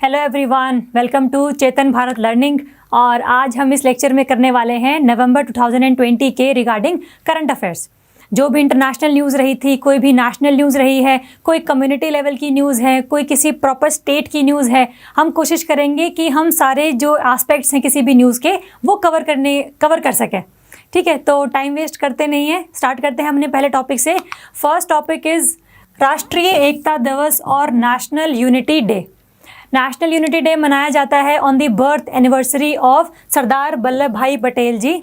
Hello everyone, welcome to Chetan Bharat learning. और आज हम इस लेक्चर में करने वाले हैं नवंबर 2020 के रिगार्डिंग करंट अफेयर्स। जो भी इंटरनेशनल न्यूज़ रही थी, कोई भी नेशनल न्यूज़ रही है, कोई कम्युनिटी लेवल की न्यूज़ है, कोई किसी प्रॉपर स्टेट की न्यूज़ है, हम कोशिश करेंगे कि हम सारे जो एस्पेक्ट्स हैं किसी भी न्यूज़ के वो कवर कर सकें। ठीक है, तो टाइम वेस्ट करते नहीं है, स्टार्ट करते हैं हमने पहले टॉपिक से। फर्स्ट टॉपिक इज़ राष्ट्रीय एकता दिवस और national unity day. National unity day मनाया जाता है on the birth anniversary of Sardar Vallabh Bhai Patel जी।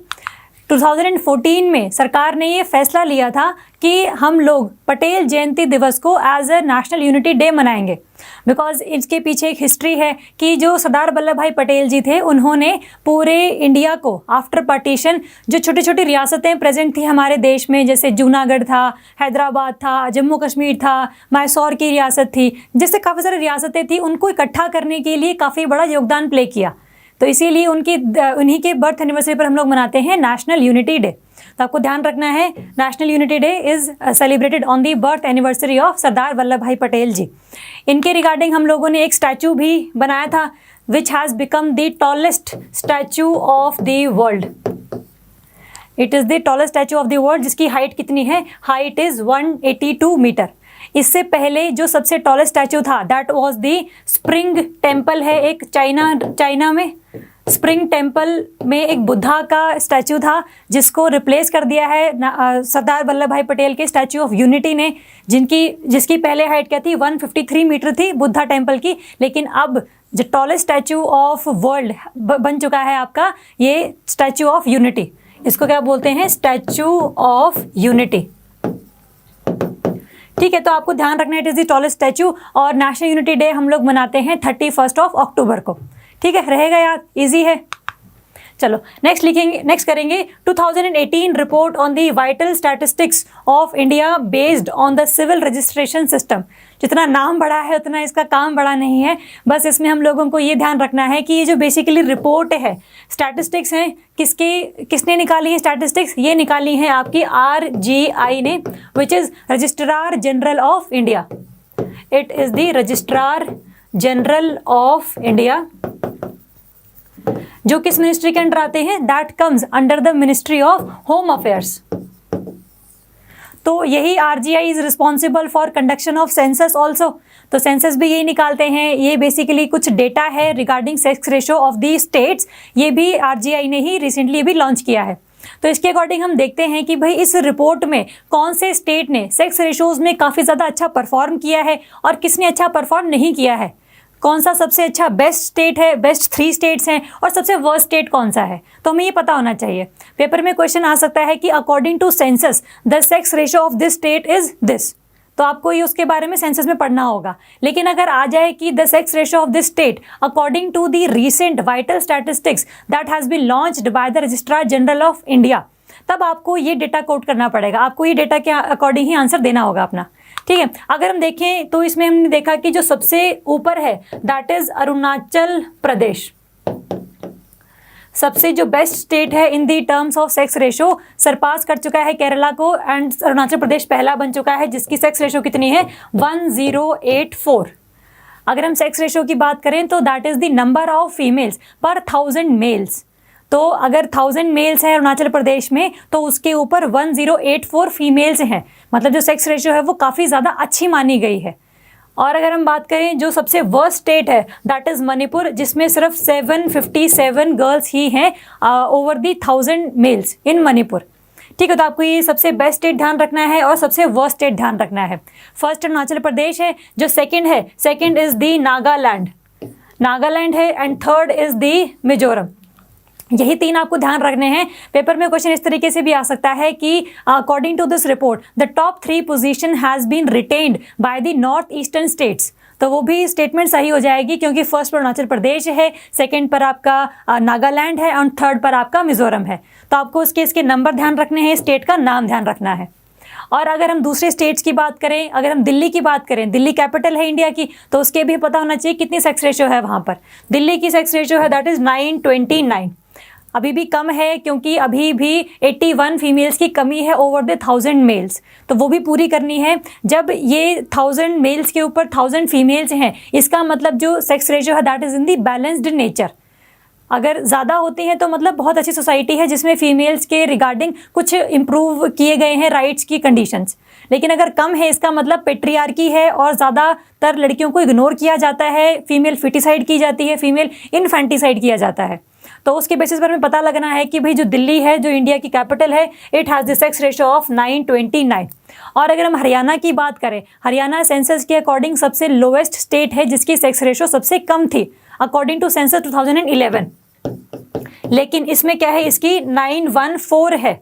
2014 में सरकार ने ये फैसला लिया था कि हम लोग पटेल जयंती दिवस को as a national unity day मनाएंगे, बिकॉज इसके पीछे एक हिस्ट्री है कि जो सरदार वल्लभ भाई पटेल जी थे उन्होंने पूरे इंडिया को आफ्टर पार्टीशन जो छोटी छोटी रियासतें प्रेजेंट थी हमारे देश में, जैसे जूनागढ़ था, हैदराबाद था, जम्मू कश्मीर था, मैसूर की रियासत थी, जैसे काफ़ी सारी रियासतें थी, उनको इकट्ठा करने के लिए काफ़ी बड़ा योगदान प्ले किया। तो इसीलिए उन्हीं के बर्थ एनिवर्सरी पर हम लोग मनाते हैं नेशनल यूनिटी डे। तो आपको ध्यान रखना है, national unity day is celebrated on the birth anniversary of Sardar Vallabh Bhai Patel जी। इनके रिगार्डिंग हम लोगों ने एक स्टैचू भी बनाया था which has become the tallest statue of the world. It is the tallest statue of the world, जिसकी हाइट कितनी है? Height is 182 metre. इससे पहले जो सबसे टॉलेस्ट स्टैचू था that was the spring temple है एक चाइना में। स्प्रिंग टेम्पल में एक बुद्धा का स्टैचू था जिसको रिप्लेस कर दिया है सरदार वल्लभ भाई पटेल के स्टैचू ऑफ यूनिटी ने, जिसकी पहले हाइट क्या थी? 153 मीटर थी बुद्धा टेम्पल की। लेकिन अब जो टॉलेस्ट स्टैचू ऑफ वर्ल्ड बन चुका है आपका ये स्टैचू ऑफ यूनिटी। इसको क्या बोलते हैं? Statue of unity. ठीक है, तो आपको ध्यान रखना है it is the tallest statue. और नेशनल यूनिटी डे हम लोग मनाते हैं 31 अक्टूबर को। ठीक है, रहेगा याद, इजी है। चलो नेक्स्ट करेंगे 2018 report on the vital statistics of India based on the civil registration system. जितना नाम बड़ा है उतना इसका काम बड़ा नहीं है। बस इसमें हम लोगों को ये ध्यान रखना है कि ये जो बेसिकली रिपोर्ट है, स्टैटिस्टिक्स हैं, किसने निकाली है स्टैटिस्टिक्स? ये निकाली है आपकी RGI ने, which is registrar general of India. It is the registrar general of India, जो किस मिनिस्ट्री के अंडर आते हैं? That comes under the ministry of home affairs. तो यही RGI is responsible for conduction of census also. तो census भी यही निकालते हैं। ये बेसिकली कुछ डेटा है regarding sex ratio of the states, ये भी RGI ने ही रिसेंटली भी लॉन्च किया है। तो इसके अकॉर्डिंग हम देखते हैं कि भाई इस रिपोर्ट में कौन से स्टेट ने सेक्स रेशोज में काफ़ी ज़्यादा अच्छा परफॉर्म किया है और किसने अच्छा परफॉर्म नहीं किया है। कौन सा सबसे अच्छा बेस्ट स्टेट है, बेस्ट 3 स्टेट्स हैं, और सबसे वर्स्ट स्टेट कौन सा है, तो हमें ये पता होना चाहिए। पेपर में क्वेश्चन आ सकता है कि according to census the sex ratio of this state is this, तो आपको ये उसके बारे में सेंसस में पढ़ना होगा। लेकिन अगर आ जाए कि the sex ratio of this state according to the recent vital statistics that has been launched by the registrar general of India, तब आपको ये डेटा कोट करना पड़ेगा। आपको ये डेटा के अकॉर्डिंग ही आंसर देना होगा अपना। ठीक है, अगर हम देखें तो इसमें हमने देखा कि जो सबसे ऊपर है दैट इज अरुणाचल प्रदेश। सबसे जो बेस्ट स्टेट है in the terms of sex ratio, surpass कर चुका है केरला को, एंड अरुणाचल प्रदेश पहला बन चुका है जिसकी सेक्स रेशो कितनी है? 1084। अगर हम सेक्स रेशो की बात करें तो that is the number of females पर 1000 मेल्स। तो अगर 1000 मेल्स हैं अरुणाचल प्रदेश में तो उसके ऊपर 1084 फीमेल्स हैं, मतलब जो सेक्स रेशियो है वो काफ़ी ज़्यादा अच्छी मानी गई है। और अगर हम बात करें जो सबसे वर्स्ट स्टेट है दैट इज़ मणिपुर, जिसमें सिर्फ 757 गर्ल्स ही हैं over the 1000 males in Manipur. ठीक है, तो आपको ये सबसे बेस्ट स्टेट ध्यान रखना है और सबसे वर्स्ट स्टेट ध्यान रखना है। फर्स्ट अरुणाचल प्रदेश है, जो सेकेंड इज़ दी नागालैंड है, and third is the Mizoram. यही 3 आपको ध्यान रखने हैं। पेपर में क्वेश्चन इस तरीके से भी आ सकता है कि according to this report the top 3 position has been retained by the north eastern states. तो वो भी स्टेटमेंट सही हो जाएगी, क्योंकि फर्स्ट पर अरुणाचल प्रदेश है, सेकंड पर आपका नागालैंड है और थर्ड पर आपका मिजोरम है। तो आपको इसके नंबर ध्यान रखने हैं, स्टेट का नाम ध्यान रखना है। और अगर हम दूसरे स्टेट्स की बात करें, अगर हम दिल्ली की बात करें, दिल्ली कैपिटल है इंडिया की, तो उसके भी पता होना चाहिए कितनी सेक्स रेशो है वहाँ पर। दिल्ली की सेक्स रेशो है दैट इज़ 929। अभी भी कम है, क्योंकि अभी भी 81 फीमेल्स की कमी है ओवर द 1000 मेल्स, तो वो भी पूरी करनी है। जब ये 1000 मेल्स के ऊपर 1000 फीमेल्स हैं, इसका मतलब जो सेक्स रेशियो है that is in the balanced nature. अगर ज़्यादा होती हैं तो मतलब बहुत अच्छी सोसाइटी है जिसमें फीमेल्स के रिगार्डिंग कुछ इम्प्रूव किए गए हैं राइट्स की कंडीशंस। लेकिन अगर कम है, इसका मतलब पेट्रियार्की है और ज़्यादातर लड़कियों को इग्नोर किया जाता है, फीमेल फिटिसाइड की जाती है, फीमेल इनफेंटिसाइड किया जाता है। तो उसके बेसिस पर हमें पता लगना है कि भाई जो दिल्ली है, जो इंडिया की कैपिटल है, it has the sex ratio of 929। और अगर हम हरियाणा की बात करें, हरियाणा सेंसस के अकॉर्डिंग सबसे लोएस्ट स्टेट है जिसकी सेक्स रेशियो सबसे कम थी अकॉर्डिंग टू सेंसस 2011। लेकिन इसमें क्या है, इसकी 914 है,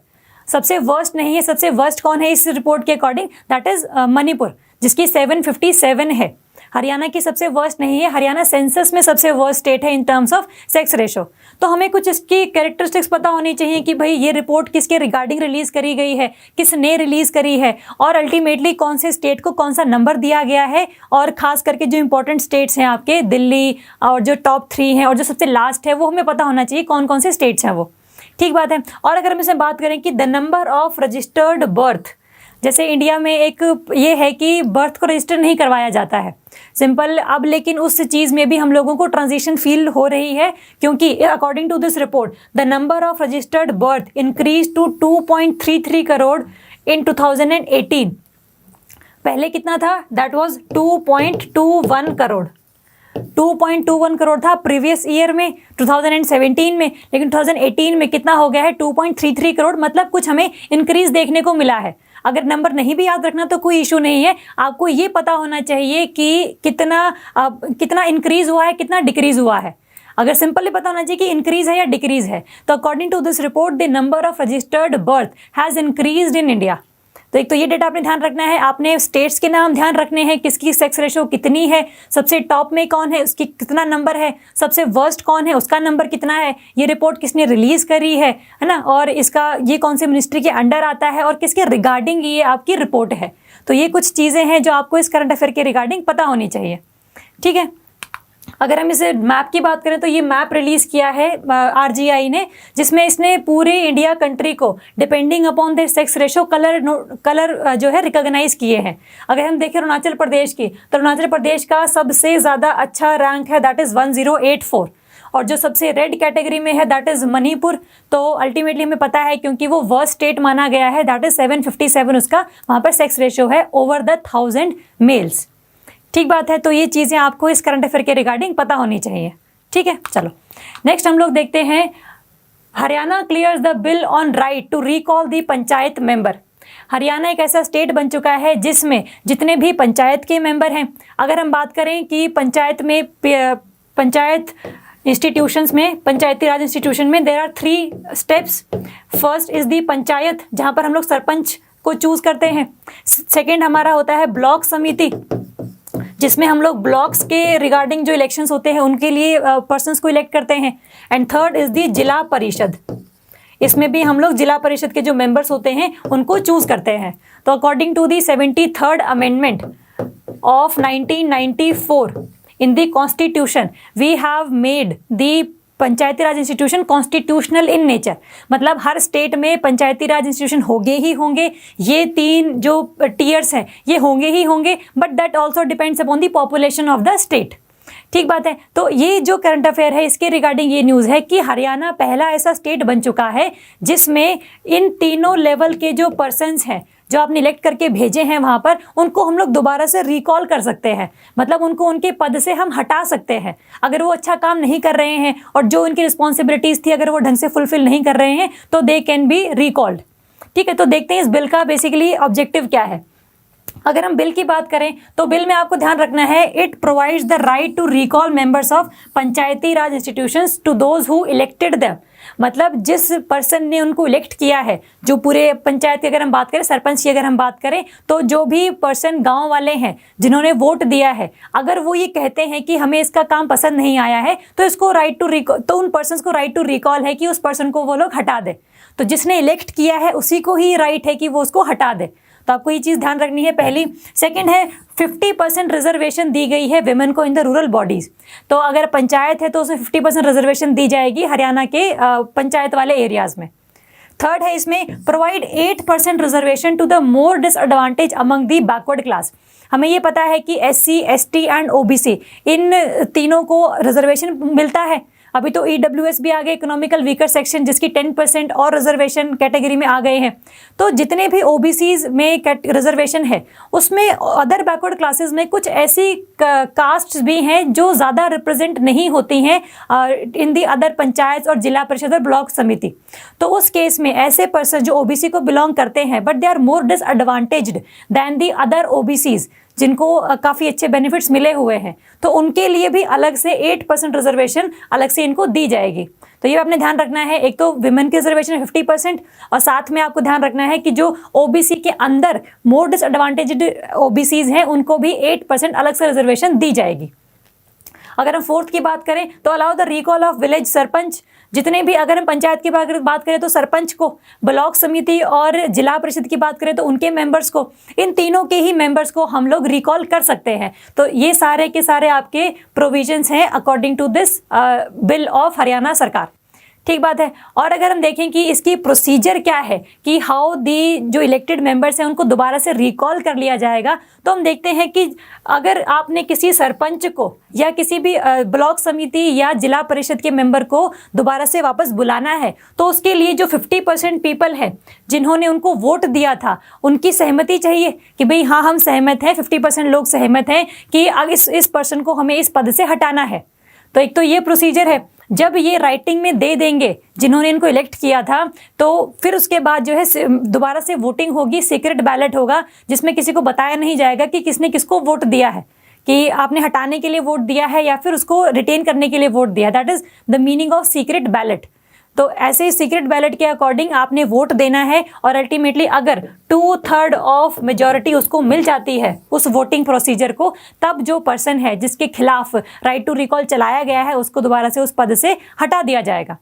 सबसे वर्स्ट नहीं है। सबसे वर्स्ट कौन है इस रिपोर्ट के अकॉर्डिंग? दैट इज मणिपुर, जिसकी 757 है। हरियाणा की सबसे वर्स्ट नहीं है, हरियाणा सेंसस में सबसे वर्स्ट स्टेट है in terms of sex ratio. तो हमें कुछ इसकी कैरेक्टरिस्टिक्स पता होनी चाहिए कि भाई ये रिपोर्ट किसके रिगार्डिंग रिलीज करी गई है, किसने रिलीज करी है, और अल्टीमेटली कौन से स्टेट को कौन सा नंबर दिया गया है। और खास करके जो इंपॉर्टेंट स्टेट्स हैं आपके, दिल्ली और जो टॉप 3 हैं और जो सबसे लास्ट है, वो हमें पता होना चाहिए कौन कौन से स्टेट्स हैं वो। ठीक बात है। और अगर हम इसमें बात करें कि the number of registered birth, जैसे इंडिया में एक ये है कि बर्थ को रजिस्टर नहीं करवाया जाता है सिंपल अब, लेकिन उस चीज़ में भी हम लोगों को ट्रांजिशन फील हो रही है, क्योंकि according to this report the number of registered birth increase to 2.33 crore in 2018। पहले कितना था? That was 2.21 crore. 2.21 करोड़ था प्रीवियस ईयर में 2017 में, लेकिन 2018 में कितना हो गया है? 2.33 करोड़। मतलब कुछ हमें इंक्रीज देखने को मिला है। अगर नंबर नहीं भी याद रखना तो कोई इशू नहीं है, आपको ये पता होना चाहिए कि कितना इंक्रीज हुआ है, कितना डिक्रीज हुआ है। अगर सिंपली पता होना चाहिए कि इंक्रीज है या डिक्रीज है। तो according to this report the number of registered birth has increased in India. तो एक तो ये डेटा आपने ध्यान रखना है, आपने स्टेट्स के नाम ध्यान रखने हैं, किसकी सेक्स रेशो कितनी है, सबसे टॉप में कौन है, उसकी कितना नंबर है, सबसे वर्स्ट कौन है, उसका नंबर कितना है, ये रिपोर्ट किसने रिलीज करी है ना, और इसका ये कौन से मिनिस्ट्री के अंडर आता है, और किसके रिगार्डिंग ये आपकी रिपोर्ट है। तो ये कुछ चीज़ें हैं जो आपको इस करंट अफेयर के रिगार्डिंग पता होनी चाहिए। ठीक है। अगर हम इसे मैप की बात करें तो ये मैप रिलीज़ किया है RGI ने, जिसमें इसने पूरे इंडिया कंट्री को depending upon the sex ratio colour जो है रिकॉग्नाइज किए हैं। अगर हम देखें अरुणाचल प्रदेश की, तो अरुणाचल प्रदेश का सबसे ज़्यादा अच्छा रैंक है, दैट इज़ 1084। और जो सबसे रेड कैटेगरी में है दैट इज़ मणिपुर। तो अल्टीमेटली हमें पता है क्योंकि वो वर्स्ट स्टेट माना गया है, दैट इज़ 757 उसका, वहाँ पर सेक्स रेशो है ओवर द 1000 मेल्स। ठीक बात है। तो ये चीज़ें आपको इस करंट अफेयर के रिगार्डिंग पता होनी चाहिए। ठीक है। चलो नेक्स्ट हम लोग देखते हैं, Haryana clears the bill on right to recall the panchayat member. Haryana एक ऐसा स्टेट बन चुका है जिसमें जितने भी पंचायत के मेंबर हैं, अगर हम बात करें कि पंचायत इंस्टीट्यूशंस में, पंचायती राज इंस्टीट्यूशन में there are 3 steps. First is the panchayat, जहाँ पर हम लोग सरपंच को चूज़ करते हैं। सेकेंड हमारा होता है ब्लॉक समिति, जिसमें हम लोग ब्लॉक्स के रिगार्डिंग जो इलेक्शंस होते हैं उनके लिए पर्सन्स को इलेक्ट करते हैं। एंड थर्ड इज़ दी जिला परिषद, इसमें भी हम लोग जिला परिषद के जो मेंबर्स होते हैं उनको चूज़ करते हैं। तो according to the 73rd amendment of 1994 in the constitution we have made the Panchayati Raj institution constitutional in nature. मतलब हर स्टेट में पंचायती राज इंस्टीट्यूशन होंगे ही होंगे, ये 3 जो टीयर्स हैं ये होंगे ही होंगे, but that also depends upon the population of the state. ठीक बात है। तो ये जो करंट अफेयर है इसके रिगार्डिंग ये न्यूज़ है कि हरियाणा पहला ऐसा स्टेट बन चुका है जिसमें इन तीनों लेवल के जो पर्सन्स हैं जो आपने इलेक्ट करके भेजे हैं वहाँ पर, उनको हम लोग दोबारा से रिकॉल कर सकते हैं। मतलब उनको उनके पद से हम हटा सकते हैं अगर वो अच्छा काम नहीं कर रहे हैं, और जो उनकी रिस्पॉन्सिबिलिटीज़ थी अगर वो ढंग से फुलफिल नहीं कर रहे हैं तो दे कैन बी रिकॉल्ड। ठीक है। तो देखते हैं इस बिल का बेसिकली ऑब्जेक्टिव क्या है। अगर हम बिल की बात करें तो बिल में आपको ध्यान रखना है, it provides the right to recall members of Panchayati Raj institutions to those who elected them. मतलब जिस पर्सन ने उनको इलेक्ट किया है, जो पूरे पंचायत की अगर हम बात करें, सरपंच की अगर हम बात करें, तो जो भी पर्सन गांव वाले हैं जिन्होंने वोट दिया है, अगर वो ये कहते हैं कि हमें इसका काम पसंद नहीं आया है तो इसको राइट टू रिकॉल, तो उन पर्सन को राइट टू रिकॉल है कि उस पर्सन को वो लोग हटा दे। तो जिसने इलेक्ट किया है उसी को ही राइट है कि वो उसको हटा दे। तो आपको ये चीज़ ध्यान रखनी है पहली। सेकंड है 50% रिजर्वेशन दी गई है विमेन को इन द रूरल बॉडीज़। तो अगर पंचायत है तो उसमें 50% रिजर्वेशन दी जाएगी हरियाणा के पंचायत वाले एरियाज़ में। थर्ड है इसमें provide 8% reservation to the more disadvantage among the backward class. हमें ये पता है कि SC, ST एंड OBC इन तीनों को रिजर्वेशन मिलता है। अभी तो EWS भी आ गए, इकोनॉमिकल वीकर सेक्शन, जिसकी 10% और रिजर्वेशन कैटेगरी में आ गए हैं। तो जितने भी OBCs में रिजर्वेशन है उसमें अदर बैकवर्ड क्लासेस में कुछ ऐसी कास्ट्स भी हैं जो ज़्यादा रिप्रेजेंट नहीं होती हैं इन दी अदर पंचायत और जिला परिषद और ब्लॉक समिति। तो उस केस में ऐसे पर्सन जो OBC को बिलोंग करते हैं but they are more disadvantaged than the other OBCs, जिनको काफ़ी अच्छे बेनिफिट्स मिले हुए हैं, तो उनके लिए भी अलग से 8% रिजर्वेशन अलग से इनको दी जाएगी। तो ये आपने ध्यान रखना है, एक तो विमेन की रिजर्वेशन 50% और साथ में आपको ध्यान रखना है कि जो OBC के अंदर मोर डिसएडवांटेज्ड OBCs हैं उनको भी 8% अलग से रिजर्वेशन दी जाएगी। अगर हम फोर्थ की बात करें तो allow the recall of village sarpanch. जितने भी, अगर हम पंचायत की बात करें तो सरपंच को, ब्लॉक समिति और जिला परिषद की बात करें तो उनके मेंबर्स को, इन तीनों के ही मेंबर्स को हम लोग रिकॉल कर सकते हैं। तो ये सारे के सारे आपके प्रोविजंस हैं according to this bill of Haryana sarkar. ठीक बात है। और अगर हम देखें कि इसकी प्रोसीजर क्या है कि हाउ दी जो इलेक्टेड मेंबर्स हैं उनको दोबारा से रिकॉल कर लिया जाएगा, तो हम देखते हैं कि अगर आपने किसी सरपंच को या किसी भी ब्लॉक समिति या जिला परिषद के मेंबर को दोबारा से वापस बुलाना है तो उसके लिए जो 50% पीपल है जिन्होंने उनको वोट दिया था उनकी सहमति चाहिए कि भाई हाँ हम सहमत हैं, 50% लोग सहमत हैं कि इस पर्सन को हमें इस पद से हटाना है। तो एक तो ये प्रोसीजर है। जब ये राइटिंग में दे देंगे जिन्होंने इनको इलेक्ट किया था, तो फिर उसके बाद जो है दोबारा से वोटिंग होगी, सीक्रेट बैलेट होगा जिसमें किसी को बताया नहीं जाएगा कि किसने किसको वोट दिया है, कि आपने हटाने के लिए वोट दिया है या फिर उसको रिटेन करने के लिए वोट दिया। That is the meaning of secret ballot. तो ऐसे ही सीक्रेट बैलेट के अकॉर्डिंग आपने वोट देना है और अल्टीमेटली अगर 2/3 ऑफ मेजॉरिटी उसको मिल जाती है उस वोटिंग प्रोसीजर को, तब जो पर्सन है जिसके खिलाफ राइट टू रिकॉल चलाया गया है उसको दोबारा से उस पद से हटा दिया जाएगा।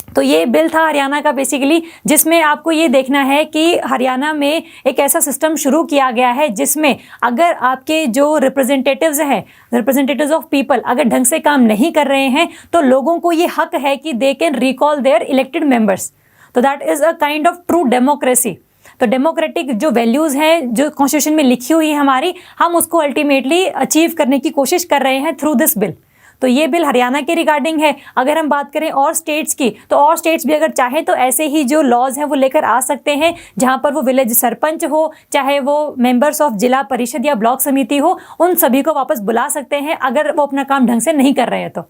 तो ये बिल था हरियाणा का बेसिकली, जिसमें आपको ये देखना है कि हरियाणा में एक ऐसा सिस्टम शुरू किया गया है जिसमें अगर आपके जो रिप्रेजेंटेटिव्स हैं, रिप्रेजेंटेटिव्स ऑफ पीपल, अगर ढंग से काम नहीं कर रहे हैं तो लोगों को ये हक है कि they can recall their elected members. तो that is a kind of true democracy. तो डेमोक्रेटिक जो वैल्यूज़ हैं जो कॉन्स्टिट्यूशन में लिखी हुई है हमारी, हम उसको अल्टीमेटली अचीव करने की कोशिश कर रहे हैं थ्रू दिस बिल। तो ये बिल हरियाणा के रिगार्डिंग है। अगर हम बात करें और स्टेट्स की, तो और स्टेट्स भी अगर चाहें तो ऐसे ही जो लॉज हैं वो लेकर आ सकते हैं, जहां पर वो विलेज सरपंच हो, चाहे वो मेंबर्स ऑफ जिला परिषद या ब्लॉक समिति हो, उन सभी को वापस बुला सकते हैं अगर वो अपना काम ढंग से नहीं कर रहे हैं तो।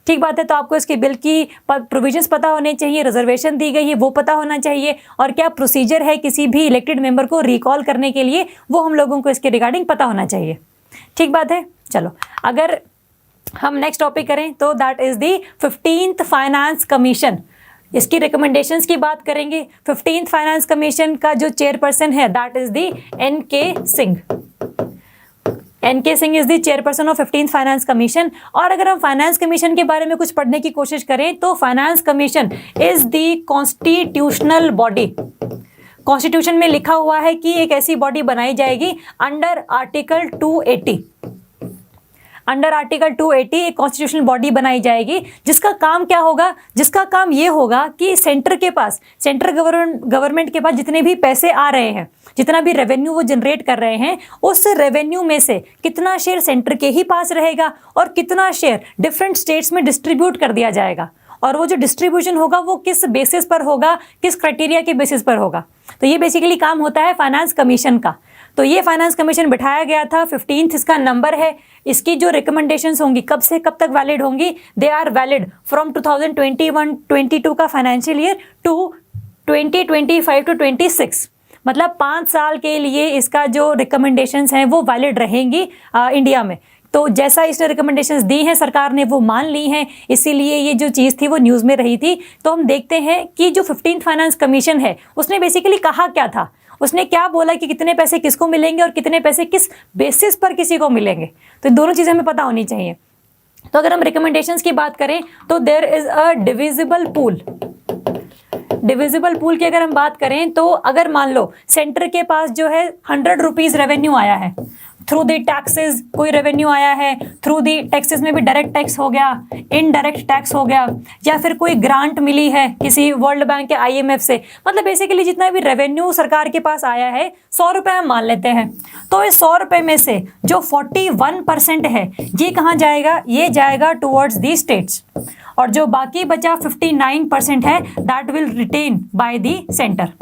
ठीक बात है। तो आपको इसके बिल की प्रोविजंस पता होने चाहिए, रिजर्वेशन दी गई है वो पता होना चाहिए, और क्या प्रोसीजर है किसी भी इलेक्टेड मेंबर को रिकॉल करने के लिए वो हम लोगों को इसके रिगार्डिंग पता होना चाहिए। ठीक बात है। चलो अगर हम नेक्स्ट टॉपिक करें तो that is the 15th finance commission. इसकी रिकमेंडेशंस की बात करेंगे। 15th फाइनेंस कमीशन का जो चेयरपर्सन है that is the NK Singh. NK Singh is the chairperson of 15th finance commission. और अगर हम फाइनेंस कमीशन के बारे में कुछ पढ़ने की कोशिश करें तो finance commission is the constitutional body. Constitution में लिखा हुआ है कि एक ऐसी बॉडी बनाई जाएगी अंडर आर्टिकल 280। अंडर आर्टिकल 280 एक कॉन्स्टिट्यूशनल बॉडी बनाई जाएगी जिसका काम क्या होगा, जिसका काम ये होगा कि सेंटर के पास, सेंट्रल गवर्नमेंट के पास जितने भी पैसे आ रहे हैं, जितना भी रेवेन्यू वो जनरेट कर रहे हैं, उस रेवेन्यू में से कितना शेयर सेंटर के ही पास रहेगा और कितना शेयर डिफरेंट स्टेट्स में डिस्ट्रीब्यूट कर दिया जाएगा। और वो जो डिस्ट्रीब्यूशन होगा वो किस बेसिस पर होगा, किस क्राइटेरिया के बेसिस पर होगा। तो ये बेसिकली काम होता है फाइनेंस कमीशन का। तो ये फाइनेंस कमीशन बिठाया गया था, 15th इसका नंबर है। इसकी जो रिकमेंडेशंस होंगी कब से कब तक वैलिड होंगी, दे आर वैलिड फ्रॉम 2021-22 का फाइनेंशियल ईयर टू 2025 to 26, मतलब 5 साल के लिए इसका जो रिकमेंडेशंस हैं वो वैलिड रहेंगी इंडिया में। तो जैसा इसने रिकमेंडेशंस दी हैं सरकार ने वो मान ली हैं, इसीलिए ये जो चीज़ थी वो न्यूज़ में रही थी। तो हम देखते हैं कि जो 15th फाइनेंस कमीशन है उसने बेसिकली कहा क्या था, उसने क्या बोला कि कितने पैसे किसको मिलेंगे और कितने पैसे किस बेसिस पर किसी को मिलेंगे। तो दोनों चीज़ें हमें पता होनी चाहिए। तो अगर हम रिकमेंडेशंस की बात करें तो there is a divisible pool. Divisible pool की अगर हम बात करें तो अगर मान लो सेंटर के पास जो है 100 रुपीज रेवेन्यू आया है थ्रू दी टैक्सेस, कोई रेवेन्यू आया है थ्रू दी टैक्सेस में भी डायरेक्ट टैक्स हो गया, इनडायरेक्ट टैक्स हो गया, या फिर कोई ग्रांट मिली है किसी वर्ल्ड बैंक या IMF से, मतलब बेसिकली जितना भी रेवेन्यू सरकार के पास आया है 100 रुपये हम मान लेते हैं, तो इस 100 रुपये में से जो 41% है ये कहाँ जाएगा, ये जाएगा टुवर्ड्स दी स्टेट्स, और जो बाकी बचा 59% है that will written by the centre.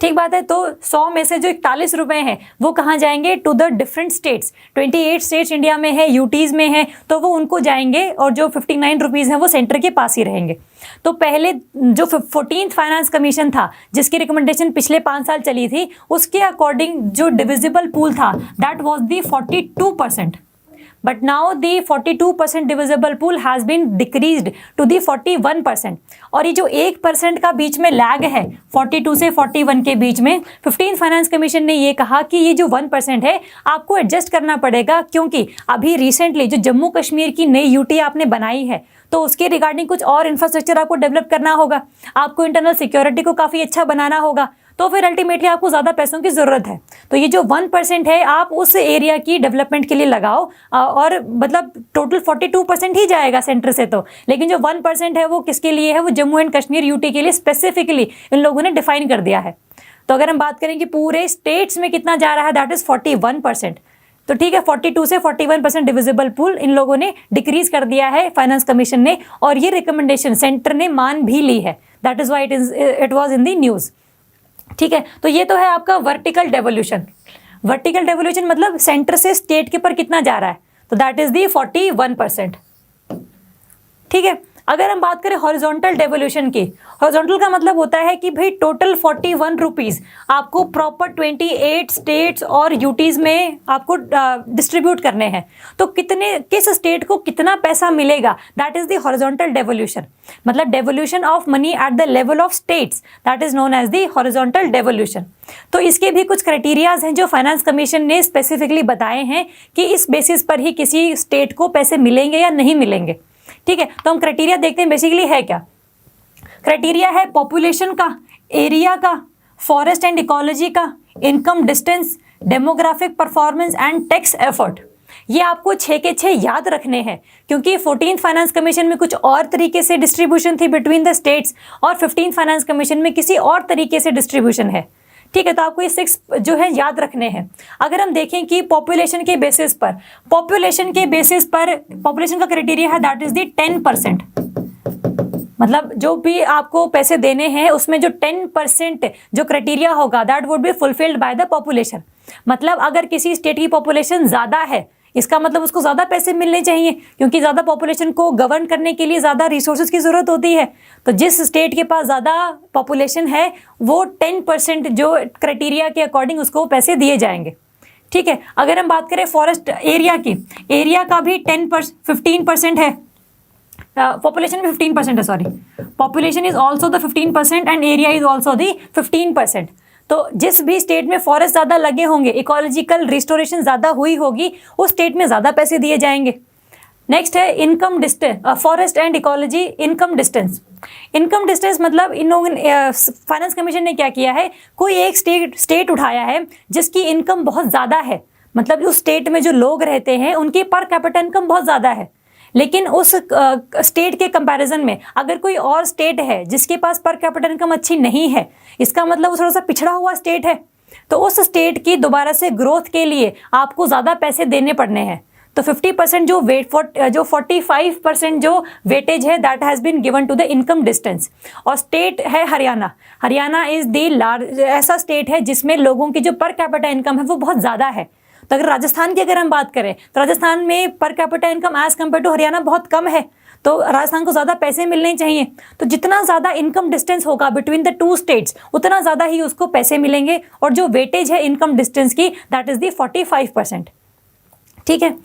ठीक बात है। तो 100 में से जो 41 रुपए हैं वो कहाँ जाएंगे, to the different states. 28 states India में है, यूटीज में है, तो वो उनको जाएंगे, और जो 59 रुपीज़ हैं वो सेंटर के पास ही रहेंगे। तो पहले जो 14th फाइनेंस कमीशन था जिसकी रिकमेंडेशन पिछले 5 साल चली थी, उसके अकॉर्डिंग जो डिविजिबल पूल था that was the 42%, but now the 42% divisible pool has been decreased to the 41%। और ये जो 1% का बीच में लैग है 42 से 41 के बीच में, 15th फाइनेंस कमीशन ने ये कहा कि ये जो 1% है आपको एडजस्ट करना पड़ेगा, क्योंकि अभी रिसेंटली जो जम्मू कश्मीर की नई यूटी आपने बनाई है तो उसके रिगार्डिंग कुछ और इंफ्रास्ट्रक्चर आपको डेवलप करना होगा, आपको इंटरनल सिक्योरिटी को काफ़ी अच्छा बनाना होगा, तो फिर अल्टीमेटली आपको ज़्यादा पैसों की ज़रूरत है। तो ये जो 1% है आप उस एरिया की डेवलपमेंट के लिए लगाओ, और मतलब टोटल 42% ही जाएगा सेंटर से तो, लेकिन जो 1% है वो किसके लिए है, वो जम्मू एंड कश्मीर यूटी के लिए स्पेसिफिकली इन लोगों ने डिफाइन कर दिया है। तो अगर हम बात करें कि पूरे स्टेट्स में कितना जा रहा है दैट इज़ 41%। तो ठीक है, 42 से 41% डिविजिबल पूल इन लोगों ने डिक्रीज कर दिया है फाइनेंस कमीशन ने, और ये रिकमेंडेशन सेंटर ने मान भी ली है, that is why it was in the news. ठीक है, तो ये तो है आपका वर्टिकल डेवोल्यूशन। वर्टिकल डेवोल्यूशन मतलब सेंटर से स्टेट के पर कितना जा रहा है, तो दैट इज दी 41%। ठीक है, अगर हम बात करें हॉरिजॉन्टल डेवोल्यूशन की, हॉरिजॉन्टल का मतलब होता है कि भाई टोटल 41 रुपीज़ आपको प्रॉपर 28 स्टेट्स और यूटीज़ में आपको डिस्ट्रीब्यूट करने हैं, तो किस स्टेट को कितना पैसा मिलेगा, that is the horizontal devolution. मतलब devolution of money at the level of states, that is known as the horizontal devolution. तो इसके भी कुछ क्राइटेरियाज हैं जो फाइनेंस कमीशन ने स्पेसिफिकली बताए हैं कि इस बेसिस पर ही किसी स्टेट को पैसे मिलेंगे या नहीं मिलेंगे। ठीक है, तो हम क्राइटेरिया देखते हैं बेसिकली है क्या। क्राइटेरिया है पॉपुलेशन का, एरिया का, फॉरेस्ट एंड इकोलॉजी का, income distance, demographic performance and tax effort. ये आपको 6 के 6 याद रखने हैं, क्योंकि 14th फाइनेंस कमीशन में कुछ और तरीके से डिस्ट्रीब्यूशन थी बिटवीन द स्टेट्स, और 15th फाइनेंस कमीशन में किसी और तरीके से डिस्ट्रीब्यूशन है। ठीक है, तो आपको ये 6 जो है याद रखने हैं। अगर हम देखें कि पॉपुलेशन के बेसिस पर, पॉपुलेशन का क्राइटेरिया है दैट इज द 10%। मतलब जो भी आपको पैसे देने हैं उसमें जो 10% जो क्राइटेरिया होगा that would be fulfilled by the population. मतलब अगर किसी स्टेट की पॉपुलेशन ज़्यादा है, इसका मतलब उसको ज़्यादा पैसे मिलने चाहिए, क्योंकि ज़्यादा पॉपुलेशन को गवर्न करने के लिए ज़्यादा रिसोर्सेज की ज़रूरत होती है। तो जिस स्टेट के पास ज़्यादा पॉपुलेशन है वो 10% जो क्राइटेरिया के अकॉर्डिंग उसको पैसे दिए जाएंगे। ठीक है, अगर हम बात करें फॉरेस्ट एरिया की, एरिया का भी 15% है, पॉपुलेशन में 15% है, sorry, population is also the 15% and area is also the 15%। तो जिस भी स्टेट में फॉरेस्ट ज़्यादा लगे होंगे, इकोलॉजिकल रिस्टोरेशन ज़्यादा हुई होगी, उस स्टेट में ज़्यादा पैसे दिए जाएंगे। नेक्स्ट है income distance, forest and ecology income distance. Income distance मतलब इन लोगों ने फाइनेंस कमीशन ने क्या किया है, कोई एक स्टेट उठाया है जिसकी इनकम बहुत ज़्यादा है, मतलब उस स्टेट में जो लोग रहते हैं उनकी पर कैपिटा इनकम बहुत ज़्यादा है, लेकिन उस स्टेट के कंपैरिजन में अगर कोई और स्टेट है जिसके पास पर कैपिटा इनकम अच्छी नहीं है, इसका मतलब वो थोड़ा सा पिछड़ा हुआ स्टेट है, तो उस स्टेट की दोबारा से ग्रोथ के लिए आपको ज़्यादा पैसे देने पड़ने हैं। तो 50% जो 45% जो वेटेज है that has been given to the income distance. और स्टेट है Haryana, Haryana is the large ऐसा स्टेट है जिसमें लोगों की जो पर कैपिटा इनकम है वो बहुत ज़्यादा है। तो अगर राजस्थान की अगर हम बात करें तो राजस्थान में per capita income as compared to Haryana बहुत कम है, तो राजस्थान को ज़्यादा पैसे मिलने चाहिए। तो जितना ज़्यादा इनकम डिस्टेंस होगा बिटवीन द 2 स्टेट्स उतना ज़्यादा ही उसको पैसे मिलेंगे, और जो वेटेज है इनकम डिस्टेंस की दैट इज़ दी 45%। ठीक है,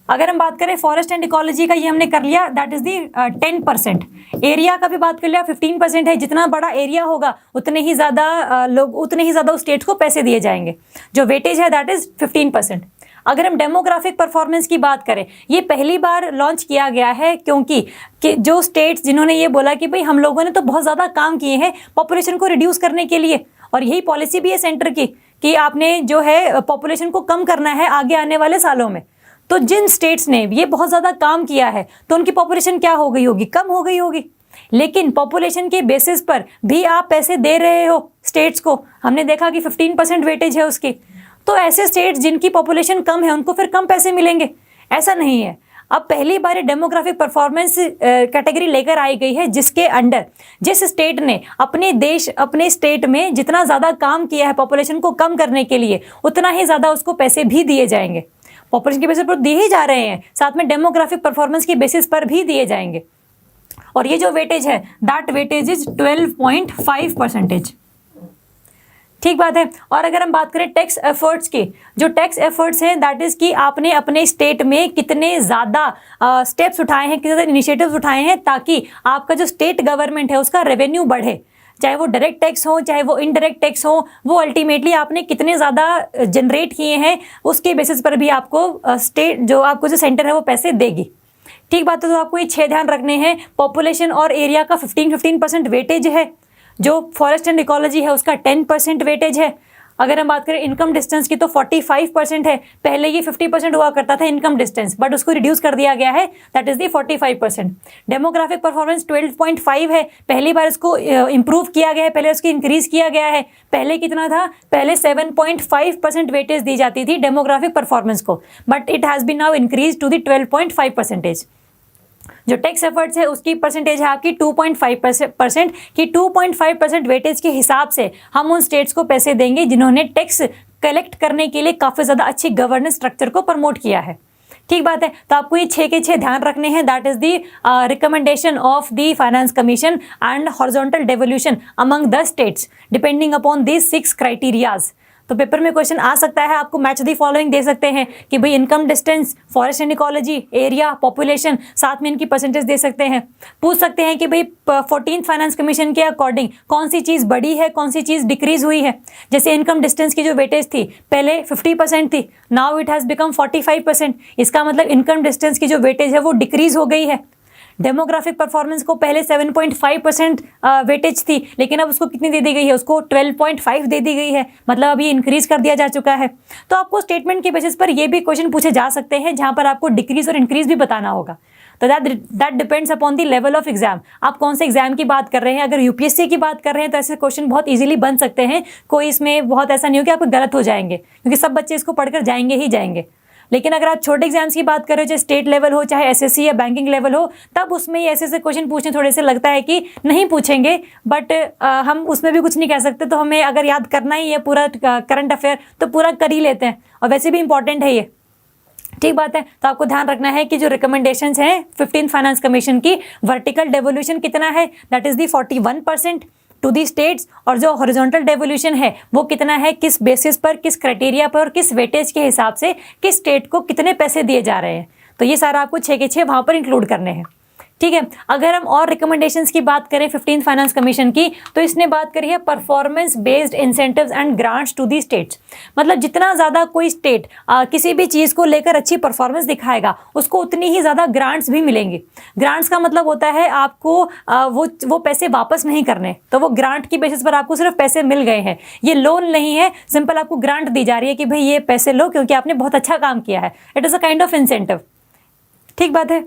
अगर हम बात करें फॉरेस्ट एंड इकोलॉजी का, ये हमने कर लिया, दैट इज़ दी 10%। एरिया का भी बात कर लिया, 15% है, जितना बड़ा एरिया होगा उतने ही ज़्यादा उस स्टेट को पैसे दिए जाएंगे। जो वेटेज है दैट इज़ 15%। अगर हम डेमोग्राफिक परफॉर्मेंस की बात करें, ये पहली बार लॉन्च किया गया है क्योंकि जो स्टेट्स जिन्होंने ये बोला कि भाई हम लोगों ने तो बहुत ज़्यादा काम किए हैं पॉपुलेशन को रिड्यूस करने के लिए, और यही पॉलिसी भी है सेंटर की कि आपने जो है पॉपुलेशन को कम करना है आगे आने वाले सालों में। तो जिन स्टेट्स ने ये बहुत ज़्यादा काम किया है तो उनकी पॉपुलेशन क्या हो गई होगी, कम हो गई होगी। लेकिन पॉपुलेशन के बेसिस पर भी आप पैसे दे रहे हो स्टेट्स को, हमने देखा कि 15% वेटेज है उसकी। तो ऐसे स्टेट्स जिनकी पॉपुलेशन कम है उनको फिर कम पैसे मिलेंगे, ऐसा नहीं है। अब पहली बार डेमोग्राफिक परफॉर्मेंस कैटेगरी लेकर आई गई है जिसके अंडर जिस स्टेट ने अपने स्टेट में जितना ज़्यादा काम किया है पॉपुलेशन को कम करने के लिए, उतना ही ज़्यादा उसको पैसे भी दिए जाएंगे। पॉपुलेशन के बेसिस पर दिए ही जा रहे हैं, साथ में डेमोग्राफिक परफॉर्मेंस के बेसिस पर भी दिए जाएंगे। और ये जो वेटेज है दैट वेटेज इज 12.5%। ठीक बात है। और अगर हम बात करें टैक्स एफर्ट्स की, जो टैक्स एफर्ट्स हैं दैट इज कि आपने अपने स्टेट में कितने ज़्यादा स्टेप्स उठाए हैं, कितने इनिशिएटिव्स उठाए हैं ताकि आपका जो स्टेट गवर्नमेंट है उसका रेवेन्यू बढ़े, चाहे वो डायरेक्ट टैक्स हो चाहे वो इनडायरेक्ट टैक्स हो, वो अल्टीमेटली आपने कितने ज़्यादा जनरेट किए हैं उसके बेसिस पर भी आपको स्टेट जो सेंटर है वो पैसे देगी। ठीक बात है। तो आपको ये 6 ध्यान रखने हैं। पॉपुलेशन और एरिया का 15% वेटेज है, जो फॉरेस्ट एंड इकोलॉजी है उसका 10% वेटेज है। अगर हम बात करें इनकम डिस्टेंस की तो 45% है। पहले ये 50% हुआ करता था इनकम डिस्टेंस, बट उसको रिड्यूस कर दिया गया है, that is the 45%। Demographic performance 12.5 है, पहली बार इसको इंप्रूव किया गया है, पहले उसको इंक्रीज किया गया है। पहले कितना था, पहले 7.5% वेटेज दी जाती थी डेमोग्राफिक परफॉर्मेंस को, but it has been now increase to the 12.5%। जो टैक्स एफर्ट्स है उसकी परसेंटेज है आपकी 2.5% की 2.5% वेटेज के हिसाब से हम उन स्टेट्स को पैसे देंगे जिन्होंने टैक्स कलेक्ट करने के लिए काफ़ी ज़्यादा अच्छी गवर्नेंस स्ट्रक्चर को प्रमोट किया है। ठीक बात है। तो आपको ये 6 के 6 ध्यान रखने हैं, that is the recommendation of the finance commission and horizontal devolution among the states depending upon these 6 criterias. तो पेपर में क्वेश्चन आ सकता है, आपको मैच दी फॉलोइंग दे सकते हैं कि भाई income distance, forest and ecology, area, population, साथ में इनकी परसेंटेज दे सकते हैं। पूछ सकते हैं कि भाई 14th फाइनेंस कमीशन के अकॉर्डिंग कौन सी चीज़ बढ़ी है, कौन सी चीज़ डिक्रीज हुई है। जैसे इनकम डिस्टेंस की जो वेटेज थी पहले 50% थी, नाउ इट हैज़ बिकम 45%। इसका मतलब इनकम डिस्टेंस की जो वेटेज है वो डिक्रीज हो गई है। डेमोग्राफिक परफॉर्मेंस को पहले 7.5% वेटेज थी, लेकिन अब उसको कितनी दे दी गई है, उसको 12.5 दे दी गई है, मतलब अभी इंक्रीज कर दिया जा चुका है। तो आपको स्टेटमेंट के बेसिस पर ये भी क्वेश्चन पूछे जा सकते हैं जहां पर आपको डिक्रीज और इंक्रीज भी बताना होगा। तो that depends upon the level of exam, आप कौन से एग्जाम की बात कर रहे हैं। अगर यूपीएससी की बात कर रहे हैं तो ऐसे क्वेश्चन बहुत इजीली बन सकते हैं, कोई इसमें बहुत ऐसा नहीं हो कि आपको गलत हो जाएंगे, क्योंकि सब बच्चे इसको पढ़कर जाएंगे ही जाएंगे। लेकिन अगर आप छोटे एग्जाम्स की बात करें, चाहे स्टेट लेवल हो चाहे एसएससी या बैंकिंग लेवल हो, तब उसमें ऐसे ऐसे क्वेश्चन पूछने थोड़े से लगता है कि नहीं पूछेंगे, बट हम उसमें भी कुछ नहीं कह सकते। तो हमें अगर याद करना ही है पूरा करंट अफेयर तो पूरा कर ही लेते हैं, और वैसे भी इंपॉर्टेंट है ये। ठीक बात है। तो आपको ध्यान रखना है कि जो रिकमेंडेशंस हैं 15th फाइनेंस कमीशन की, वर्टिकल डेवोल्यूशन कितना है, that is the 41% to the states, और जो हॉरिजॉन्टल डेवोल्यूशन है वो कितना है, किस बेसिस पर, किस क्राइटेरिया पर और किस वेटेज के हिसाब से किस स्टेट को कितने पैसे दिए जा रहे हैं। तो ये सारा आपको 6 के 6 वहाँ पर इंक्लूड करने हैं। ठीक है। अगर हम और रिकमेंडेशंस की बात करें 15th फाइनेंस कमीशन की, तो इसने बात करी है performance based incentives and grants to the states. मतलब जितना ज़्यादा कोई स्टेट किसी भी चीज़ को लेकर अच्छी परफॉर्मेंस दिखाएगा उसको उतनी ही ज़्यादा ग्रांट्स भी मिलेंगी। ग्रांट्स का मतलब होता है आपको वो पैसे वापस नहीं करने, तो वो ग्रांट की बेसिस पर आपको सिर्फ पैसे मिल गए हैं। ये लोन नहीं है, सिंपल आपको ग्रांट दी जा रही है कि भाई ये पैसे लो क्योंकि आपने बहुत अच्छा काम किया है। It is a kind of incentive. ठीक बात है।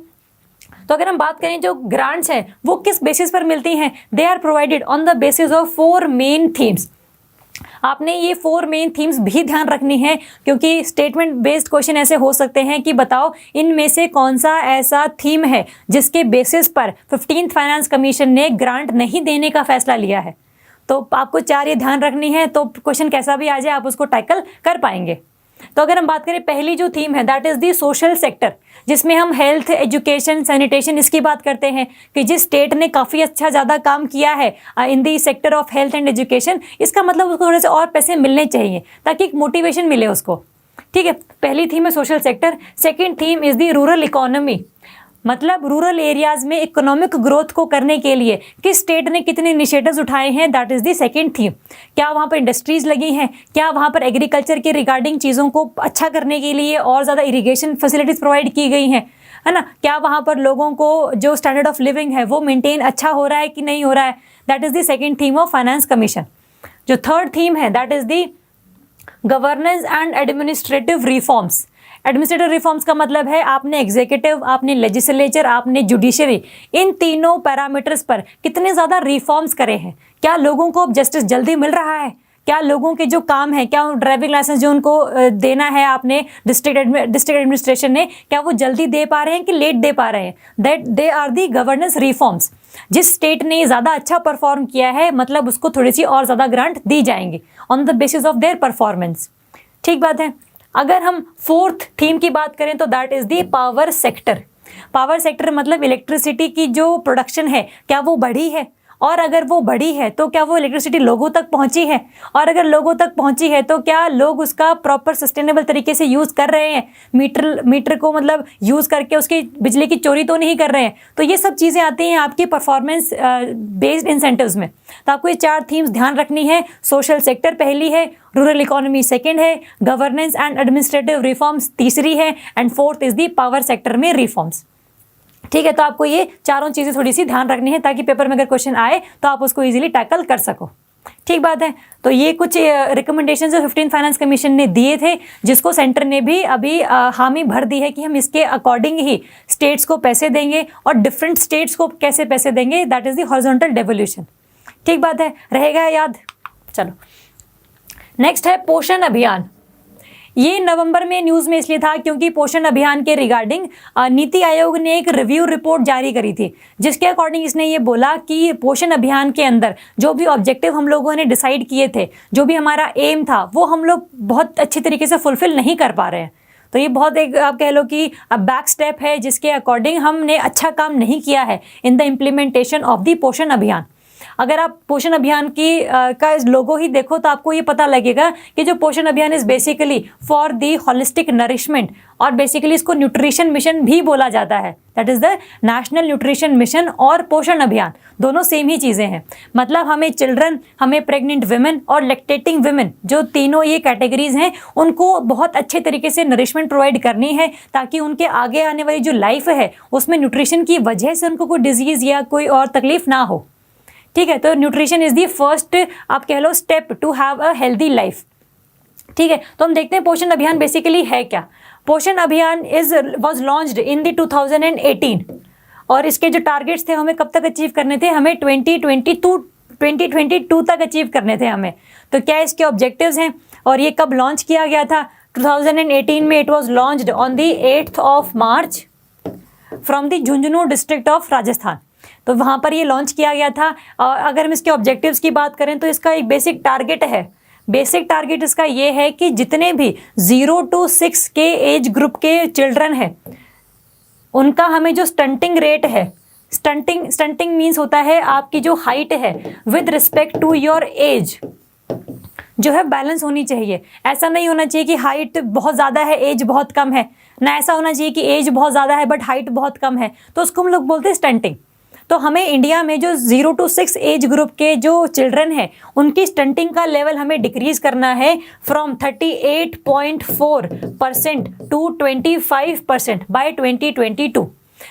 तो अगर हम बात करें जो ग्रांट्स हैं वो किस बेसिस पर मिलती हैं, they are provided on the basis of 4 main themes. आपने ये 4 मेन थीम्स भी ध्यान रखनी है, क्योंकि स्टेटमेंट बेस्ड क्वेश्चन ऐसे हो सकते हैं कि बताओ इनमें से कौन सा ऐसा थीम है जिसके बेसिस पर 15th फाइनेंस कमीशन ने ग्रांट नहीं देने का फैसला लिया है। तो आपको 4 ये ध्यान रखनी है, तो क्वेश्चन कैसा भी आ जाए आप उसको टैकल कर पाएंगे। तो अगर हम बात करें पहली जो थीम है that is the social sector, जिसमें हम हेल्थ, एजुकेशन, सैनिटेशन इसकी बात करते हैं कि जिस स्टेट ने काफ़ी अच्छा ज़्यादा काम किया है in the sector of health and education, इसका मतलब उसको थोड़े से और पैसे मिलने चाहिए ताकि एक मोटिवेशन मिले उसको। ठीक है। पहली थीम है social sector. Second theme is the rural economy. मतलब रूरल एरियाज में इकोनॉमिक ग्रोथ को करने के लिए किस स्टेट ने कितने इनिशिएटिव्स उठाए हैं, that is the second theme. क्या वहाँ पर इंडस्ट्रीज लगी हैं, क्या वहाँ पर एग्रीकल्चर के रिगार्डिंग चीज़ों को अच्छा करने के लिए और ज़्यादा इरिगेशन फैसिलिटीज़ प्रोवाइड की गई हैं, है ना, क्या वहाँ पर लोगों को जो स्टैंडर्ड ऑफ लिविंग है वो मेंटेन अच्छा हो रहा है कि नहीं हो रहा है, that is the second theme of finance commission. जो थर्ड थीम है that is the governance and administrative reforms. Administrative reforms का मतलब है आपने एग्जीक्यूटिव, आपने लेजिस्लेचर, आपने जुडिशरी, इन तीनों पैरामीटर्स पर कितने ज़्यादा रिफॉर्म्स करे हैं। क्या लोगों को जस्टिस जल्दी मिल रहा है, क्या लोगों के जो काम है, क्या ड्राइविंग लाइसेंस जो उनको देना है आपने डिस्ट्रिक्ट एडमिनिस्ट्रेशन ने, क्या वो जल्दी दे पा रहे हैं कि लेट दे पा रहे हैं, that they are the governance reforms. जिस स्टेट ने ज़्यादा अच्छा परफॉर्म किया है मतलब उसको थोड़ी सी और ज़्यादा ग्रांट दी जाएंगी on the basis of their performance. ठीक बात है। अगर हम फोर्थ थीम की बात करें तो that is the power sector. Power sector मतलब इलेक्ट्रिसिटी की जो प्रोडक्शन है क्या वो बढ़ी है, और अगर वो बढ़ी है तो क्या वो इलेक्ट्रिसिटी लोगों तक पहुंची है, और अगर लोगों तक पहुंची है तो क्या लोग उसका प्रॉपर सस्टेनेबल तरीके से यूज़ कर रहे हैं, मीटर को मतलब यूज़ करके उसकी बिजली की चोरी तो नहीं कर रहे हैं। तो ये सब चीज़ें आती हैं आपकी परफॉर्मेंस बेस्ड इंसेंटिव्स में। तो आपको ये चार थीम्स ध्यान रखनी है। सोशल सेक्टर पहली है, रूरल इकोनॉमी सेकेंड है, गवर्नेंस एंड एडमिनिस्ट्रेटिव रिफॉर्म्स तीसरी है, and fourth is the power sector में रिफॉर्म्स। ठीक है, तो आपको ये चारों चीज़ें थोड़ी सी ध्यान रखनी है ताकि पेपर में अगर क्वेश्चन आए तो आप उसको इजीली टैकल कर सको। ठीक बात है। तो ये कुछ रिकमेंडेशन जो 15 फाइनेंस कमीशन ने दिए थे, जिसको सेंटर ने भी अभी हामी भर दी है कि हम इसके अकॉर्डिंग ही स्टेट्स को पैसे देंगे, और डिफरेंट स्टेट्स को कैसे पैसे देंगे, that is the horizontal devolution. ठीक बात है, रहेगा याद। चलो नेक्स्ट है पोषण अभियान। ये नवंबर में न्यूज़ में इसलिए था क्योंकि पोषण अभियान के रिगार्डिंग नीति आयोग ने एक रिव्यू रिपोर्ट जारी करी थी, जिसके अकॉर्डिंग इसने ये बोला कि पोषण अभियान के अंदर जो भी ऑब्जेक्टिव हम लोगों ने डिसाइड किए थे, जो भी हमारा एम था, वो हम लोग बहुत अच्छी तरीके से फुलफिल नहीं कर पा रहे हैं। तो ये बहुत एक आप कह लो कि बैक स्टेप है, जिसके अकॉर्डिंग हमने अच्छा काम नहीं किया है in the implementation of the पोषण अभियान। अगर आप पोषण अभियान की का लोगो ही देखो तो आपको ये पता लगेगा कि जो पोषण Abhiyan is basically for the holistic nourishment, और बेसिकली इसको न्यूट्रिशन मिशन भी बोला जाता है। That is the national nutrition mission और पोषण अभियान दोनों सेम ही चीज़ें हैं। मतलब हमें चिल्ड्रन, हमें प्रेग्नेंट वुमेन और लैक्टेटिंग वुमेन, जो तीनों ये कैटेगरीज हैं, उनको बहुत अच्छे तरीके से नरिशमेंट प्रोवाइड करनी है ताकि उनके आगे आने वाली जो लाइफ है उसमें न्यूट्रिशन की वजह से उनको कोई डिजीज़ या कोई और तकलीफ ना हो। ठीक है, तो न्यूट्रिशन इज दी फर्स्ट आप कह लो step to have a healthy life. ठीक है, तो हम देखते हैं पोषण अभियान बेसिकली है क्या। पोषण अभियान वाज लॉन्च्ड इन द 2018, और इसके जो टारगेट्स थे हमें कब तक अचीव करने थे, हमें 2022 तक अचीव करने थे हमें। तो क्या इसके ऑब्जेक्टिव्स हैं, और ये कब लॉन्च किया गया था 2018 में। It was launched on the 8th of March from the Jhunjhunu district of Rajasthan. तो वहाँ पर ये लॉन्च किया गया था। और अगर हम इसके ऑब्जेक्टिव्स की बात करें तो इसका एक बेसिक टारगेट है। बेसिक टारगेट इसका ये है कि जितने भी 0 to 6 के एज ग्रुप के चिल्ड्रन हैं, उनका हमें जो स्टंटिंग रेट है, स्टंटिंग मीन्स होता है आपकी जो हाइट है with respect to your age, जो है बैलेंस होनी चाहिए। ऐसा नहीं होना चाहिए कि हाइट बहुत ज़्यादा है एज बहुत कम है, ना ऐसा होना चाहिए कि एज बहुत ज़्यादा है बट हाइट बहुत कम है, तो उसको हम लोग बोलते हैं स्टंटिंग। तो हमें इंडिया में जो 0 to 6 एज ग्रुप के जो चिल्ड्रन हैं, उनकी स्टंटिंग का लेवल हमें डिक्रीज करना है फ्रॉम 38.4% टू 25% बाय 2022।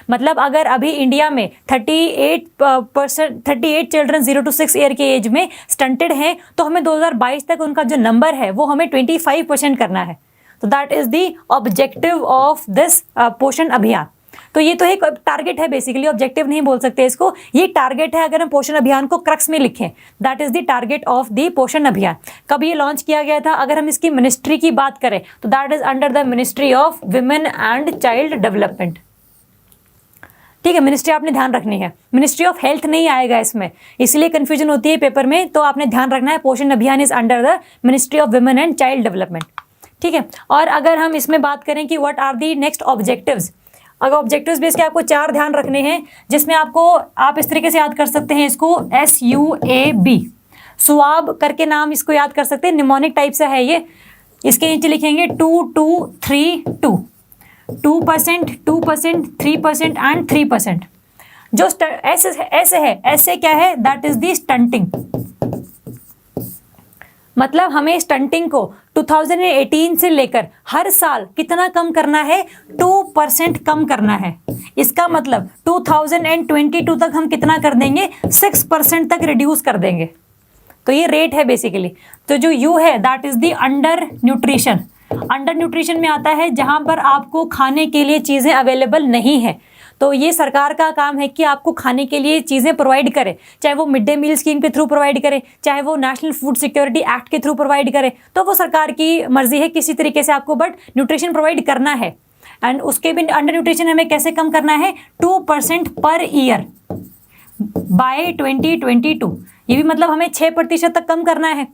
मतलब अगर अभी इंडिया में 38 चिल्ड्रन 0 to 6 ईयर के एज में स्टंटेड हैं, तो हमें 2022 तक उनका जो नंबर है वो हमें 25% करना है। तो that is the objective of this पोषण अभियान। तो ये तो एक टारगेट है, बेसिकली ऑब्जेक्टिव नहीं बोल सकते इसको, ये टारगेट है। अगर हम पोषण अभियान को क्रक्स में लिखें, that is the target of the पोषण अभियान। कब ये लॉन्च किया गया था, अगर हम इसकी मिनिस्ट्री की बात करें तो that is under the ministry of women and child development. ठीक है, मिनिस्ट्री आपने ध्यान रखनी है, मिनिस्ट्री ऑफ हेल्थ नहीं आएगा इसमें, इसलिए कंफ्यूजन होती है पेपर में। तो आपने ध्यान रखना है Poshan Abhiyan is under the ministry of women and child development. ठीक है, और अगर हम इसमें बात करें कि what are the next objectives, अगर ऑब्जेक्टिव्स बेस के आपको 4 ध्यान रखने हैं, जिसमें आपको आप इस तरीके से याद कर सकते हैं इसको, SUAB, सुआब करके नाम इसको याद कर सकते हैं, निमोनिक टाइप से है ये। इसके नीचे लिखेंगे 2232 2%, 2%, 3% एंड 3%। जो ऐसे है, ऐसे क्या है, दैट इज दी स्टंटिंग। मतलब हमें स्टंटिंग को 2018 से लेकर हर साल कितना कम करना है, 2% कम करना है। इसका मतलब 2022 तक हम कितना कर देंगे, 6% तक रिड्यूस कर देंगे। तो ये रेट है बेसिकली। तो जो यू है that is the under nutrition. Under nutrition में आता है जहां पर आपको खाने के लिए चीज़ें अवेलेबल नहीं है। तो ये सरकार का काम है कि आपको खाने के लिए चीज़ें प्रोवाइड करे, चाहे वो मिड डे मील स्कीम के थ्रू प्रोवाइड करे, चाहे वो नेशनल फूड सिक्योरिटी एक्ट के थ्रू प्रोवाइड करे। तो वो सरकार की मर्जी है किसी तरीके से आपको बट न्यूट्रिशन प्रोवाइड करना है। एंड उसके भी अंडर न्यूट्रिशन हमें कैसे कम करना है, 2% पर ईयर बाय 2022। ये भी मतलब हमें 6% तक कम करना है।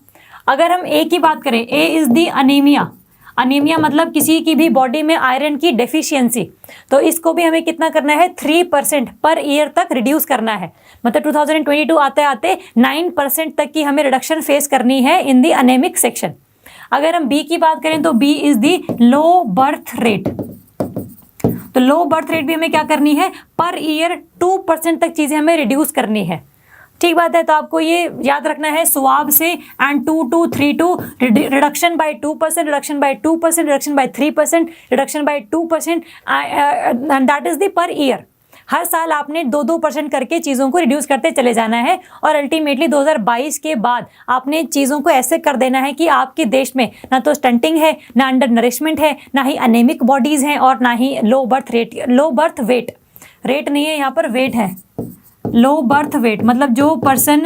अगर हम ए की बात करें, ए इज दी अनीमिया। अनीमिया मतलब किसी की भी बॉडी में आयरन की डेफिशिएंसी। तो इसको भी हमें कितना करना है, 3% पर ईयर तक रिड्यूस करना है। मतलब 2022 आते आते 9% तक की हमें रिडक्शन फेस करनी है इन दी अनेमिक सेक्शन। अगर हम बी की बात करें तो B is the low birth rate. तो लो बर्थ रेट भी हमें क्या करनी है, पर ईयर 2% तक चीज़ें हमें रिड्यूस करनी है। ठीक बात है। तो आपको ये याद रखना है, स्वाब से and 2232 reduction by 2%, reduction by 2%, reduction by 3%, reduction by 2% and that is the per year. हर साल आपने 2% करके चीज़ों को रिड्यूस करते चले जाना है और अल्टीमेटली 2022 के बाद आपने चीज़ों को ऐसे कर देना है कि आपके देश में ना तो स्टंटिंग है, ना अंडर नरिशमेंट है, ना ही अनेमिक बॉडीज़ हैं और ना ही low birth rate. Low birth weight, rate नहीं है यहाँ पर, वेट है। लो बर्थ वेट मतलब जो पर्सन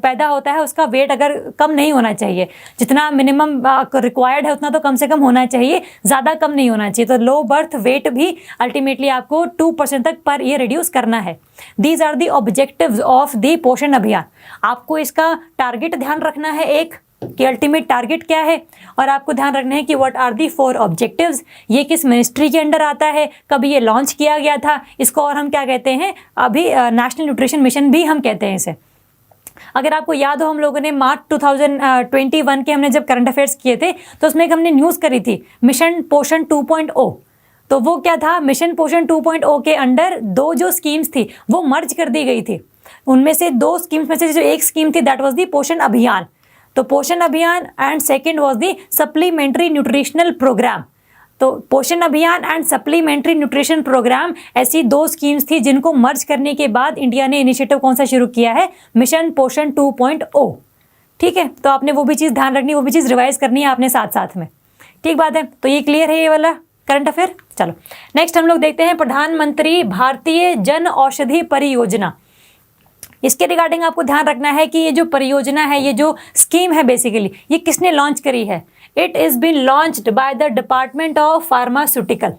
पैदा होता है उसका वेट अगर कम नहीं होना चाहिए, जितना मिनिमम रिक्वायर्ड है उतना तो कम से कम होना चाहिए, ज़्यादा कम नहीं होना चाहिए। तो लो बर्थ वेट भी अल्टीमेटली आपको 2% तक पर ईयर रिड्यूस करना है। These are the objectives of the Poshan Abhiyan. आपको इसका टारगेट ध्यान रखना है एक कि अल्टीमेट टारगेट क्या है, और आपको ध्यान रखना है कि व्हाट आर दी 4 ऑब्जेक्टिव्स। ये किस मिनिस्ट्री के अंडर आता है, कब ये लॉन्च किया गया था, इसको और हम क्या कहते हैं, अभी नेशनल न्यूट्रिशन मिशन भी हम कहते हैं इसे। अगर आपको याद हो, हम लोगों ने मार्च 2021 के हमने जब करंट अफेयर्स किए थे तो उसमें एक हमने न्यूज़ करी थी, मिशन पोषण 2.0। तो वो क्या था, मिशन पोषण 2.0 के अंडर 2 जो स्कीम्स थी वो मर्ज कर दी गई थी। उनमें से 2 स्कीम्स में से जो एक स्कीम थी दैट वाज दी पोषण अभियान। तो Poshan Abhiyan and second was the supplementary nutritional programme. तो Poshan Abhiyan and supplementary nutrition programme ऐसी 2 स्कीम्स थी जिनको मर्ज करने के बाद इंडिया ने इनिशिएटिव कौन सा शुरू किया है, मिशन पोषण 2.0। ठीक है। तो आपने वो भी चीज़ ध्यान रखनी, वो भी चीज़ रिवाइज करनी है आपने साथ साथ में। ठीक बात है। तो ये क्लियर है ये वाला करंट अफेयर। चलो नेक्स्ट हम लोग देखते हैं प्रधानमंत्री भारतीय जन औषधि परियोजना। इसके रिगार्डिंग आपको ध्यान रखना है कि ये जो परियोजना है, ये जो स्कीम है बेसिकली, ये किसने लॉन्च करी है। It is been launched by the department of pharmaceutical.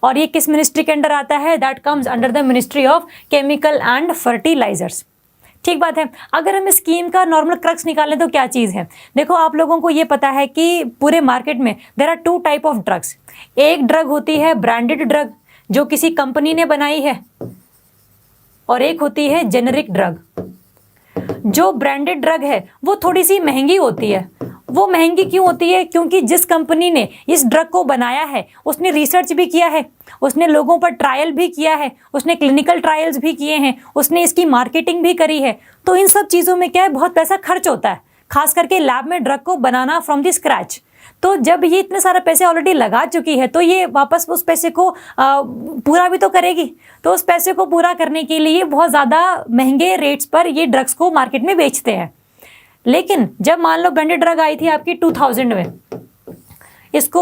और ये किस मिनिस्ट्री के अंडर आता है, that comes under the ministry of chemical and fertilisers. ठीक बात है। अगर हम इस स्कीम का नॉर्मल क्रक्स निकालें तो क्या चीज़ है, देखो आप लोगों को ये पता है कि पूरे मार्केट में there are 2 type of drugs. एक ड्रग होती है ब्रांडेड ड्रग जो किसी कंपनी ने बनाई है, और एक होती है जेनरिक ड्रग। जो ब्रांडेड ड्रग है वो थोड़ी सी महंगी होती है। वो महंगी क्यों होती है, क्योंकि जिस कंपनी ने इस ड्रग को बनाया है उसने रिसर्च भी किया है, उसने लोगों पर ट्रायल भी किया है, उसने क्लिनिकल ट्रायल्स भी किए हैं, उसने इसकी मार्केटिंग भी करी है। तो इन सब चीज़ों में क्या है, बहुत पैसा खर्च होता है, खास करके लैब में ड्रग को बनाना फ्रॉम द स्क्रैच। तो जब ये इतने सारे पैसे ऑलरेडी लगा चुकी है तो ये वापस उस पैसे को पूरा भी तो करेगी। तो उस पैसे को पूरा करने के लिए बहुत ज़्यादा महंगे रेट्स पर ये ड्रग्स को मार्केट में बेचते हैं। लेकिन जब मान लो ब्रांडेड ड्रग आई थी आपकी 2000 में, इसको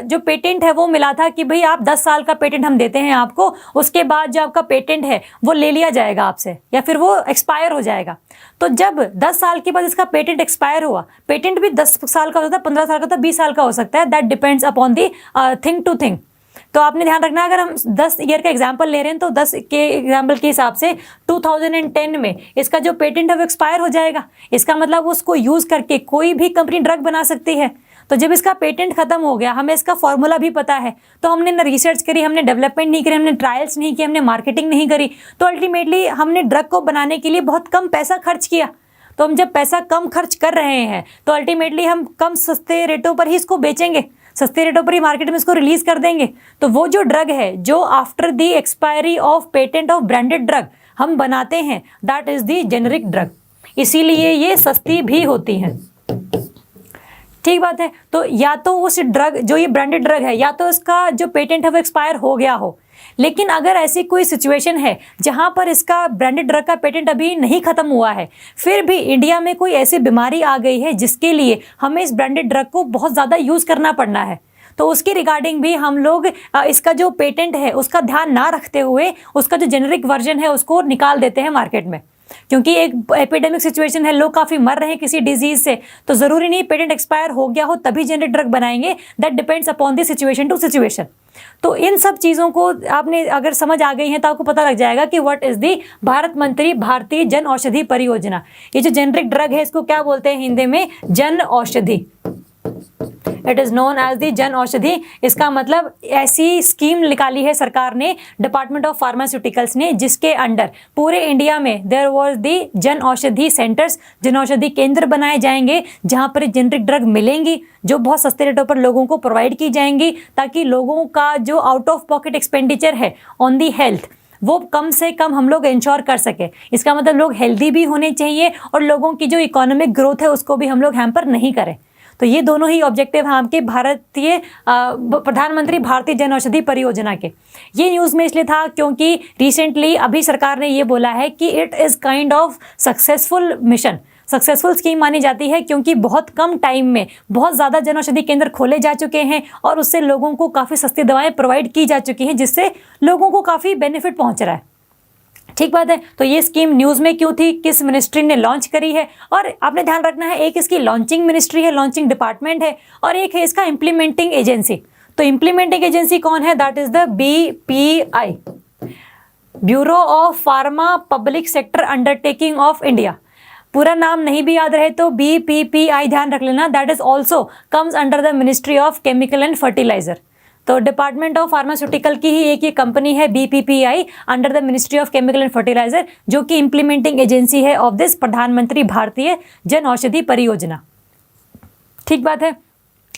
जो पेटेंट है वो मिला था कि भाई आप 10 साल का पेटेंट हम देते हैं आपको, उसके बाद जो आपका पेटेंट है वो ले लिया जाएगा आपसे या फिर वो एक्सपायर हो जाएगा। तो जब 10 साल के बाद इसका पेटेंट एक्सपायर हुआ, पेटेंट भी 10 साल का होता है, 15 साल का होता है, 20 साल का हो सकता है, that depends upon the thing to thing. तो आपने ध्यान रखना, अगर हम 10 ईयर का एग्जाम्पल ले रहे हैं तो 10 के एग्जाम्पल के हिसाब से 2010 में इसका जो पेटेंट है वो एक्सपायर हो जाएगा। इसका मतलब उसको यूज़ करके कोई भी कंपनी ड्रग बना सकती है। तो जब इसका पेटेंट खत्म हो गया, हमें इसका फॉर्मूला भी पता है, तो हमने ना रिसर्च करी, हमने डेवलपमेंट नहीं करी, हमने ट्रायल्स नहीं किए, हमने मार्केटिंग नहीं करी, तो अल्टीमेटली हमने ड्रग को बनाने के लिए बहुत कम पैसा खर्च किया। तो हम जब पैसा कम खर्च कर रहे हैं तो अल्टीमेटली हम कम सस्ते रेटों पर ही इसको बेचेंगे। सस्ते रेटों पर ही मार्केट में इसको रिलीज कर देंगे। तो वो जो ड्रग है जो after the expiry of patent of branded drug हम बनाते हैं, that is the generic drug, इसीलिए ये सस्ती भी होती हैं। ठीक बात है। तो या तो उस ड्रग जो ये ब्रांडेड ड्रग है, या तो इसका जो पेटेंट है वो एक्सपायर हो गया हो, लेकिन अगर ऐसी कोई सिचुएशन है जहां पर इसका ब्रांडेड ड्रग का पेटेंट अभी नहीं खत्म हुआ है, फिर भी इंडिया में कोई ऐसी बीमारी आ गई है जिसके लिए हमें इस ब्रांडेड ड्रग को बहुत ज़्यादा यूज़ करना पड़ना है, तो उसकी रिगार्डिंग भी हम लोग इसका जो पेटेंट है उसका ध्यान ना रखते हुए उसका जो जेनरिक वर्जन है उसको निकाल देते हैं मार्केट में। क्योंकि एक एपिडेमिक सिचुएशन है, लोग काफ़ी मर रहे हैं किसी डिजीज से, तो ज़रूरी नहीं पेटेंट एक्सपायर हो गया हो तभी जेनरिक ड्रग बनाएंगे, that depends upon the situation to situation. तो इन सब चीज़ों को आपने अगर समझ आ गई है तो आपको पता लग जाएगा कि व्हाट इज़ दी भारत मंत्री भारतीय जन औषधि परियोजना। ये जो जेनरिक ड्रग है इसको क्या बोलते हैं हिंदी में? Jan Aushadhi. It is known as the Jan Aushadhi. इसका मतलब ऐसी स्कीम निकाली है सरकार ने, डिपार्टमेंट ऑफ फार्मास्यूटिकल्स ने, जिसके अंडर पूरे इंडिया में देयर वाज दी जन औषधि सेंटर्स, जन औषधि केंद्र बनाए जाएंगे जहां पर जेनरिक ड्रग मिलेंगी जो बहुत सस्ते रेटों पर लोगों को प्रोवाइड की जाएंगी, ताकि लोगों का जो आउट ऑफ पॉकेट एक्सपेंडिचर है ऑन दी हेल्थ वो कम से कम हम लोग इंश्योर कर सके। इसका मतलब लोग हेल्दी भी होने चाहिए और लोगों की जो इकोनॉमिक ग्रोथ है उसको भी हम लोग हैम्पर नहीं करें। तो ये दोनों ही ऑब्जेक्टिव हैं आपके भारतीय प्रधानमंत्री भारतीय जन औषधि परियोजना के। ये न्यूज़ में इसलिए था क्योंकि रिसेंटली अभी सरकार ने ये बोला है कि it is kind of successful mission, successful scheme मानी जाती है, क्योंकि बहुत कम टाइम में बहुत ज़्यादा जन औषधि केंद्र खोले जा चुके हैं और उससे लोगों को काफ़ी सस्ती दवाएं प्रोवाइड की जा चुकी हैं, जिससे लोगों को काफ़ी बेनिफिट पहुंच रहा है। ठीक बात है। तो ये स्कीम न्यूज़ में क्यों थी, किस मिनिस्ट्री ने लॉन्च करी है, और आपने ध्यान रखना है एक इसकी लॉन्चिंग मिनिस्ट्री है, लॉन्चिंग डिपार्टमेंट है, और एक है इसका इम्प्लीमेंटिंग एजेंसी। तो इम्प्लीमेंटिंग एजेंसी कौन है? That is the BPI, bureau of pharma public sector undertaking of India. पूरा नाम नहीं भी याद रहे तो BPPI ध्यान रख लेना। That is also comes under the ministry of chemical and fertiliser. तो डिपार्टमेंट ऑफ फार्मास्यूटिकल की ही एक ये कंपनी है BPPI under the ministry of chemical and fertiliser, जो कि इम्प्लीमेंटिंग एजेंसी है ऑफ दिस प्रधानमंत्री भारतीय जन औषधि परियोजना। ठीक बात है।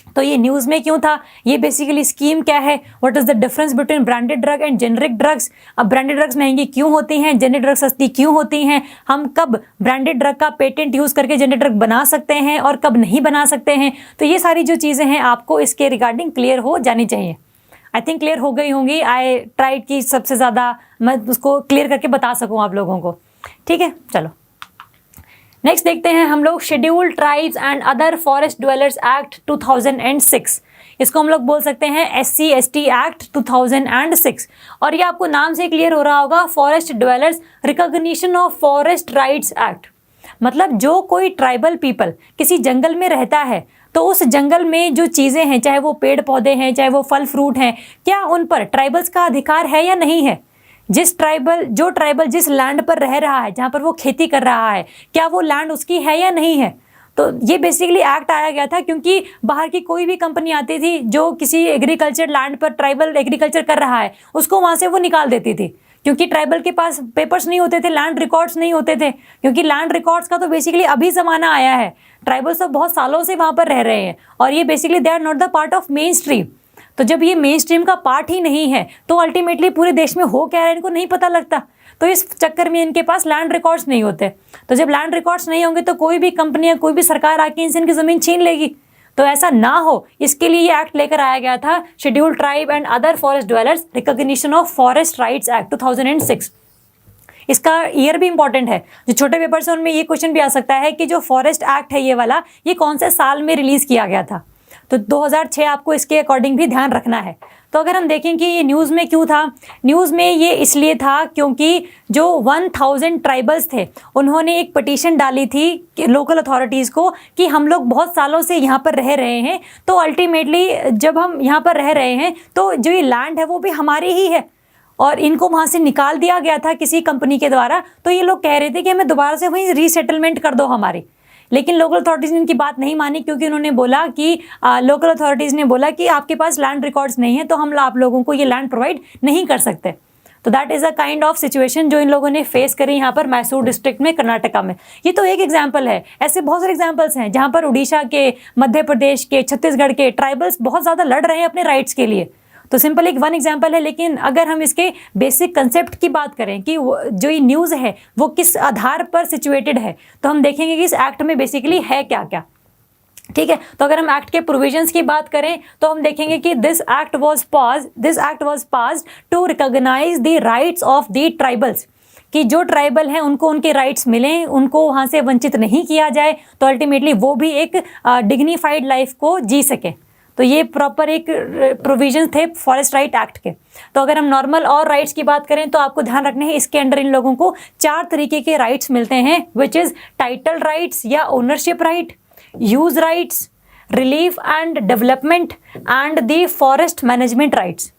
तो ये न्यूज़ में क्यों था, ये बेसिकली स्कीम क्या है, what is the difference between branded drug and generic drugs. अब ब्रांडेड ड्रग्स महंगी क्यों होती हैं, जेनरिक ड्रग्स सस्ती क्यों होती हैं, हम कब ब्रांडेड ड्रग का पेटेंट यूज़ करके जेनरिक ड्रग बना सकते हैं और कब नहीं बना सकते हैं। तो ये सारी जो चीज़ें हैं आपको इसके रिगार्डिंग क्लियर हो जानी चाहिए। आई थिंक क्लियर हो गई होंगी। आई ट्राइड कि सबसे ज़्यादा मैं उसको क्लियर करके बता सकूँ आप लोगों को। ठीक है, चलो नेक्स्ट देखते हैं हम लोग scheduled tribes and other forest dwellers act 2006। इसको हम लोग बोल सकते हैं SC/ST एक्ट 2006। और ये आपको नाम से क्लियर हो रहा होगा, forest dwellers recognition of forest rights act. मतलब जो कोई ट्राइबल पीपल किसी जंगल में रहता है तो उस जंगल में जो चीज़ें हैं, चाहे वो पेड़ पौधे हैं, चाहे वो फल फ्रूट हैं, क्या उन पर ट्राइबल्स का अधिकार है या नहीं है। जो ट्राइबल जिस लैंड पर रह रहा है, जहाँ पर वो खेती कर रहा है, क्या वो लैंड उसकी है या नहीं है। तो ये बेसिकली एक्ट आया गया था क्योंकि बाहर की कोई भी कंपनी आती थी जो किसी एग्रीकल्चर लैंड पर ट्राइबल एग्रीकल्चर कर रहा है, उसको वहाँ से वो निकाल देती थी, क्योंकि ट्राइबल के पास पेपर्स नहीं होते थे, लैंड रिकॉर्ड्स नहीं होते थे। क्योंकि लैंड रिकॉर्ड्स का तो बेसिकली अभी ज़माना आया है, ट्राइबल्स तो बहुत सालों से वहाँ पर रह रहे हैं और ये basically they are not the part of main stream. तो जब ये मेन स्ट्रीम का पार्ट ही नहीं है तो अल्टीमेटली पूरे देश में हो क्या रहा है इनको नहीं पता लगता। तो इस चक्कर में इनके पास लैंड रिकॉर्ड्स नहीं होते। तो जब लैंड रिकॉर्ड्स नहीं होंगे तो कोई भी कंपनी या कोई भी सरकार आके इनसे इनकी ज़मीन छीन लेगी। तो ऐसा ना हो इसके लिए ये एक्ट लेकर आया गया था, scheduled tribe and other forest dwellers recognition of forest rights act 2006। इसका ईयर भी इंपॉर्टेंट है, जो छोटे पेपर्स हैं उनमें ये क्वेश्चन भी आ सकता है कि जो फॉरेस्ट एक्ट है ये वाला, ये कौन से साल में रिलीज़ किया गया था। तो 2006 आपको इसके अकॉर्डिंग भी ध्यान रखना है। तो अगर हम देखें कि ये न्यूज़ में क्यों था, न्यूज़ में ये इसलिए था क्योंकि जो 1000 ट्राइबल्स थे उन्होंने एक पिटीशन डाली थी लोकल अथॉरिटीज़ को कि हम लोग बहुत सालों से यहाँ पर रह रहे हैं, तो अल्टीमेटली जब हम यहाँ पर रह रहे हैं तो जो ये लैंड है वो भी हमारी ही है और इनको वहाँ से निकाल दिया गया था किसी कंपनी के द्वारा। तो ये लोग कह रहे थे कि हमें दोबारा से वहीं रीसेटलमेंट कर दो हमारी, लेकिन लोकल अथॉरिटीज़ ने इनकी बात नहीं मानी क्योंकि उन्होंने बोला कि लोकल अथॉरिटीज़ ने बोला कि आपके पास लैंड रिकॉर्ड्स नहीं है तो हम आप लोगों को ये लैंड प्रोवाइड नहीं कर सकते। तो that is a kind of situation जो इन लोगों ने फेस करी यहाँ पर मैसूर डिस्ट्रिक्ट में, कर्नाटका में। ये तो एक एग्जाम्पल है, ऐसे बहुत सारे एग्जाम्पल्स हैं जहाँ पर उड़ीसा के, मध्य प्रदेश के, छत्तीसगढ़ के ट्राइबल्स बहुत ज़्यादा लड़ रहे हैं अपने राइट्स के लिए। तो सिंपल एक वन एग्जाम्पल है, लेकिन अगर हम इसके बेसिक कंसेप्ट की बात करें कि जो ये न्यूज़ है वो किस आधार पर सिचुएटेड है, तो हम देखेंगे कि इस एक्ट में बेसिकली है क्या क्या। ठीक है, तो अगर हम एक्ट के प्रोविजंस की बात करें तो हम देखेंगे कि this act was passed to recognise the rights of the tribals, कि जो ट्राइबल हैं उनको उनके राइट्स मिलें, उनको वहाँ से वंचित नहीं किया जाए, तो अल्टीमेटली वो भी एक डिग्निफाइड लाइफ को जी सके। तो ये प्रॉपर एक प्रोविजन थे फॉरेस्ट राइट एक्ट के। तो अगर हम नॉर्मल और राइट्स की बात करें तो आपको ध्यान रखना है, इसके अंडर इन लोगों को 4 तरीके के राइट्स मिलते हैं, विच इज़ टाइटल राइट्स या ownership right, use rights, relief and development and the forest management rights.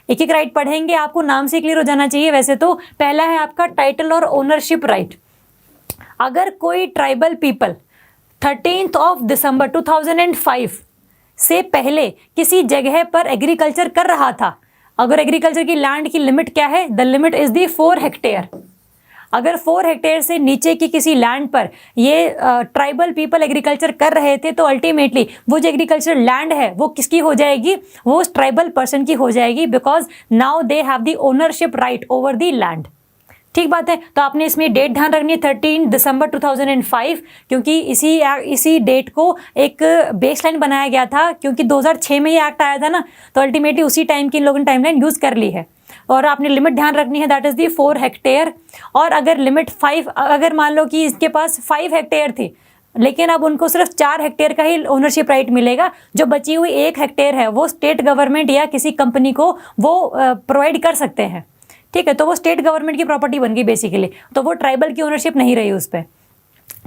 एक एक राइट पढ़ेंगे, आपको नाम से क्लियर हो जाना चाहिए। वैसे तो पहला है आपका टाइटल और ओनरशिप राइट। अगर कोई ट्राइबल पीपल 13 दिसंबर 2005 से पहले किसी जगह पर एग्रीकल्चर कर रहा था, अगर एग्रीकल्चर की लैंड की लिमिट क्या है, the limit is the 4 hectare. अगर 4 हेक्टेयर से नीचे की किसी लैंड पर ये ट्राइबल पीपल एग्रीकल्चर कर रहे थे, तो अल्टीमेटली वो जो एग्रीकल्चर लैंड है वो किसकी हो जाएगी, वो उस ट्राइबल पर्सन की हो जाएगी, because now they have the ownership right over the land. ठीक बात है। तो आपने इसमें डेट ध्यान रखनी है 13 दिसंबर 2005, क्योंकि इसी डेट को एक बेसलाइन बनाया गया था, क्योंकि 2006 में ये एक्ट आया था ना, तो अल्टीमेटली उसी टाइम की इन लोगों ने टाइमलाइन यूज़ कर ली है। और आपने लिमिट ध्यान रखनी है, दैट इज़ दी 4 हेक्टेयर। और अगर लिमिट 5, अगर मान लो कि इसके पास 5 हेक्टेयर थी, लेकिन अब उनको सिर्फ 4 हेक्टेयर का ही ओनरशिप राइट मिलेगा, जो बची हुई 1 हेक्टेयर है वो स्टेट गवर्नमेंट या किसी कंपनी को वो प्रोवाइड कर सकते हैं। ठीक है, तो वो स्टेट गवर्नमेंट की प्रॉपर्टी बन गई बेसिकली, तो वो ट्राइबल की ओनरशिप नहीं रही उस पर।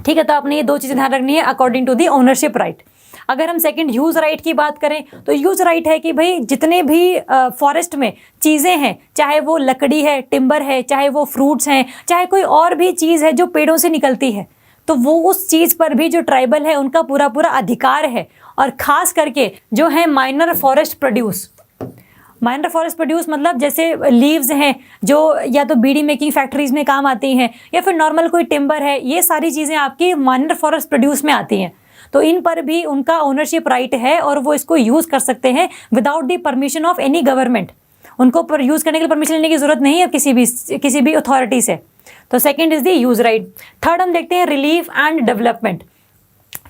ठीक है, तो आपने ये 2 चीज़ें ध्यान रखनी है according to the ownership right. अगर हम सेकंड यूज राइट की बात करें, तो यूज राइट है कि भाई जितने भी फॉरेस्ट में चीज़ें हैं, चाहे वो लकड़ी है, टिम्बर है, चाहे वो फ्रूट्स हैं, चाहे कोई और भी चीज़ है जो पेड़ों से निकलती है, तो वो उस चीज़ पर भी जो ट्राइबल है उनका पूरा पूरा अधिकार है। और ख़ास करके जो है minor forest produce, minor forest produce मतलब जैसे लीव्स हैं जो या तो बीड़ी मेकिंग फैक्ट्रीज में काम आती हैं, या फिर नॉर्मल कोई टिम्बर है, ये सारी चीज़ें आपकी माइनर फॉरेस्ट प्रोड्यूस में आती हैं। तो इन पर भी उनका ओनरशिप राइट है और वो इसको यूज़ कर सकते हैं without the permission of any government. उनको पर यूज़ करने के लिए परमिशन लेने की ज़रूरत नहीं है किसी भी अथॉरिटी से। तो second is the use right. Third हम देखते हैं रिलीफ एंड डेवलपमेंट।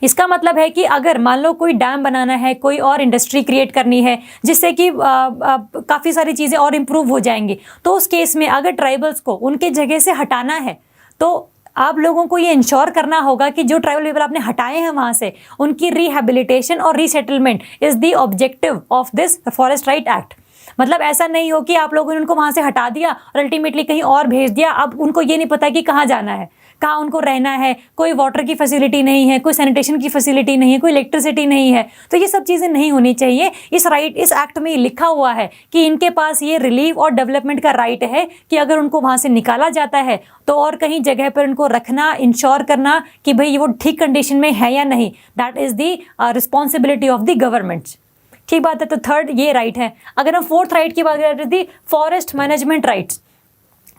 इसका मतलब है कि अगर मान लो कोई डैम बनाना है, कोई और इंडस्ट्री क्रिएट करनी है जिससे कि काफ़ी सारी चीज़ें और इम्प्रूव हो जाएंगी, तो उस केस में अगर ट्राइबल्स को उनके जगह से हटाना है, तो आप लोगों को ये इंश्योर करना होगा कि जो ट्राइबल पीपल आपने हटाए हैं वहाँ से, उनकी रिहेबिलिटेशन और resettlement is the objective of this forest right act. मतलब ऐसा नहीं हो कि आप लोगों ने उनको वहाँ से हटा दिया और अल्टीमेटली कहीं और भेज दिया, अब उनको ये नहीं पता कि कहाँ जाना है, कहाँ उनको रहना है, कोई वाटर की फैसिलिटी नहीं है, कोई सैनिटेशन की फैसिलिटी नहीं है, कोई इलेक्ट्रिसिटी नहीं है। तो ये सब चीज़ें नहीं होनी चाहिए। इस एक्ट में लिखा हुआ है कि इनके पास ये रिलीफ और डेवलपमेंट का राइट है कि अगर उनको वहाँ से निकाला जाता है तो और कहीं जगह पर उनको रखना, इंश्योर करना कि भाई वो ठीक कंडीशन में है या नहीं, that is the responsibility of the government. ठीक बात है। तो थर्ड ये राइट है। अगर हम फोर्थ राइट की बात करें, दी फॉरेस्ट मैनेजमेंट राइट्स,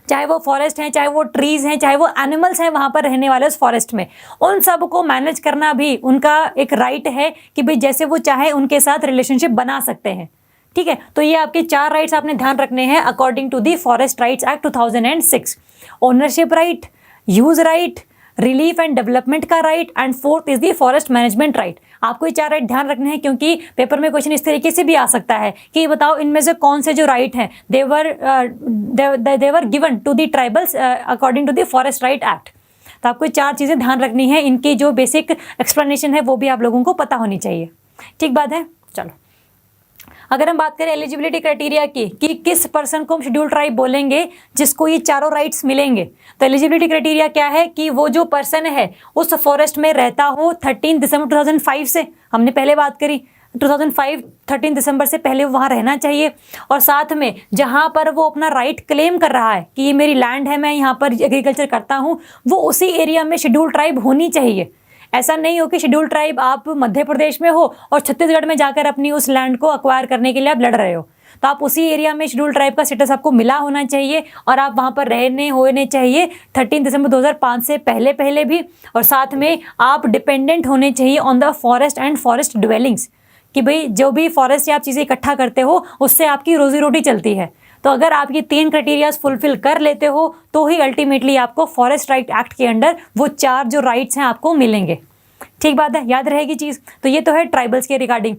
चाहे वो फॉरेस्ट हैं, चाहे वो ट्रीज़ हैं, चाहे वो एनिमल्स हैं वहाँ पर रहने वाले उस फॉरेस्ट में, उन सब को मैनेज करना भी उनका एक राइट है कि भाई जैसे वो चाहे उनके साथ रिलेशनशिप बना सकते हैं। ठीक है, तो ये आपके 4 राइट्स आपने ध्यान रखने हैं according to the forest rights act 2006। Ownership right, use right, relief and development का right, and fourth is the forest management right. आपको ये 4 राइट ध्यान रखने हैं, क्योंकि पेपर में क्वेश्चन इस तरीके से भी आ सकता है कि बताओ इनमें से कौन से जो राइट हैं they were given to the tribals according to the forest right act. तो आपको 4 चीज़ें ध्यान रखनी है, इनकी जो बेसिक एक्सप्लेनेशन है वो भी आप लोगों को पता होनी चाहिए। ठीक बात है। चलो अगर हम बात करें एलिजिबिलिटी क्राइटेरिया की कि किस पर्सन को हम शेड्यूल ट्राइब बोलेंगे जिसको ये चारों राइट्स मिलेंगे, तो एलिजिबिलिटी क्राइटेरिया क्या है कि वो जो पर्सन है उस फॉरेस्ट में रहता हो 13 दिसंबर 2005 से, हमने पहले बात करी 2005 13 दिसंबर से पहले वो वहाँ रहना चाहिए, और साथ में जहाँ पर वो अपना राइट क्लेम कर रहा है कि ये मेरी लैंड है, मैं यहाँ पर एग्रीकल्चर करता हूँ, वो उसी एरिया में शेड्यूल ट्राइब होनी चाहिए। ऐसा नहीं हो कि शेड्यूल ट्राइब आप मध्य प्रदेश में हो और छत्तीसगढ़ में जाकर अपनी उस लैंड को अक्वायर करने के लिए आप लड़ रहे हो। तो आप उसी एरिया में शेड्यूल ट्राइब का स्टेटस आपको मिला होना चाहिए और आप वहाँ पर रहने होने चाहिए 13 दिसंबर 2005 से पहले पहले भी। और साथ में आप डिपेंडेंट होने चाहिए on the forest and forest dwellings, कि भाई जो भी फॉरेस्ट से आप चीज़ें इकट्ठा करते हो उससे आपकी रोजी रोटी चलती है। तो अगर आप ये 3 क्राइटेरियाज फुलफिल कर लेते हो तो ही अल्टीमेटली आपको फॉरेस्ट राइट एक्ट के अंडर वो 4 जो राइट्स हैं आपको मिलेंगे। ठीक बात है, याद रहेगी चीज़। तो ये तो है ट्राइबल्स के रिगार्डिंग।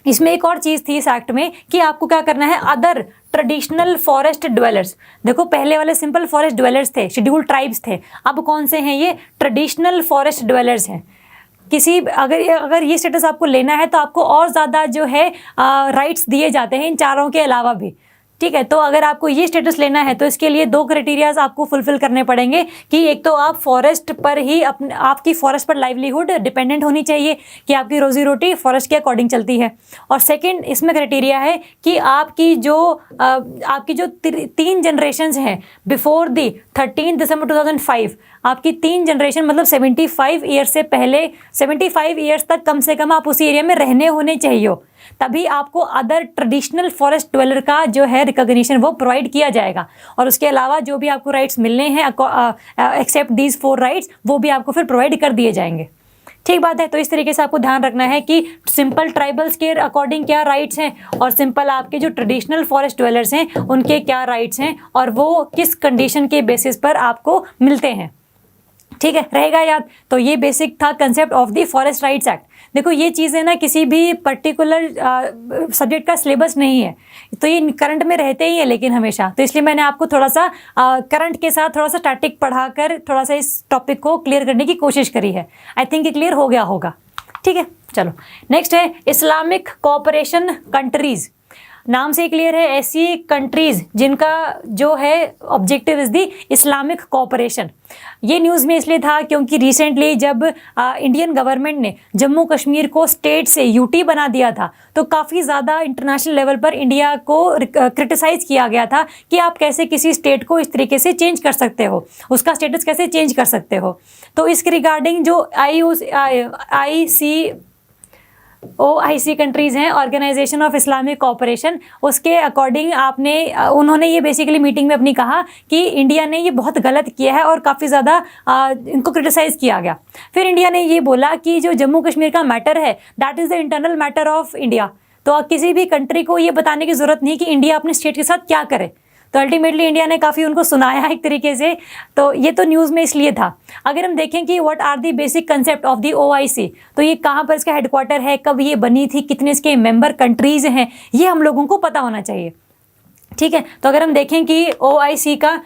इसमें एक और चीज़ थी इस एक्ट में कि आपको क्या करना है, अदर ट्रेडिशनल फॉरेस्ट ड्वेलर्स। देखो पहले वाले सिंपल फॉरेस्ट ड्वेलर्स थे, शेड्यूल ट्राइब्स थे, अब कौन से हैं ये ट्रेडिशनल फॉरेस्ट ड्वेलर्स हैं। किसी अगर ये स्टेटस आपको लेना है तो आपको और ज़्यादा जो है राइट्स दिए जाते हैं इन चारों के अलावा भी। ठीक है, तो अगर आपको ये स्टेटस लेना है तो इसके लिए 2 क्राइटेरियाज आपको फुलफिल करने पड़ेंगे कि एक तो आप फॉरेस्ट पर ही आपकी फॉरेस्ट पर लाइवलीहुड डिपेंडेंट होनी चाहिए, कि आपकी रोजी रोटी फॉरेस्ट के अकॉर्डिंग चलती है। और सेकंड इसमें क्राइटेरिया है कि आपकी जो 3 जनरेशंस हैं बिफोर दी 13 दिसंबर 2005, आपकी 3 जनरेशन मतलब 75 ईयर्स से पहले 75 ईयर्स तक कम से कम आप उसी एरिया में रहने होने चाहिए हो, तभी आपको अदर ट्रेडिशनल फॉरेस्ट ड्वेलर का जो है रिकॉग्निशन वो प्रोवाइड किया जाएगा। और उसके अलावा जो भी आपको राइट्स मिलने हैं एक्सेप्ट दीज 4 राइट्स वो भी आपको फिर प्रोवाइड कर दिए जाएंगे। ठीक बात है। तो इस तरीके से आपको ध्यान रखना है कि सिंपल ट्राइबल्स के अकॉर्डिंग क्या राइट्स हैं और सिंपल आपके जो ट्रेडिशनल फॉरेस्ट ड्वेलर्स हैं उनके क्या राइट्स हैं और वो किस कंडीशन के बेसिस पर आपको मिलते हैं। ठीक है, रहेगा याद। तो ये बेसिक था concept of the forest rights act. देखो ये चीज़ें ना किसी भी पर्टिकुलर सब्जेक्ट का सिलेबस नहीं है, तो ये करंट में रहते ही है लेकिन हमेशा, तो इसलिए मैंने आपको थोड़ा सा करंट के साथ थोड़ा सा स्टैटिक पढ़ाकर थोड़ा सा इस टॉपिक को क्लियर करने की कोशिश करी है। आई थिंक ये क्लियर हो गया होगा। ठीक है, चलो नेक्स्ट है इस्लामिक कोऑपरेशन कंट्रीज़। नाम से क्लियर है, ऐसी कंट्रीज़ जिनका जो है objective is the Islamic cooperation. ये न्यूज़ में इसलिए था क्योंकि रिसेंटली जब इंडियन गवर्नमेंट ने जम्मू कश्मीर को स्टेट से यूटी बना दिया था तो काफ़ी ज़्यादा इंटरनेशनल लेवल पर इंडिया को क्रिटिसाइज़ किया गया था कि आप कैसे किसी स्टेट को इस तरीके से चेंज कर सकते हो, उसका स्टेटस कैसे चेंज कर सकते हो। तो इसके रिगार्डिंग जो OIC कंट्रीज़ हैं, ऑर्गेनाइजेशन ऑफ इस्लामिक कोऑपरेशन, उसके अकॉर्डिंग उन्होंने ये बेसिकली मीटिंग में अपनी कहा कि इंडिया ने ये बहुत गलत किया है और काफ़ी ज़्यादा इनको क्रिटिसाइज़ किया गया। फिर इंडिया ने ये बोला कि जो जम्मू कश्मीर का मैटर है that is the internal matter of India. तो किसी भी कंट्री को ये बताने की ज़रूरत नहीं कि इंडिया अपने स्टेट के साथ क्या करे। तो अल्टीमेटली इंडिया ने काफ़ी उनको सुनाया एक तरीके से। तो ये तो न्यूज़ में इसलिए था। अगर हम देखें कि what are the basic concept of the OIC, तो ये कहाँ पर इसका हेडक्वार्टर है, कब ये बनी थी, कितने इसके मेंबर कंट्रीज़ हैं, ये हम लोगों को पता होना चाहिए। ठीक है, तो अगर हम देखें कि OIC का